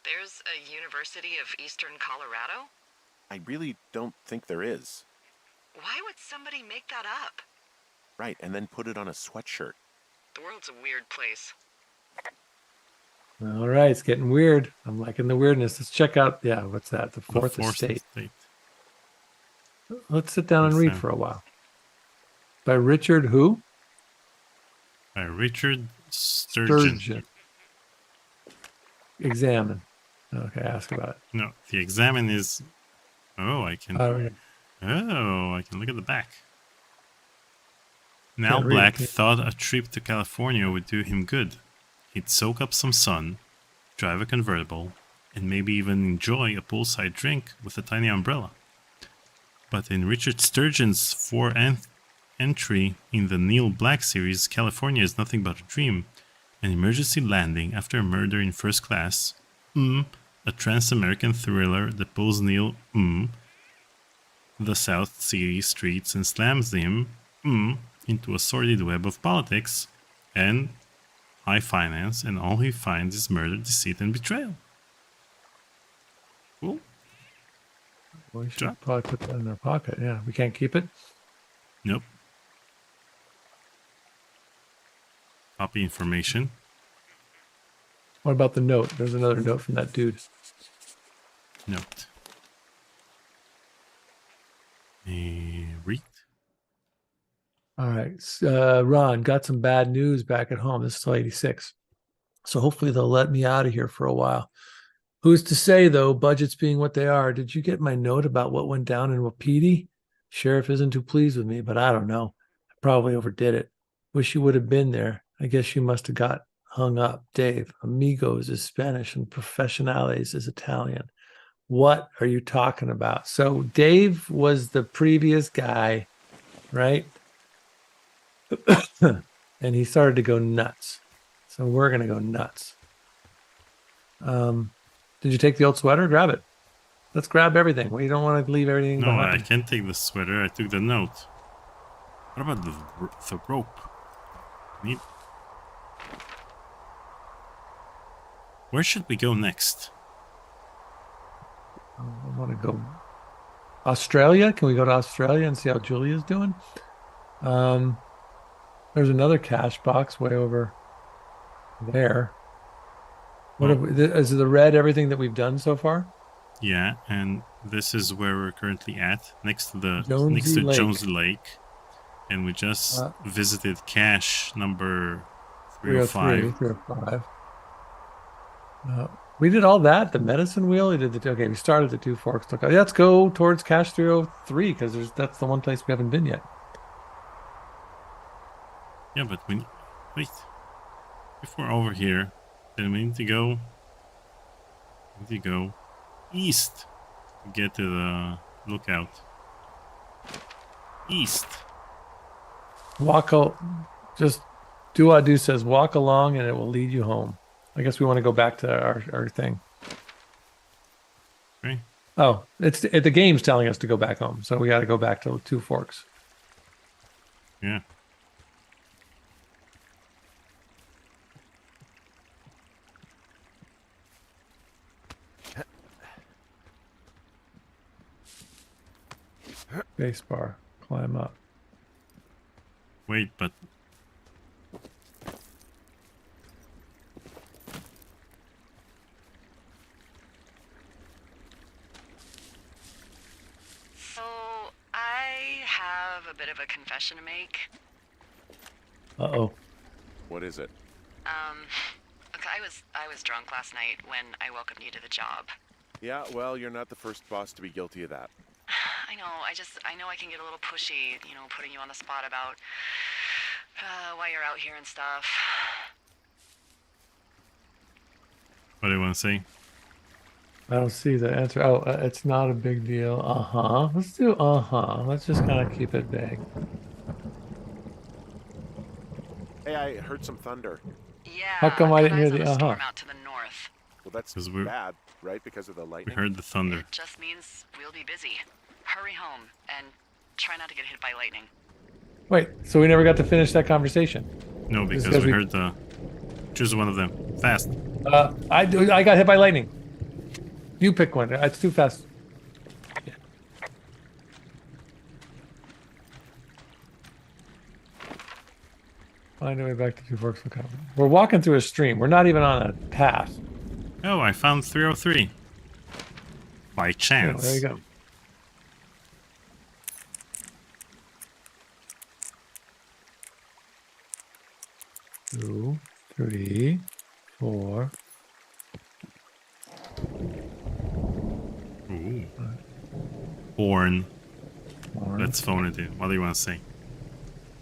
D: There's a University of Eastern Colorado?
E: I really don't think there is.
D: Why would somebody make that up?
E: Right, and then put it on a sweatshirt.
D: The world's a weird place.
A: All right, it's getting weird. I'm liking the weirdness. Let's check out. Yeah, what's that? The Fourth Estate. Let's sit down and read for a while. By Richard who?
C: By Richard Sturgeon.
A: Examine. Okay, ask about it.
C: No, the examine is. Oh, I can.
A: Oh, yeah.
C: Oh, I can look at the back. Now
A: Can't read
C: Black
A: it.
C: thought a trip to California would do him good. He'd soak up some sun, drive a convertible, and maybe even enjoy a poolside drink with a tiny umbrella. But in Richard Sturgeon's entry in the Neil Black series, California is nothing but a dream. An emergency landing after a murder in first class. A trans-American thriller that pulls Neil the South City streets and slams him into a sordid web of politics and high finance, and all he finds is murder, deceit, and betrayal. Cool.
A: We should
C: Drop.
A: probably put that in our pocket. Yeah, we can't keep it.
C: Nope. Copy information.
A: What about the note? There's another note from that dude.
C: Note. Read.
A: All right. Ron, got some bad news back at home. This is till 86. So hopefully they'll let me out of here for a while. Who's to say, though, budgets being what they are? Did you get my note about what went down in Wapiti? Sheriff isn't too pleased with me, but I don't know. I probably overdid it. Wish you would have been there. I guess you must have got hung up. Dave, amigos is Spanish and professionales is Italian. What are you talking about? So Dave was the previous guy, right? And he started to go nuts. So we're going to go nuts. Did you take the old sweater? Grab it. Let's grab everything. We don't want to leave everything
C: No,
A: behind.
C: I can't take the sweater. I took the note. What about the rope? Neat. Where should we go next?
A: I want to go Australia. Can we go to Australia and see how Julia's doing? There's another cash box way over there. What have we, is the red everything that we've done so far?
C: Yeah, and this is where we're currently at, next to the
A: Jonesy Lake.
C: Jonesy Lake, and we just visited cache number 305.
A: 305. We did all that. The medicine wheel. We did the we started at Two Forks. Let's go towards cache 303 because that's the one place we haven't been yet.
C: Yeah, but we wait. If we're over here, then we need to go. East to get to the lookout. East.
A: Just do what do says. Walk along, and it will lead you home. I guess we want to go back to our thing.
C: Okay.
A: Oh, the game's telling us to go back home, so we got to go back to Two Forks.
C: Yeah.
A: Base bar, climb up.
C: Wait, but
D: So, I have a bit of a confession to make.
A: Uh-oh.
E: What is it?
D: Look, I was drunk last night when I welcomed you to the job.
E: Yeah, well, you're not the first boss to be guilty of that.
D: I know, I know I can get a little pushy, putting you on the spot about why you're out here and stuff.
C: what do you want to say?
A: I don't see the answer. Oh, it's not a big deal. Uh-huh. Let's do uh-huh. Let's just kind of keep it vague.
E: Hey, I heard some thunder.
D: Yeah.
A: How come I
D: got
A: didn't hear
D: eyes
A: the
D: on a storm
A: uh-huh?
D: out to the north.
E: Well, that's
C: 'Cause we're-
E: bad, right? Because of the
C: We
E: lightning?
C: heard the thunder.
D: It just means we'll be busy. Hurry home and try not to get hit by lightning.
A: Wait, so we never got to finish that conversation?
C: No,
A: This is
C: because
A: 'cause
C: we
A: we-
C: heard the. Choose one of them. Fast.
A: I got hit by lightning. You pick one. It's too fast. Find a way back to Two Forks. We're walking through a stream. We're not even on a path.
C: Oh, I found 303. By
A: Yeah,
C: chance.
A: there you go. Two, three, four.
C: Ooh. Born.
A: Four.
C: Let's phone it in. What do you want to say?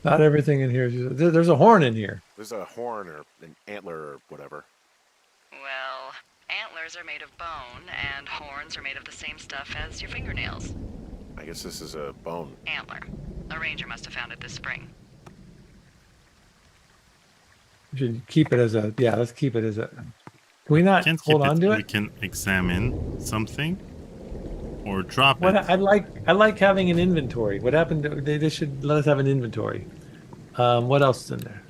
A: Not everything in here is. There's a horn in here.
E: There's a horn or an antler or whatever.
D: Well, antlers are made of bone, and horns are made of the same stuff as your fingernails.
E: I guess this is a bone.
D: Antler. A ranger must have found it this spring.
A: We should keep it as a. Yeah, let's keep it as a. Can we not
C: Can't
A: hold
C: keep
A: on to
C: We
A: it?
C: can examine something or drop
A: What
C: it.
A: I like having an inventory. What happened? They should let us have an inventory. What else is in there?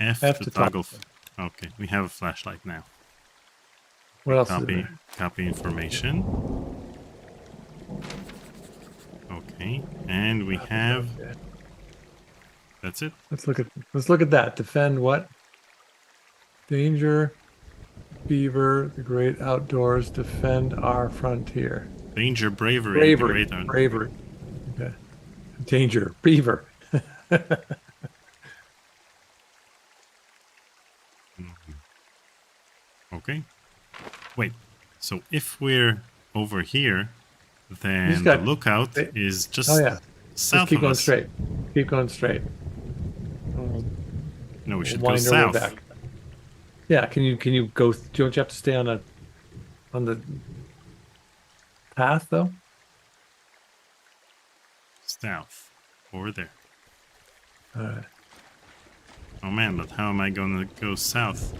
C: F
A: F
C: to
A: to
C: toggle.
A: toggle.
C: Okay, we have a flashlight now.
A: What else is in
C: Copy,
A: there?
C: copy information. Okay, and we have. That's it.
A: Let's look at that. Defend what? Danger, beaver, the great outdoors, defend our frontier.
C: Danger, bravery, the
A: Bravery,
C: great out-
A: bravery. Okay. Danger, beaver.
C: Okay. Wait. So if we're over here, then
A: just got-
C: the lookout
A: they-
C: is just
A: Oh yeah.
C: south
A: Just keep
C: of
A: going
C: us.
A: straight. Keep going straight.
C: No, we should go
A: Wind our way
C: south.
A: back. Yeah. Can you go? Don't you have to stay on the path though?
C: South. Over there.
A: All right.
C: Oh man, but how am I gonna go south?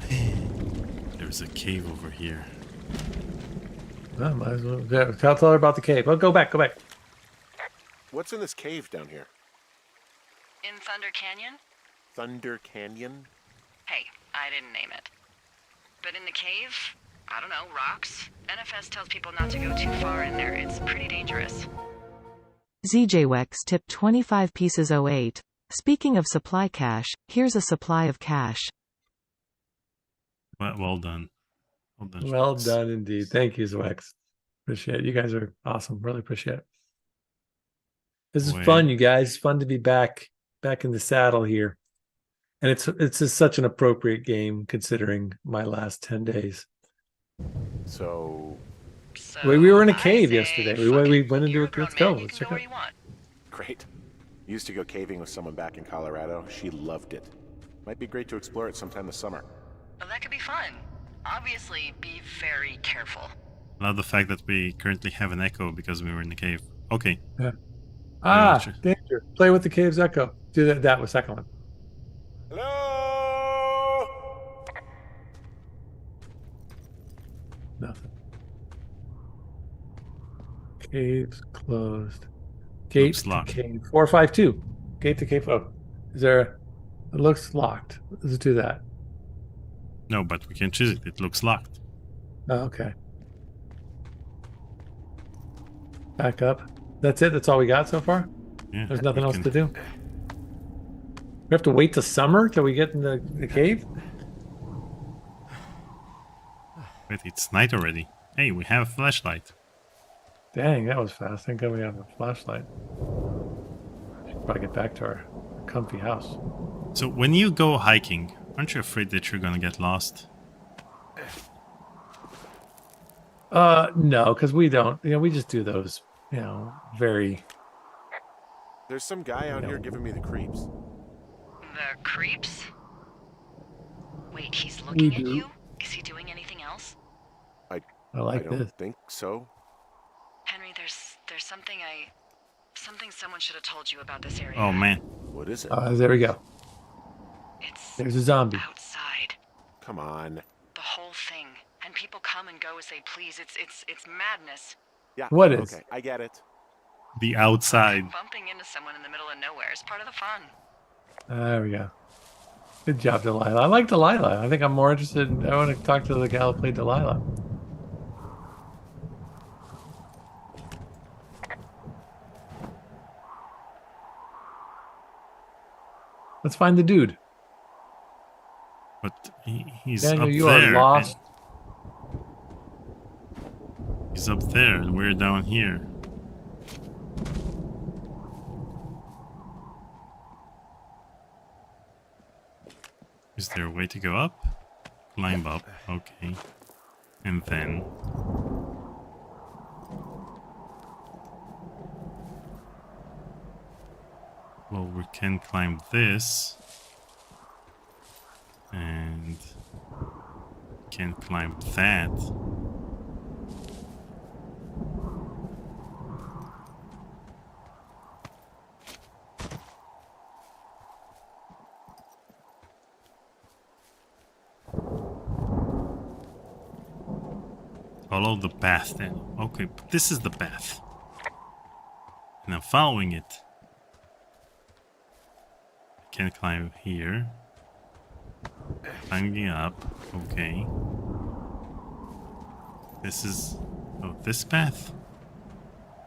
C: There's a cave over here.
A: Well, might as well. Yeah, tell her about the cave. Oh, go back.
E: What's in this cave down here?
D: In Thunder Canyon?
E: Thunder Canyon?
D: Hey, I didn't name it. But in the cave, I don't know, rocks? NFS tells people not to go too far in there. It's pretty dangerous.
B: ZJWEX tipped 25 pieces 08. Speaking of supply cache, here's a supply of cash.
C: Well done.
A: Well
C: Schwartz.
A: done indeed. Thank you, Zwex. Appreciate it. You guys are awesome. Really appreciate it. This is
C: Wait.
A: fun, you guys. Fun to be back in the saddle here. And it's just such an appropriate game considering my last 10 days.
E: So,
D: So
A: We were in a
D: I
A: cave
D: say,
A: yesterday.
D: fuck
A: We
D: it.
A: went into
D: You're
A: it.
D: grown
A: Let's go.
D: man, you
A: Let's
D: can
A: check
D: go
A: it
D: where you want.
E: great. Used to go caving with someone back in Colorado. She loved it. Might be great to explore it sometime this summer.
D: Well, that could be fun. Obviously, be very careful.
C: Love the fact that we currently have an echo because we were in the cave. Okay. sure.
A: Danger. Play with the cave's echo. Do that was second one.
E: Hello?
A: Nothing. Caves closed. Gate
C: Looks
A: to
C: locked.
A: cave. 452. Gate to cave. Oh, is there? It looks locked. Let's do that.
C: No, but we can choose it. It looks locked.
A: Oh, okay. Back up. That's it. That's all we got so far.
C: Yeah.
A: There's nothing
C: we
A: else
C: can-
A: to do. We have to wait till summer till we get in the cave.
C: Wait, it's night already. Hey, we have a flashlight.
A: Dang, that was fast. Thank God we have a flashlight. Should probably get back to our comfy house.
C: So when you go hiking, aren't you afraid that you're gonna get lost?
A: No, because we don't. We just do those. Very.
E: There's some guy out
A: No.
E: here giving me the creeps.
D: The creeps? Wait, he's looking at
A: do.
D: you? Is he doing anything else?
A: I
E: I
A: like
E: don't
A: this.
E: think so.
D: Henry, there's something someone should have told you about this area.
C: Oh man.
E: What is it?
A: There we go.
D: It's
A: There's a zombie.
D: outside.
E: Come on.
D: The whole thing. And people come and go as they please. It's madness.
E: Yeah.
A: What is?
E: Okay, I get it.
C: The outside.
D: Bumping into someone in the middle of nowhere is part of the fun.
A: There we go. Good job, Delilah. I like Delilah. I think I'm more interested. I want to talk to the gal who played Delilah. Let's find the dude.
C: But he's
A: Daniel,
C: up
A: you
C: there.
A: are lost.
C: He's up there and we're down here. Is there a way to go up? Climb up, okay. And then... Well, we can climb this. And can climb that. Follow the path then. Okay, but this is the path. And I'm following it. I can climb here. Climbing up. Okay. This is... Oh, this path?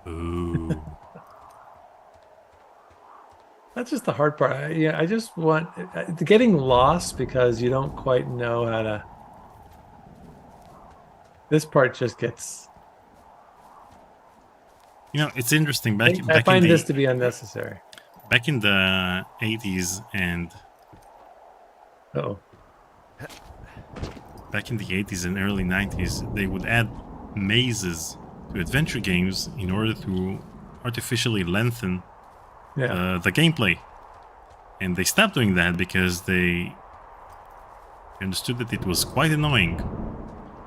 C: Ooh.
A: That's just the hard part. I just want getting lost because you don't quite know how to. This part just gets.
C: You know, it's interesting.
A: I find this to be unnecessary.
C: Back in the 80s and...
A: Oh.
C: Back in the 80s and early 90s, they would add mazes to adventure games in order to artificially lengthen the gameplay. And they stopped doing that because they understood that it was quite annoying.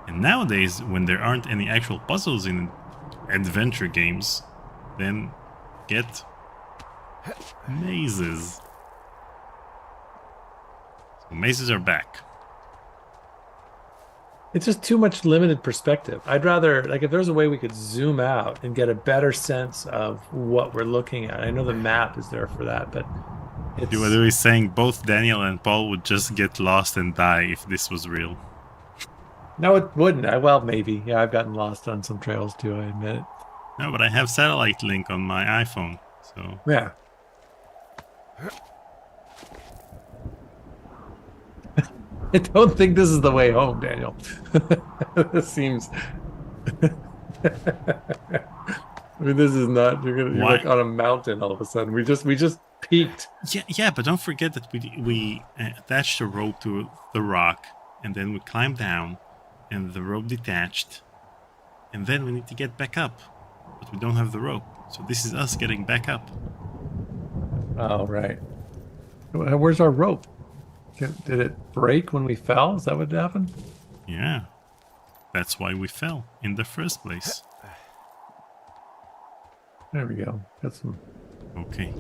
C: And nowadays, when there aren't any actual puzzles in adventure games, then get mazes. So mazes are back.
A: It's just too much limited perspective. I'd rather, like, if there's a way we could zoom out and get a better sense of what we're looking at. I know the map is there for that, but it's...
C: You were saying both Daniel and Paul would just get lost and die if this was real.
A: No, it wouldn't. Well, maybe. Yeah, I've gotten lost on some trails too, I admit it.
C: No, but I have satellite link on my iPhone, so...
A: Yeah. I don't think this is the way home, Daniel. This seems... I mean, this is not... You're like on a mountain all of a sudden. We just peaked.
C: Yeah, but don't forget that we attached a rope to the rock, and then we climbed down, and the rope detached, and then we need to get back up, but we don't have the rope. So this is us getting back up.
A: Oh, right. Where's our rope? Did it break when we fell? Is that what happened?
C: Yeah. That's why we fell in the first place.
A: There we go. Got some...
C: Okay.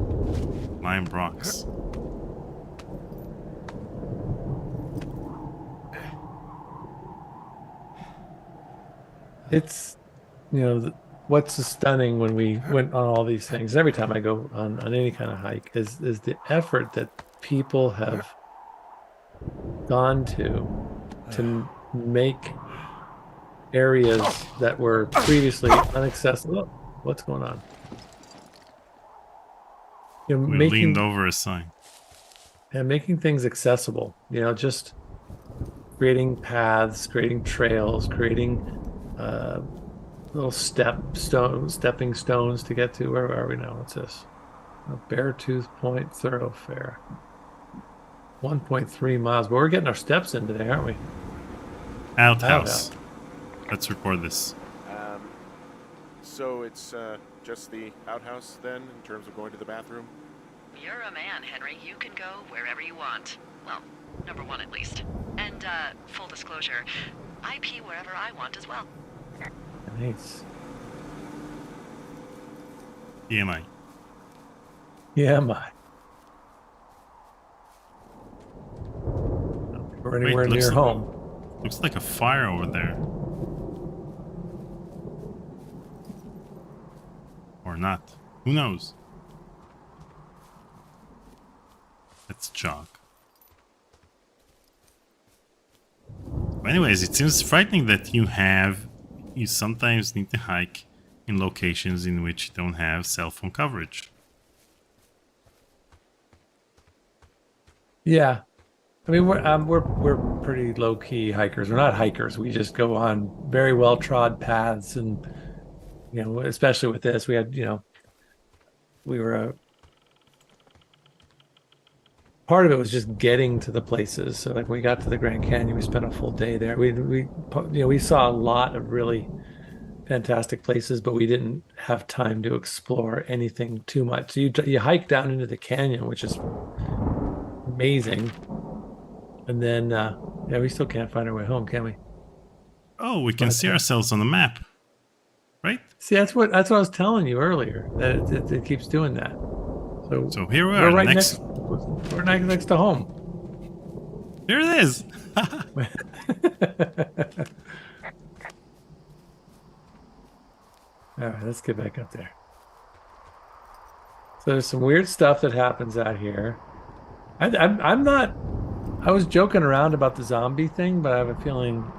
C: Lime rocks.
A: It's, you know, what's stunning when we went on all these things, every time I go on any kind of hike, is the effort that people have gone to make areas that were previously inaccessible. Oh, what's going on? You know,
C: We leaned over a sign.
A: And making things accessible, you know, just creating paths, creating trails, creating little stepping stones to get to. Where are we now? What's this? A Beartooth Point thoroughfare. 1.3 miles, but we're getting our steps in today, aren't we?
C: Outhouse. Let's record this.
E: So it's just the outhouse then, in terms of going to the bathroom?
D: You're a man, Henry. You can go wherever you want. Well, number one at least. And, full disclosure, I pee wherever I want as well.
A: Nice.
C: EMI.
A: Yeah, my. We're anywhere near home.
C: Looks like a fire over there. Or not. Who knows? Let's jog. But anyways, it seems frightening that you sometimes need to hike in locations in which you don't have cell phone coverage.
A: Yeah. I mean, we're pretty low key hikers. We're not hikers. We just go on very well trod paths, and you know, especially with this, we had, you know, we were part of it was just getting to the places. So like when we got to the Grand Canyon, we spent a full day there. We saw a lot of really fantastic places, but we didn't have time to explore anything too much. So you hike down into the canyon, which is amazing. And then, yeah, we still can't find our way home, can we?
C: Oh, we can see ourselves on the map, right?
A: See, that's what I was telling you earlier, that it keeps doing that.
C: So here we
A: we're
C: are.
A: right we're next to home.
C: Here it is.
A: All right, let's get back up there. So there's some weird stuff that happens out here. I'm not. I was joking around about the zombie thing, but I have a feeling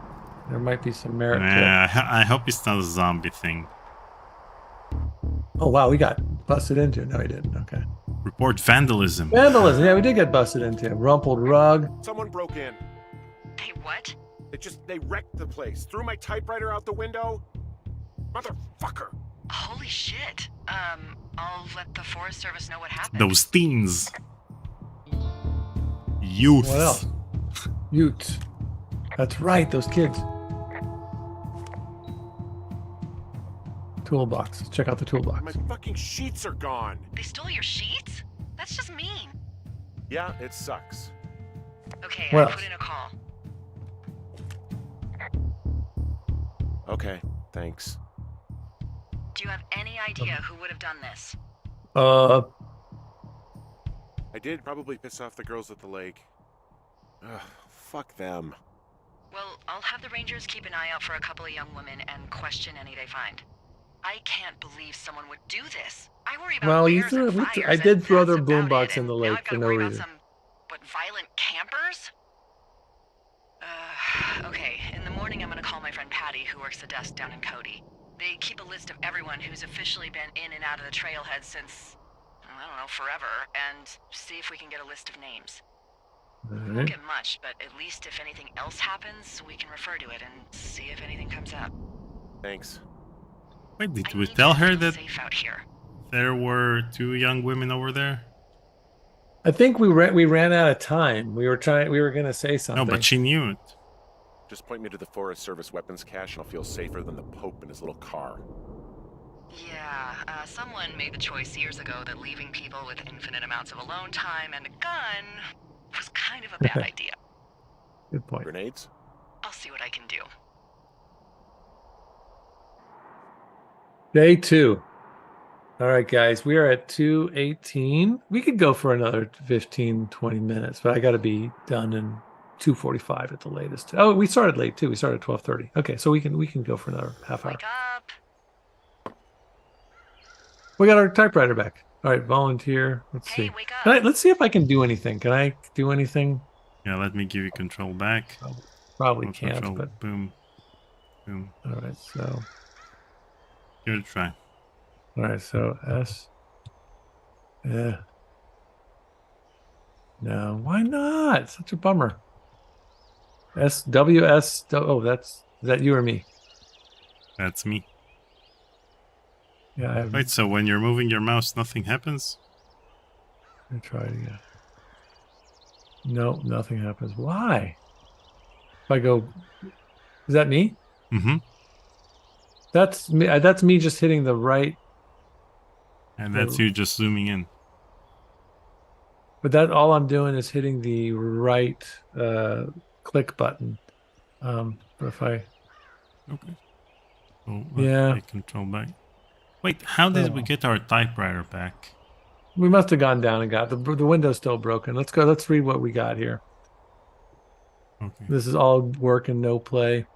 A: there might be some merit to it.
C: I hope it's not a zombie thing.
A: Oh wow, we got busted into. No, we didn't. Okay.
C: Report vandalism.
A: Vandalism. Yeah, we did get busted into. Rumpled rug.
E: Someone broke in.
D: Hey, what?
E: They wrecked the place. Threw my typewriter out the window. Motherfucker.
D: Holy shit. I'll let the Forest Service know what happened.
C: Those teens. Youth.
A: What else? Utes. That's right, those kids. Toolbox. Let's check out the toolbox.
E: My fucking sheets are gone.
D: They stole your sheets? That's just mean.
E: Yeah, it sucks.
D: Okay,
A: What
D: I
A: else?
D: put in a call.
E: Okay, thanks.
D: Do you have any idea who would have done this?
E: I did probably piss off the girls at the lake. Ugh, fuck them.
D: Well, I'll have the Rangers keep an eye out for a couple of young women and question any they find. I can't believe someone would do this. I worry about bears and fires,
A: I did
D: and
A: throw
D: that's
A: their
D: about
A: boombox
D: it,
A: in the
D: and now
A: lake
D: I've
A: for
D: gotta
A: no
D: worry about
A: reason.
D: violent campers? Okay, in the morning I'm gonna call my friend Patty, who works the desk down in Cody. They keep a list of everyone who's officially been in and out of the trailhead since, I don't know, forever, and see if we can get a list of names.
A: All
D: We won't
A: right.
D: get much, but at least if anything else happens, we can refer to it and see if anything comes up.
E: Thanks.
C: Wait, did
D: I
C: we
D: need
C: tell
D: you to
C: her
D: feel
C: that
D: safe out here.
C: there were 2 young women over there?
A: I think we ran out of time. We were gonna say something.
C: No, but she knew it.
E: Just point me to the Forest Service weapons cache and I'll feel safer than the Pope in his little car.
D: Yeah, someone made the choice years ago that leaving people with infinite amounts of alone time and a gun was kind of a bad idea.
A: Good point.
E: Grenades?
D: I'll see what I can do.
A: Day 2. All right, guys, we are at 2:18. We could go for another 15, 20 minutes, but I got to be done in 2:45 at the latest. Oh, we started late too. We started at 12:30. Okay, so we can go for another half hour.
D: Wake up!
A: We got our typewriter back. All right, volunteer. Let's
D: Hey,
A: see.
D: wake up!
A: Let's see if I can do anything. Can I do anything?
C: Yeah, let me give you control back.
A: Probably
C: Oh,
A: can't,
C: control.
A: but
C: Boom. Boom.
A: all right. So,
C: Give it a try.
A: all right. So S. Yeah. No, why not? Such a bummer. SWS. Oh, is that you or me?
C: That's me.
A: Yeah, I have.
C: Wait, so when you're moving your mouse, nothing happens?
A: Let me try it again. No, nothing happens. Why? If I go, is that me?
C: Mm-hmm.
A: That's me. That's me just hitting the right.
C: And that's you just zooming in.
A: But that all I'm doing is hitting the right click button. But if I,
C: Okay. So
A: Yeah.
C: take control back. Wait, how did we get our typewriter back?
A: we must have gone down and got the window's still broken. Let's go. Let's read what we got here.
C: Okay.
A: This is all work and no play.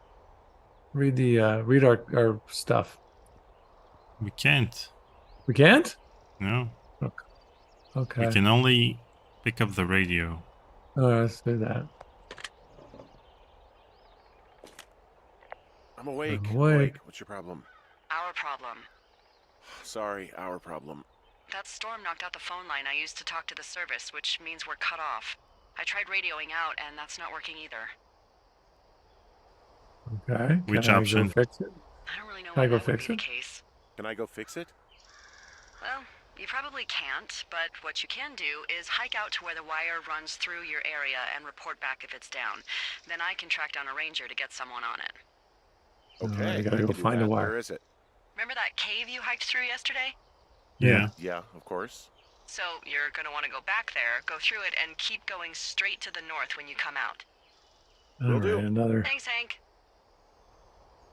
A: Read read our stuff.
C: We can't.
A: We can't?
C: No.
A: Okay.
C: We can only pick up the radio.
A: All right, let's do that.
E: I'm awake.
A: I'm awake.
E: What's your problem?
D: Our problem.
E: Sorry, our problem.
D: That storm knocked out the phone line I used to talk to the service, which means we're cut off. I tried radioing out, and that's not working either.
A: Okay.
C: Which
A: Can I
C: option?
A: go fix it?
D: I don't really know
A: Can I
D: why
A: go
D: that would
A: fix
D: be
A: it?
D: the case.
E: Can I go fix it?
D: Well, you probably can't, but what you can do is hike out to where the wire runs through your area and report back if it's down. Then I can track down a ranger to get someone on it.
E: Okay,
A: I gotta
E: I
A: go
E: can do
A: find a
E: that.
A: wire.
E: Where is it?
D: Remember that cave you hiked through yesterday?
C: Yeah.
E: Yeah, of course.
D: So you're gonna want to go back there, go through it, and keep going straight to the north when you come out.
A: All
E: Will do.
A: right, another.
D: Thanks, Hank.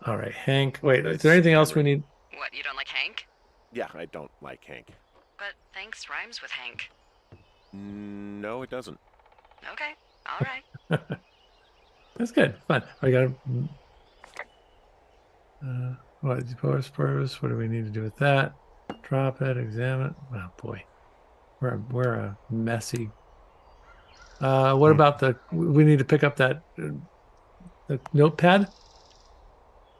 A: All right, Hank. Wait, is
E: That's
A: there anything else we
E: Cameron.
A: need?
D: What, you don't like Hank?
E: Yeah, I don't like Hank.
D: But thanks rhymes with Hank.
E: No, it doesn't.
D: Okay, all right.
A: That's good. Fun. I got. What post purpose? What do we need to do with that? Drop it. Examine. Oh boy, we're a messy. What about the? We need to pick up that the notepad.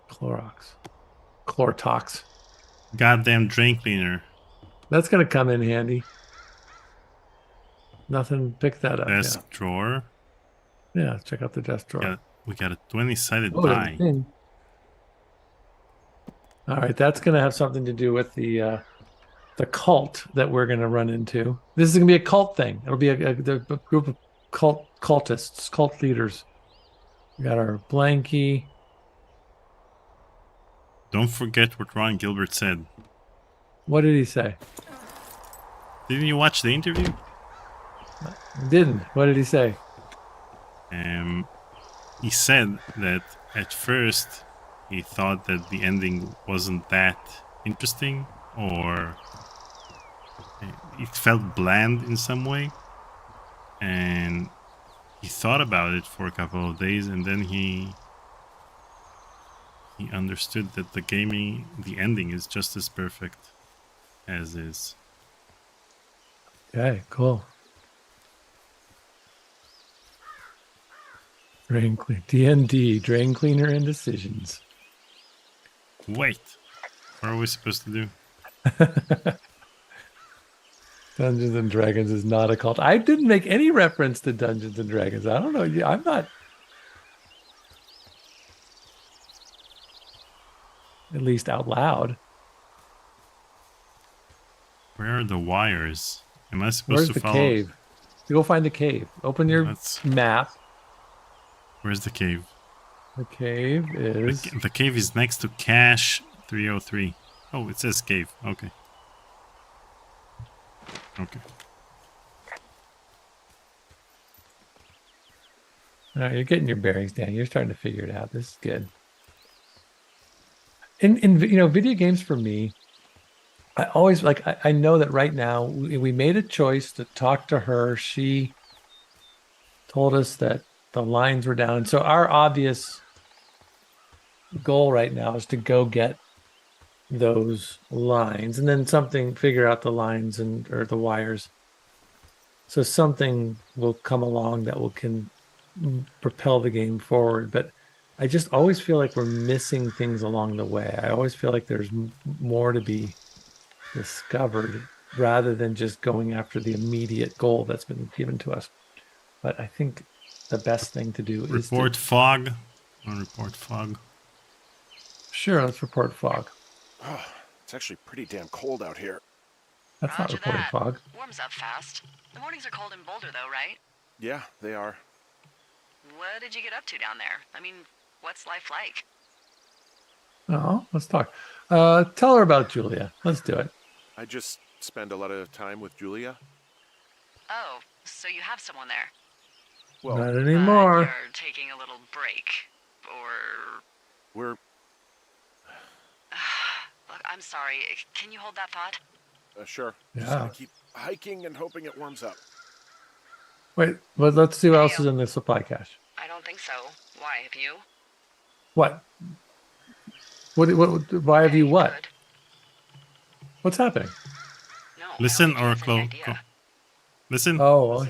A: Chlortox.
C: Goddamn drain cleaner.
A: That's gonna come in handy. Nothing. Pick that up.
C: Desk drawer.
A: Yeah. Check out the desk drawer.
C: We got a 20-sided
A: Oh,
C: die.
A: thing. All right, that's going to have something to do with the cult that we're going to run into. This is going to be a cult thing. It'll be a group of cultists, cult leaders. We got our blankie.
C: Don't forget what Ron Gilbert said.
A: What did he say?
C: Didn't you watch the interview?
A: Didn't. What did he say?
C: He said that at first he thought that the ending wasn't that interesting, or it felt bland in some way, and he thought about it for a couple of days, and then he understood that the ending is just as perfect as is.
A: Okay, cool. Drain clean. D&D, drain cleaner and decisions.
C: Wait, what are we supposed to do?
A: Dungeons and Dragons is not a cult. I didn't make any reference to Dungeons and Dragons. I don't know. I'm not. At least out loud.
C: Where are the wires? Am I supposed
A: Where's
C: to
A: the
C: follow?
A: cave? Go find the cave. Open your map.
C: Where's the cave?
A: The cave is.
C: The cave is next to Cache 303. Oh, it says cave. Okay. Okay.
A: All right, you're getting your bearings, Dan. You're starting to figure it out. This is good. In video games for me, I always I know that right now we made a choice to talk to her. She told us that the lines were down. So our obvious goal right now is to go get those lines and then figure out the lines or the wires. So something will come along that can propel the game forward. But I just always feel like we're missing things along the way. I always feel like there's more to be discovered rather than just going after the immediate goal that's been given to us. But I think the best thing to do is
C: report fog. Report fog.
A: Sure, let's report fog.
E: Oh, it's actually pretty damn cold out here.
A: That's not reporting fog.
D: Warms up fast. The mornings are cold in Boulder, though, right?
E: Yeah, they are.
D: What did you get up to down there? I mean, what's life like?
A: Oh, let's talk. Tell her about Julia. Let's do it.
E: I just spend a lot of time with Julia.
D: Oh, so you have someone there?
E: Well,
A: not anymore.
D: You're taking a little break, or...
E: We're...
D: Look, I'm sorry. Can you hold that thought?
E: Sure.
A: Yeah.
E: Just gotta keep hiking and hoping it warms up.
A: Wait, but let's see what else is in the supply cache.
D: I don't think so. Why, have you?
A: What? Why have you what?
D: Good.
A: What's happening?
D: No,
C: Listen
D: I don't
C: or
D: think he has any
C: close.
D: idea.
C: Listen.
A: Oh, well,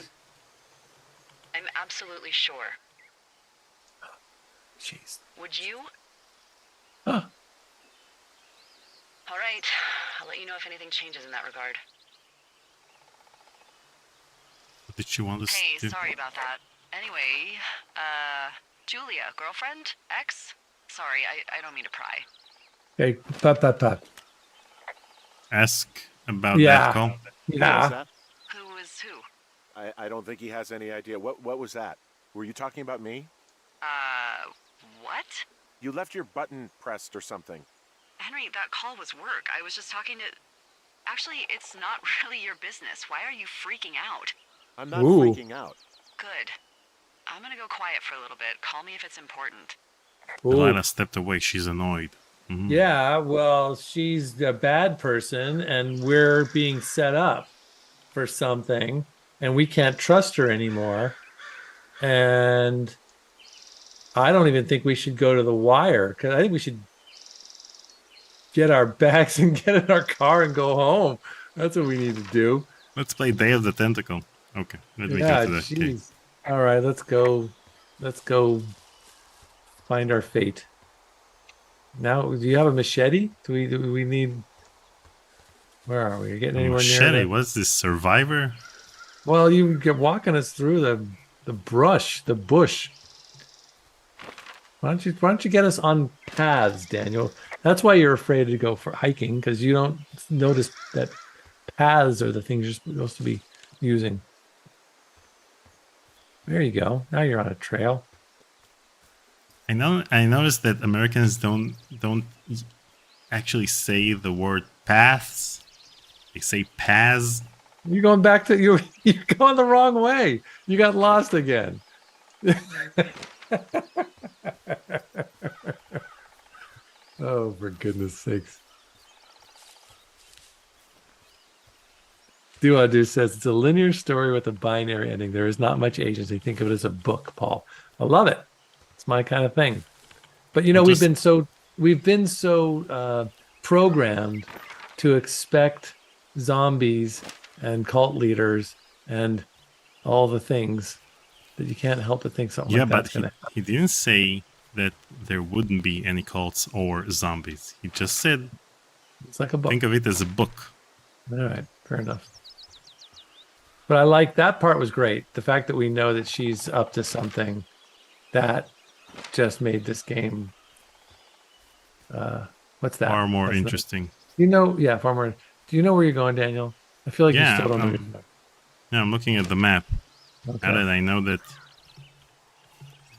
D: I'm absolutely sure.
A: jeez.
D: Would you?
A: Huh.
D: All right. I'll let you know if anything changes in that regard.
C: What did she want us
D: Hey,
C: to do?
D: sorry about that. Anyway, Julia, girlfriend? Ex? Sorry, I don't mean to pry.
A: Hey, pat.
C: Ask about
A: Yeah.
C: that call.
E: What was
A: Yeah.
E: that?
D: Who is who?
E: I don't think he has any idea. What was that? Were you talking about me?
D: What?
E: You left your button pressed or something.
D: Henry, that call was work. I was just talking to... Actually, it's not really your business. Why are you freaking out?
E: I'm not
A: Ooh.
E: freaking out.
D: Good. I'm gonna go quiet for a little bit. Call me if it's important.
A: Ooh.
C: Delilah stepped away. She's annoyed. Mhm.
A: Yeah, well, she's a bad person, and we're being set up for something, and we can't trust her anymore. And I don't even think we should go to the wire, because I think we should get our bags and get in our car and go home. That's what we need to do.
C: Let's play Day of the Tentacle. Okay, let me
A: Yeah,
C: go to the cave.
A: jeez. All right, let's go. Let's go find our fate. Now, do you have a machete? Do we need? Where are we? Are you getting anywhere
C: Machete,
A: near?
C: what's this, Survivor?
A: Well, you get walking us through the bush. Why don't you get us on paths, Daniel? That's why you're afraid to go for hiking, because you don't notice that paths are the things you're supposed to be using. There you go. Now you're on a trail.
C: I noticed that Americans don't actually say the word paths. They say paths.
A: You're going back to you're going the wrong way. You got lost again. Oh, for goodness sakes. Do says it's a linear story with a binary ending. There is not much agency. Think of it as a book, Paul. I love it. It's my kind of thing. But you know, we've been so programmed to expect zombies and cult leaders and all the things that you can't help but think something like that's going to happen.
C: He didn't say that there wouldn't be any cults or zombies. He just said,
A: it's like a book.
C: Think of it as a book.
A: All right, fair enough. But I like that part was great. The fact that we know that she's up to something that just made this game. What's that?
C: Far more
A: What's
C: interesting.
A: that? You know, yeah, far more. Do you know where you're going, Daniel? I feel like you still don't know.
C: Yeah, I'm looking at the map.
A: Okay.
C: Now that I know that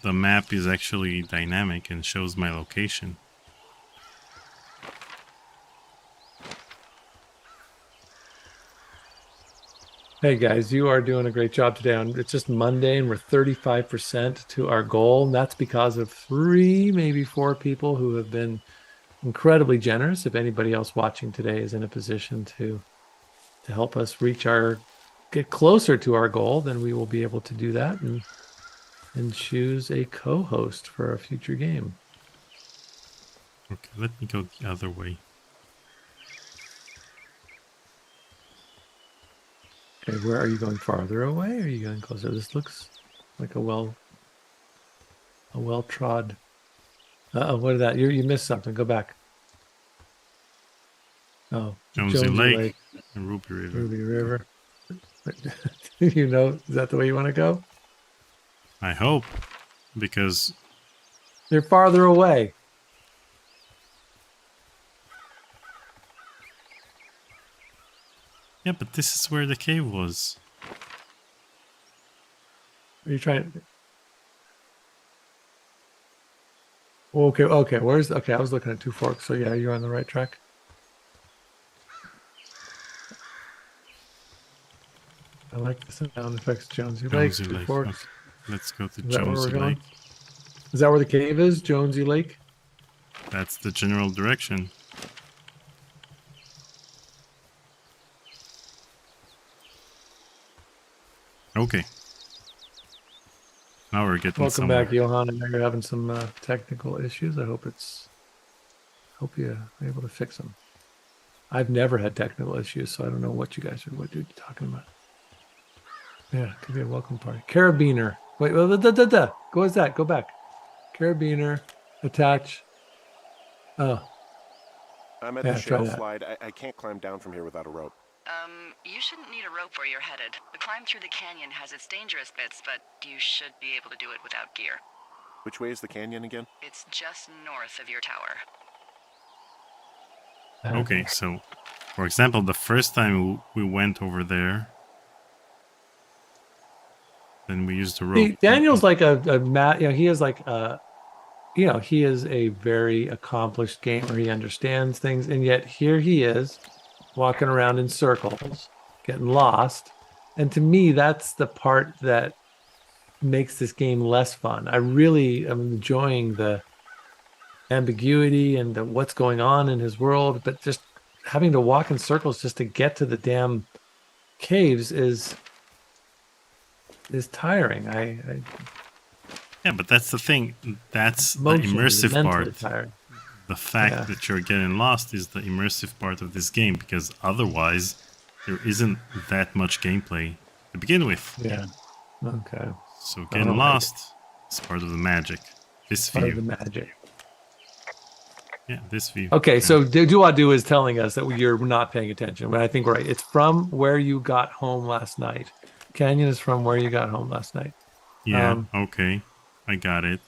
C: the map is actually dynamic and shows my location.
A: Hey guys, you are doing a great job today. It's just Monday and we're 35% to our goal. And that's because of 3, maybe 4 people who have been incredibly generous. If anybody else watching today is in a position to help us get closer to our goal, then we will be able to do that and choose a co-host for a future game.
C: Okay, let me go the other way.
A: Okay, where are you going? Farther away? Or are you going closer? This looks like a well-trod. What is that? You missed something. Go back. Oh,
C: Jonesy Lake and Ruby River.
A: Ruby River. You know, is that the way you want to go?
C: I hope, because
A: You're farther away.
C: yeah, but this is where the cave was.
A: Are you trying? Okay. I was looking at Two Forks. So yeah, you're on the right track. I like the sound effects. Jonesy Lake,
C: Jonesy
A: Two
C: Lake.
A: Forks.
C: Okay. Let's go to
A: Is that where
C: Jonesy
A: we're going?
C: Lake.
A: Is that where the cave is? Jonesy Lake?
C: That's the general direction. Okay. Now we're getting
A: Welcome
C: somewhere.
A: back, Johan. I know you're having some technical issues. I hope you're able to fix them. I've never had technical issues, so I don't know what you're talking about. Yeah, it could be a welcome party. Carabiner. Wait, go as that. Go back. Carabiner. Attach. Oh.
E: I'm at the shale slide. I can't climb down from here without a rope.
D: You shouldn't need a rope where you're headed. The climb through the canyon has its dangerous bits, but you should be able to do it without gear.
E: Which way is the canyon again?
D: It's just north of your tower.
C: Okay, so, for example, the first time we went over there, then we used the rope.
A: See, Daniel's like a mat. You know, he has like he is a very accomplished gamer. He understands things, and yet here he is walking around in circles, getting lost. And to me, that's the part that makes this game less fun. I really am enjoying the ambiguity and what's going on in his world, but just having to walk in circles just to get to the damn caves is tiring.
C: Yeah, but that's the thing. That's the
A: Emotionally,
C: immersive
A: mentally
C: part.
A: tiring.
C: The fact
A: Yeah.
C: that you're getting lost is the immersive part of this game, because otherwise there isn't that much gameplay to begin with.
A: Yeah. Okay.
C: So
A: I
C: getting
A: don't like
C: lost is part of the magic. This
A: Part of
C: view.
A: the magic.
C: Yeah, this view.
A: Okay,
C: Yeah.
A: so Do is telling us that you're not paying attention, but I think we're right. It's from where you got home last night. Canyon is from where you got home last night.
C: Yeah, okay. I got it.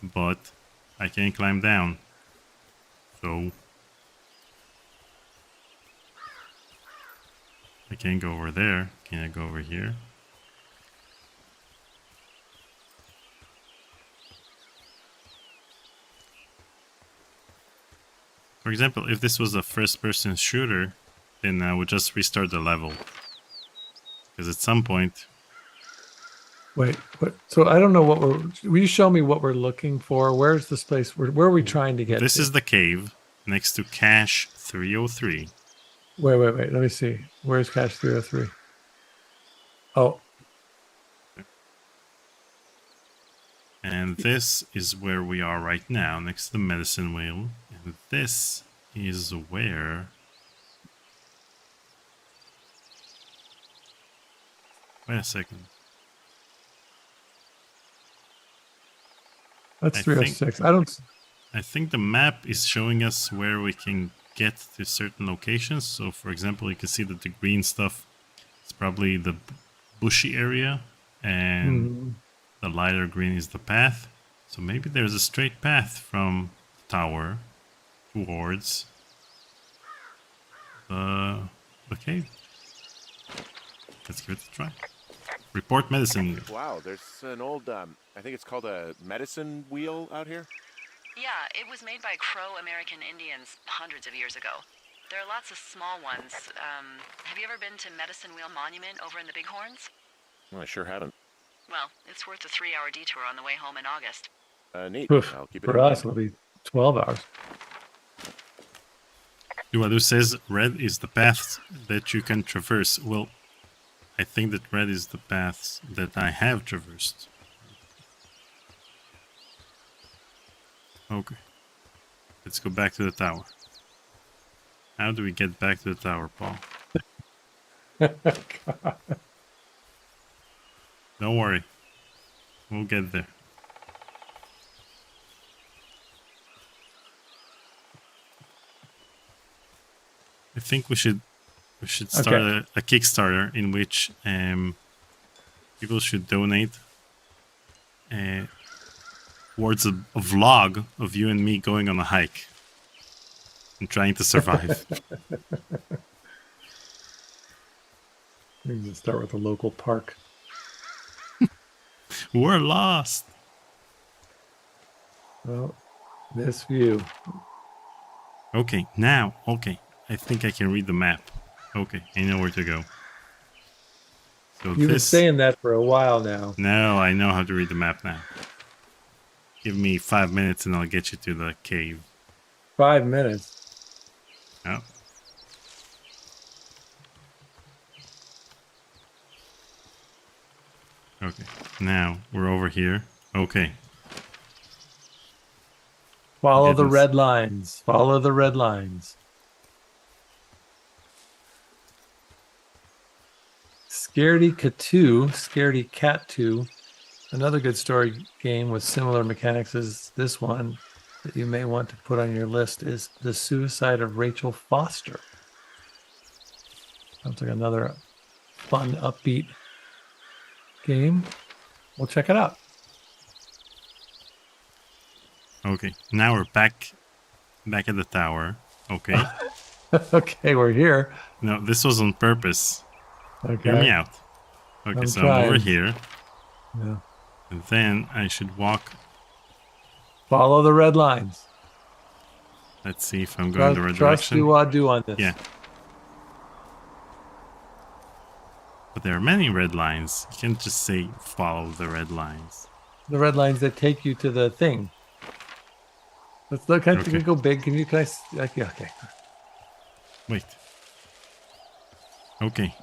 C: But I can't climb down. So I can't go over there. Can I go over here? For example, if this was a first-person shooter, then I would just restart the level. Because at some point...
A: Wait, what? So I don't know what will you show me what we're looking for? Where's this place? Where are we trying to get
C: This
A: to?
C: is the cave next to Cache 303.
A: Wait. Let me see. Where's Cache 303? Oh,
C: And this is where we are right now, next to the medicine wheel. And this is where... Wait a second.
A: that's
C: I
A: 306.
C: I think the map is showing us where we can get to certain locations. So, for example, you can see that the green stuff is probably the bushy area, and the lighter green is the path. So maybe there's a straight path from the tower towards the cave. Let's give it a try. Report medicine.
E: Wow, there's an old, I think it's called a medicine wheel out here.
D: Yeah, it was made by Crow American Indians hundreds of years ago. There are lots of small ones. Have you ever been to Medicine Wheel Monument over in the Bighorns?
E: Well, I sure haven't.
D: Well, it's worth a 3-hour detour on the way home in August.
E: Neat.
A: Oof,
E: I'll keep it
A: for
E: in
A: us,
E: mind.
A: it'll be 12 hours.
C: Duadu says red is the paths that you can traverse. Well, I think that red is the paths that I have traversed. Okay. Let's go back to the tower. How do we get back to the tower, Paul? Don't worry. We'll get there. I think we should start a Kickstarter in which people should donate towards a vlog of you and me going on a hike and trying to survive.
A: We can start with a local park.
C: We're lost.
A: Well, this view.
C: Okay, now, okay. I think I can read the map. Okay, I know where to go. So
A: You've been saying that for a while now.
C: No, I know how to read the map now. Give me 5 minutes and I'll get you to the cave.
A: 5 minutes.
C: Oh. Okay, now we're over here. Okay.
A: Follow the
C: Goodness.
A: red lines. Follow the red lines. Scaredy Cat 2, another good story game with similar mechanics as this one that you may want to put on your list is The Suicide of Rachel Foster. Sounds like another fun, upbeat game. We'll check it out.
C: Okay, now we're back at the tower. Okay.
A: Okay, we're here.
C: No, this was on purpose.
A: Okay.
C: Hear me out. Okay,
A: I'm
C: so I'm over
A: trying.
C: here.
A: Yeah.
C: And then I should walk
A: Follow the red lines.
C: Let's see if I'm going the right
A: Trust
C: direction.
A: do I do on this.
C: Yeah. But there are many red lines. You can't just say follow the red lines.
A: The red lines that take you to the thing. Let's look. Can
C: Okay.
A: I go big? Can I? Yeah, okay.
C: Wait. Okay.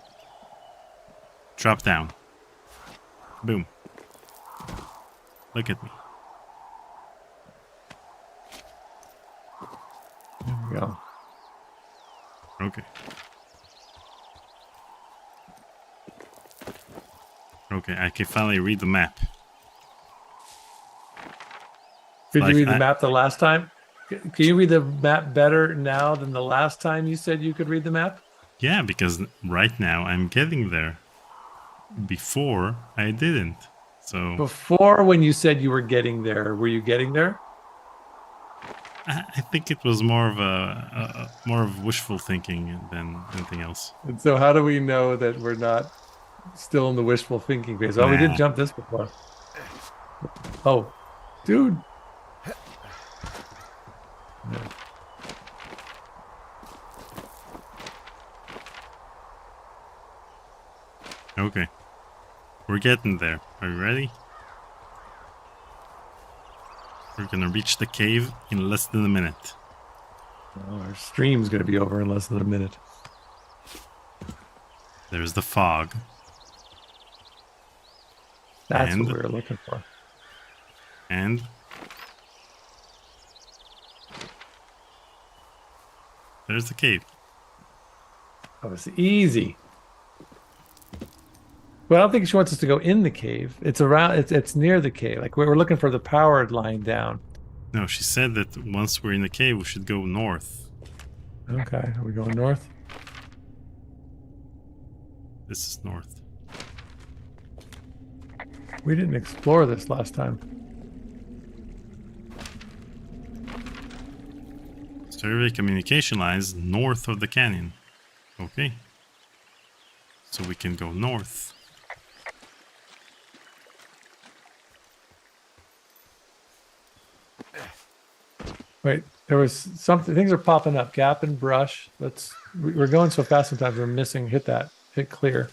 C: Drop down. Boom. Look at me.
A: There we go.
C: Okay. Okay, I can finally read the map.
A: Did
C: Like,
A: you read the
C: I-
A: map the last time? Can you read the map better now than the last time you said you could read the map?
C: Yeah, because right now I'm getting there. Before I didn't. So
A: Before, when you said you were getting there, were you getting there?
C: I think it was more of a more of wishful thinking than anything else.
A: And so how do we know that we're not still in the wishful thinking phase? Oh, we did
C: Nah.
A: jump this before. Oh, dude.
C: Okay. We're getting there. Are you ready? We're gonna reach the cave in less than a minute.
A: Oh, our stream's going to be over in less than a minute.
C: There's the fog.
A: That's
C: And?
A: what we were looking for.
C: And there's the cave.
A: That was easy. Well, I don't think she wants us to go in the cave. It's around. It's near the cave. Like we're looking for the powered line down.
C: No, she said that once we're in the cave, we should go north.
A: Okay, are we going north?
C: This is north.
A: We didn't explore this last time.
C: Survey communication lines north of the canyon. Okay. So we can go north.
A: Wait, there was something. Things are popping up. Gap and brush. We're going so fast sometimes we're missing. Hit that. Hit clear.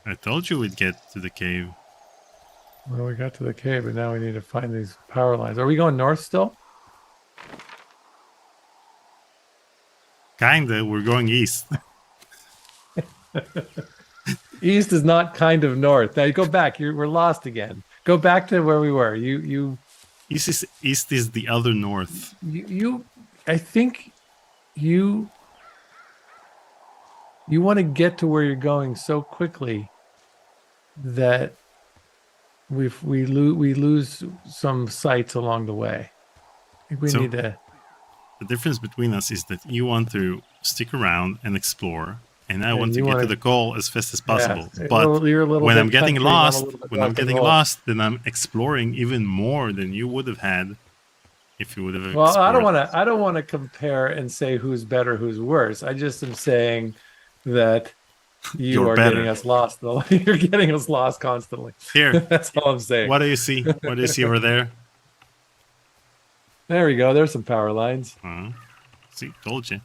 C: I told you we'd get to the cave.
A: Well, we got to the cave, but now we need to find these power lines. Are we going north still?
C: Kinda, we're going east.
A: East is not kind of north. Now you go back. We're lost again. Go back to where we were.
C: East is the other north.
A: I think you want to get to where you're going so quickly that we lose some sights along the way. I think we
C: So-
A: need to.
C: The difference between us is that you want to stick around and explore, and I want to
A: you
C: get
A: wanna-
C: to the goal as fast as possible.
A: Yeah,
C: But
A: you're a little
C: when
A: bit
C: I'm getting
A: country, not a
C: lost,
A: little bit
C: when I'm
A: rock and
C: getting
A: roll.
C: lost, then I'm exploring even more than you would have had if you would have.
A: Well, I don't
C: explored.
A: want to. compare and say who's better, who's worse. I just am saying that you
C: You're
A: are
C: better.
A: getting us lost. You're getting us lost constantly.
C: Here,
A: That's all I'm saying.
C: what do you see? What do you see over there?
A: There we go. There's some power lines.
C: See, told you.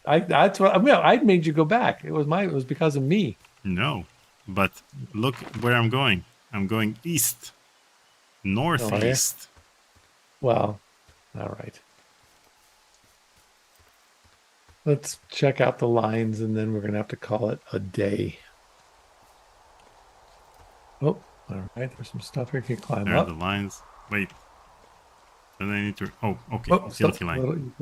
A: That's what I made you go back. It was because of me.
C: No, but look where I'm going. I'm going east, northeast.
A: Well, all right. Let's check out the lines and then we're going to have to call it a day. Oh, all right. There's some stuff here. You can climb
C: There are
A: up.
C: the lines. Wait. Then I need to. Oh, okay.
A: Oh,
C: Utility
A: stop.
C: line.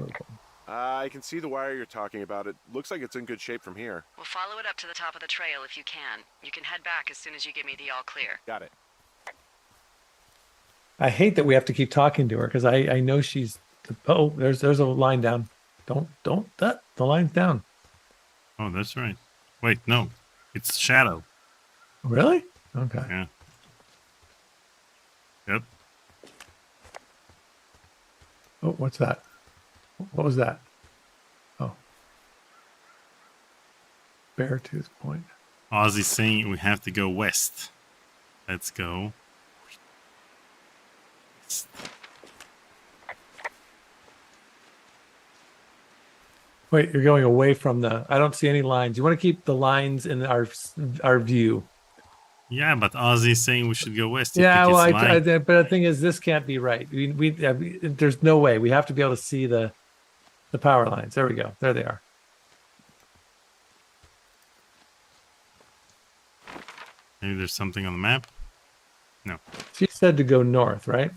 E: I can see the wire you're talking about. It looks like it's in good shape from here.
D: We'll follow it up to the top of the trail if you can. You can head back as soon as you give me the all clear.
E: Got it.
A: I hate that we have to keep talking to her because I know she's. Oh, there's a line down. Don't that the line's down.
C: Oh, that's right. Wait, no. It's shadow.
A: Really? Okay.
C: Yeah. Yep.
A: Oh, what's that? What was that? Oh. Beartooth Point.
C: Ozzy's saying we have to go west. Let's go.
A: Wait, you're going away from the... I don't see any lines. You want to keep the lines in our view.
C: Yeah, but Ozzy's saying we should go west.
A: Yeah, well,
C: But
A: but the thing is, this can't be right. There's no way. We have to be able to see the power lines. There we go. There they are.
C: Maybe there's something on the map. No.
A: She said to go north, right?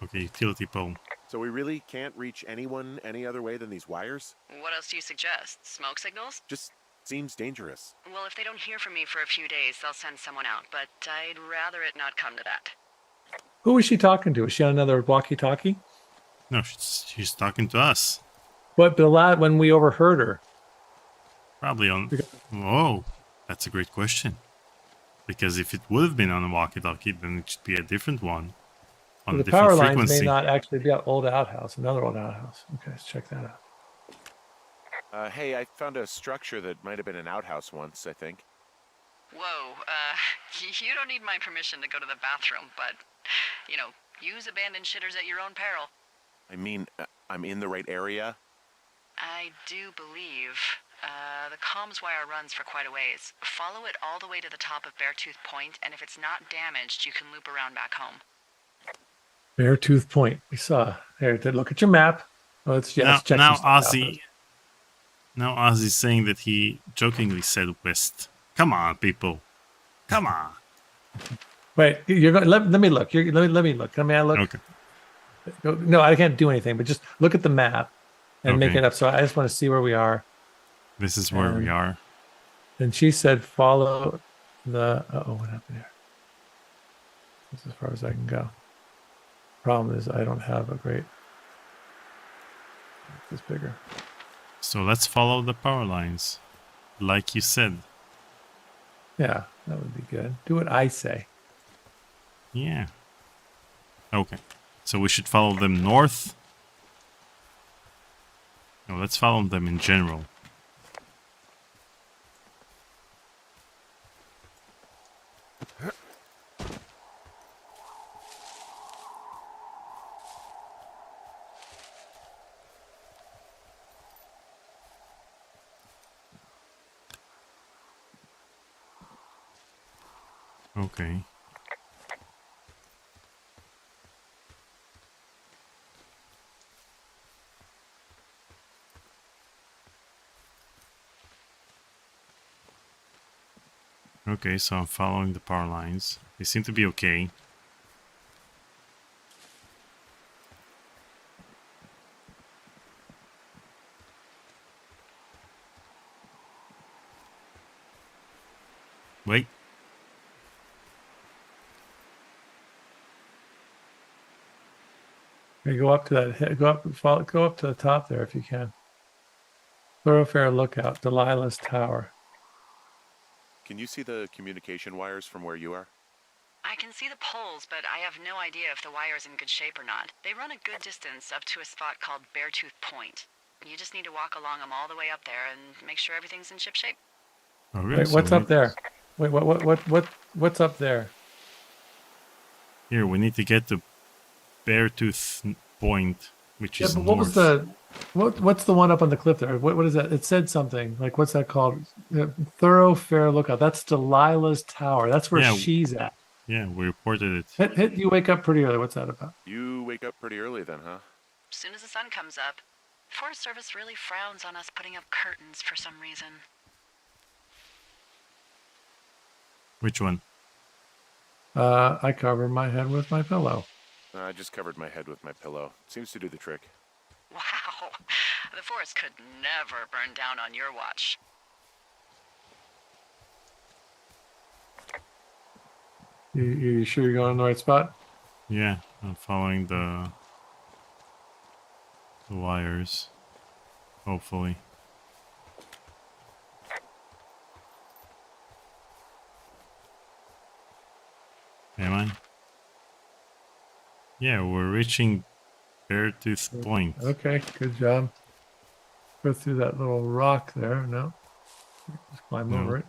C: Okay, utility pole.
E: So we really can't reach anyone any other way than these wires?
D: What else do you suggest? Smoke signals?
E: Just seems dangerous.
D: Well, if they don't hear from me for a few days, they'll send someone out, but I'd rather it not come to that.
A: Who was she talking to? Was she on another walkie-talkie?
C: No, she's talking to us.
A: But when we overheard her.
C: Probably on... Oh, that's a great question. Because if it would have been on a walkie-talkie, then it should be a different one. On
A: The power lines may not actually be an old outhouse, another old outhouse. Okay, let's check that out.
E: Hey, I found a structure that might have been an outhouse once, I think.
D: Whoa, you don't need my permission to go to the bathroom, but, use abandoned shitters at your own peril.
E: I mean, I'm in the right area?
D: I do believe. The comms wire runs for quite a ways. Follow it all the way to the top of Beartooth Point, and if it's not damaged, you can loop around back home.
A: Beartooth Point. We saw. Here, look at your map. Oh, let's check
C: now
A: some stuff
C: Ozzy. Now Ozzy's saying that he jokingly said west. Come on, people. Come on.
A: Wait, you're going. Let me look. Let me look. Can I look?
C: Okay.
A: No, I can't do anything. But just look at the map and make it up. So I just want to see where we are.
C: This is where we are.
A: And she said, "Follow the." Oh, what happened here? That's as far as I can go. Problem is, I don't have a great. This is bigger.
C: So let's follow the power lines, like you said.
A: Yeah, that would be good. Do what I say.
C: Yeah. Okay. So we should follow them north. No, let's follow them in general. Okay. Okay, so I'm following the power lines. They seem to be okay. Wait.
A: Okay, go up to that. Go up to the top there if you can. Thoroughfare lookout, Delilah's Tower.
E: Can you see the communication wires from where you are?
D: I can see the poles, but I have no idea if the wire's in good shape or not. They run a good distance up to a spot called Beartooth Point. You just need to walk along them all the way up there and make sure everything's in ship shape.
C: Okay,
A: Wait, what's up there? Wait, what's up there?
C: Here, we need to get to Beartooth Point, which is
A: but what
C: north.
A: was what's the one up on the cliff there? What is that? It said something like, what's that called? Thoroughfare lookout. That's Delilah's Tower. That's where she's at.
C: Yeah, we reported it.
A: Hit, you wake up pretty early. What's that about?
E: You wake up pretty early then, huh?
D: As soon as the sun comes up. Forest Service really frowns on us putting up curtains for some reason.
C: Which one?
A: I cover my head with my pillow.
E: I just covered my head with my pillow. Seems to do the trick.
D: Wow. The forest could never burn down on your watch.
A: You sure you're going in the right spot?
C: Yeah, I'm following the wires. Hopefully. Am I? Yeah, we're reaching Beartooth Point.
A: Okay, good job. Go through that little rock there. No, just climb
C: No.
A: over it.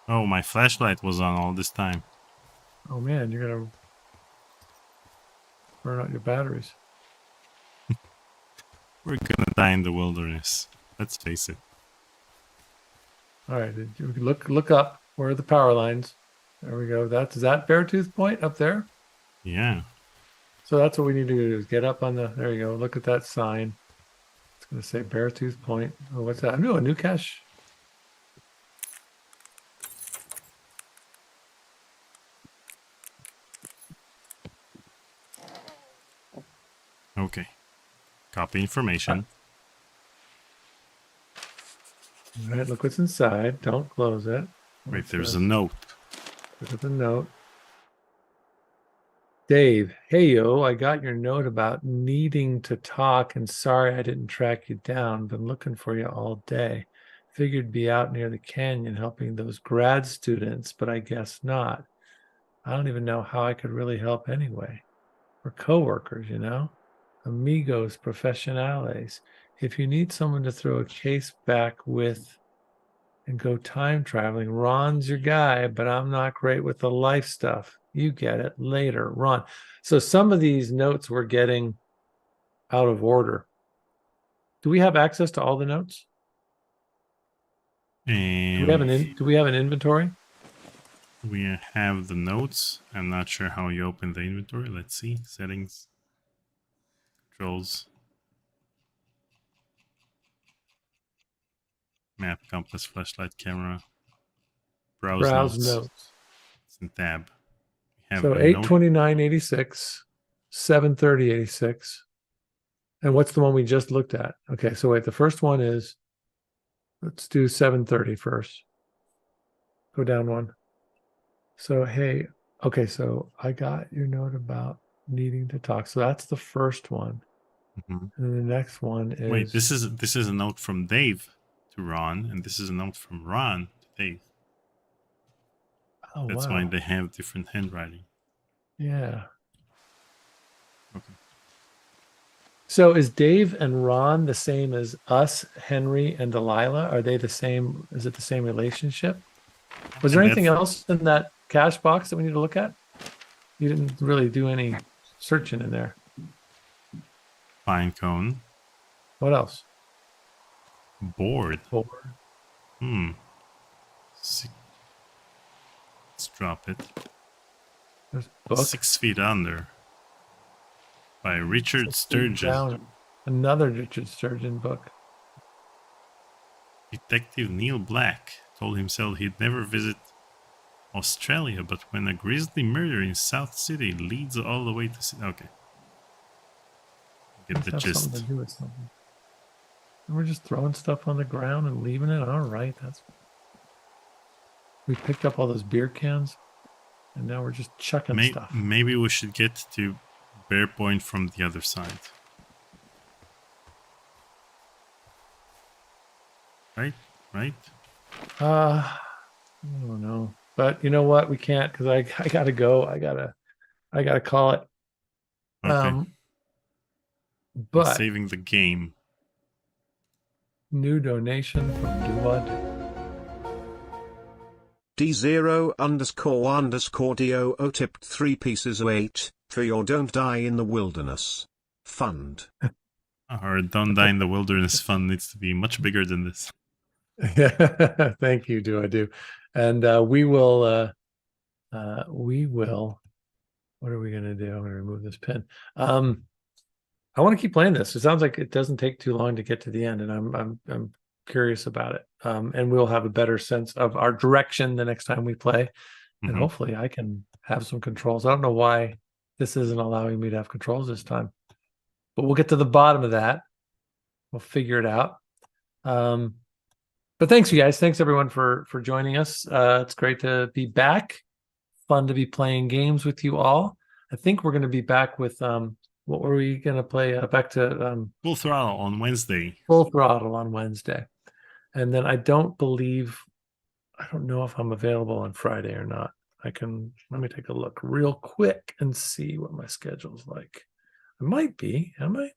C: Oh, my flashlight was on all this time.
A: Oh man, you're gonna burn out your batteries.
C: We're gonna die in the wilderness. Let's face it.
A: All right, look up. Where are the power lines? There we go. Is that Beartooth Point up there?
C: Yeah.
A: So that's what we need to do is get up on the. There you go. Look at that sign. It's going to say Beartooth Point. Oh, what's that? No, a new cache.
C: Okay. Copy information.
A: All right, look what's inside. Don't close it.
C: Wait, there's a note.
A: Look at the note. Dave, hey yo, I got your note about needing to talk and sorry I didn't track you down. Been looking for you all day. Figured be out near the canyon helping those grad students, but I guess not. I don't even know how I could really help anyway. We're coworkers, you know? Amigos professionales. If you need someone to throw a case back with and go time traveling, Ron's your guy, but I'm not great with the life stuff. You get it later, Ron. So some of these notes we're getting out of order. Do we have access to all the notes? Do we have an inventory?
C: We have the notes. I'm not sure how you open the inventory. Let's see. Settings. Controls. Map, compass, flashlight, camera. Browse notes. It's in tab.
A: So 829.86, 730.86. And what's the one we just looked at? Okay, so wait, the first one is, let's do 730 first. Go down one. So, hey, okay, so I got your note about needing to talk. So that's the first one.
C: Mm-hmm.
A: And the next one is...
C: Wait, this is a note from Dave to Ron, and this is a note from Ron to Dave.
A: Oh,
C: That's
A: wow.
C: why they have different handwriting.
A: Yeah.
C: Okay.
A: So is Dave and Ron the same as us, Henry and Delilah? Are they the same? Is it the same relationship? Was there anything else in that cache box that we need to look at? You didn't really do any searching in there.
C: Pine cone.
A: What else?
C: Board.
A: Board.
C: Let's drop it.
A: There's a book.
C: 6 Feet Under by Richard Sturgeon.
A: Down. Another Richard Sturgeon book.
C: Detective Neil Black told himself he'd never visit Australia, but when a grisly murder in South City leads all the way to... Okay. Get the gist.
A: Something to do with something. And we're just throwing stuff on the ground and leaving it. All right, we picked up all those beer cans, and now we're just chucking stuff.
C: Maybe we should get to Bear Point from the other side. Right?
A: I don't know, but you know what? We can't because I gotta go. I gotta call it.
C: Okay.
A: But
C: I'm saving the game.
A: New donation from Duwad.
G: D0__DOO tipped 3 pieces of 8 for your Don't Die in the Wilderness fund.
C: Our Don't Die in the Wilderness fund needs to be much bigger than this.
A: Thank you, do. And we will. What are we gonna do? I'm gonna remove this pin. I want to keep playing this. It sounds like it doesn't take too long to get to the end, and I'm curious about it. And we'll have a better sense of our direction the next time we play, and hopefully I can have some controls. I don't know why this isn't allowing me to have controls this time, but we'll get to the bottom of that. We'll figure it out. But thanks, you guys. Thanks everyone for joining us. It's great to be back. Fun to be playing games with you all. I think we're going to be back with what were we going to play? Back to
C: Full Throttle on Wednesday.
A: Full Throttle on Wednesday. And then I don't know if I'm available on Friday or not. let me take a look real quick and see what my schedule's like. I might be, am I?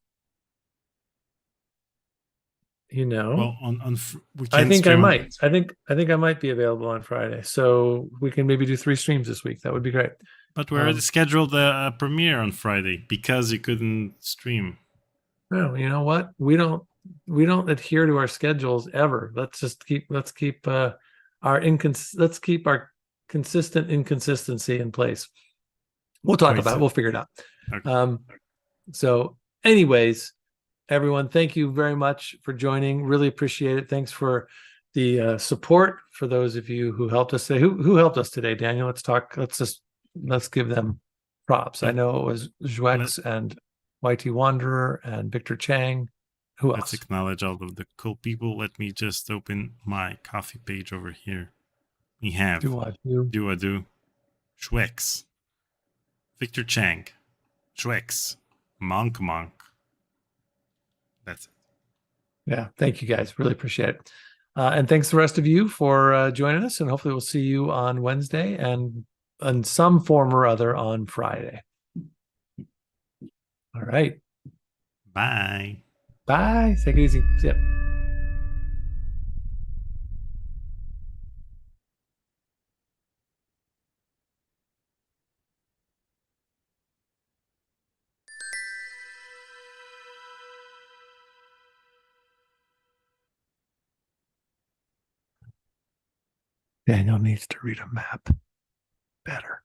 A: You know,
C: Well, we
A: I
C: can
A: think I
C: stream
A: might. I think I might be available on Friday. So we can maybe do 3 streams this week. That would be great.
C: But we already scheduled a premiere on Friday because you couldn't stream.
A: No, you know what? We don't adhere to our schedules ever. Let's keep our consistent inconsistency in place. We'll talk about it. We'll figure it out.
C: Okay.
A: So anyways, everyone, thank you very much for joining. Really appreciate it. Thanks for the support. For those of you who helped us today, who helped us today, Daniel? Let's give them props. I know it was Jwex and YT Wanderer and Victor Chang. Who else?
C: Let's acknowledge all of the cool people. Let me just open my coffee page over here. We have Do I Do, Jwex, Victor Chang, Jwex, Monk. That's it.
A: Yeah, thank you guys. Really appreciate it. And thanks to the rest of you for joining us. And hopefully we'll see you on Wednesday and in some form or other on Friday. All right.
C: Bye.
A: Bye. Take it easy. See ya. Daniel needs to read a map better.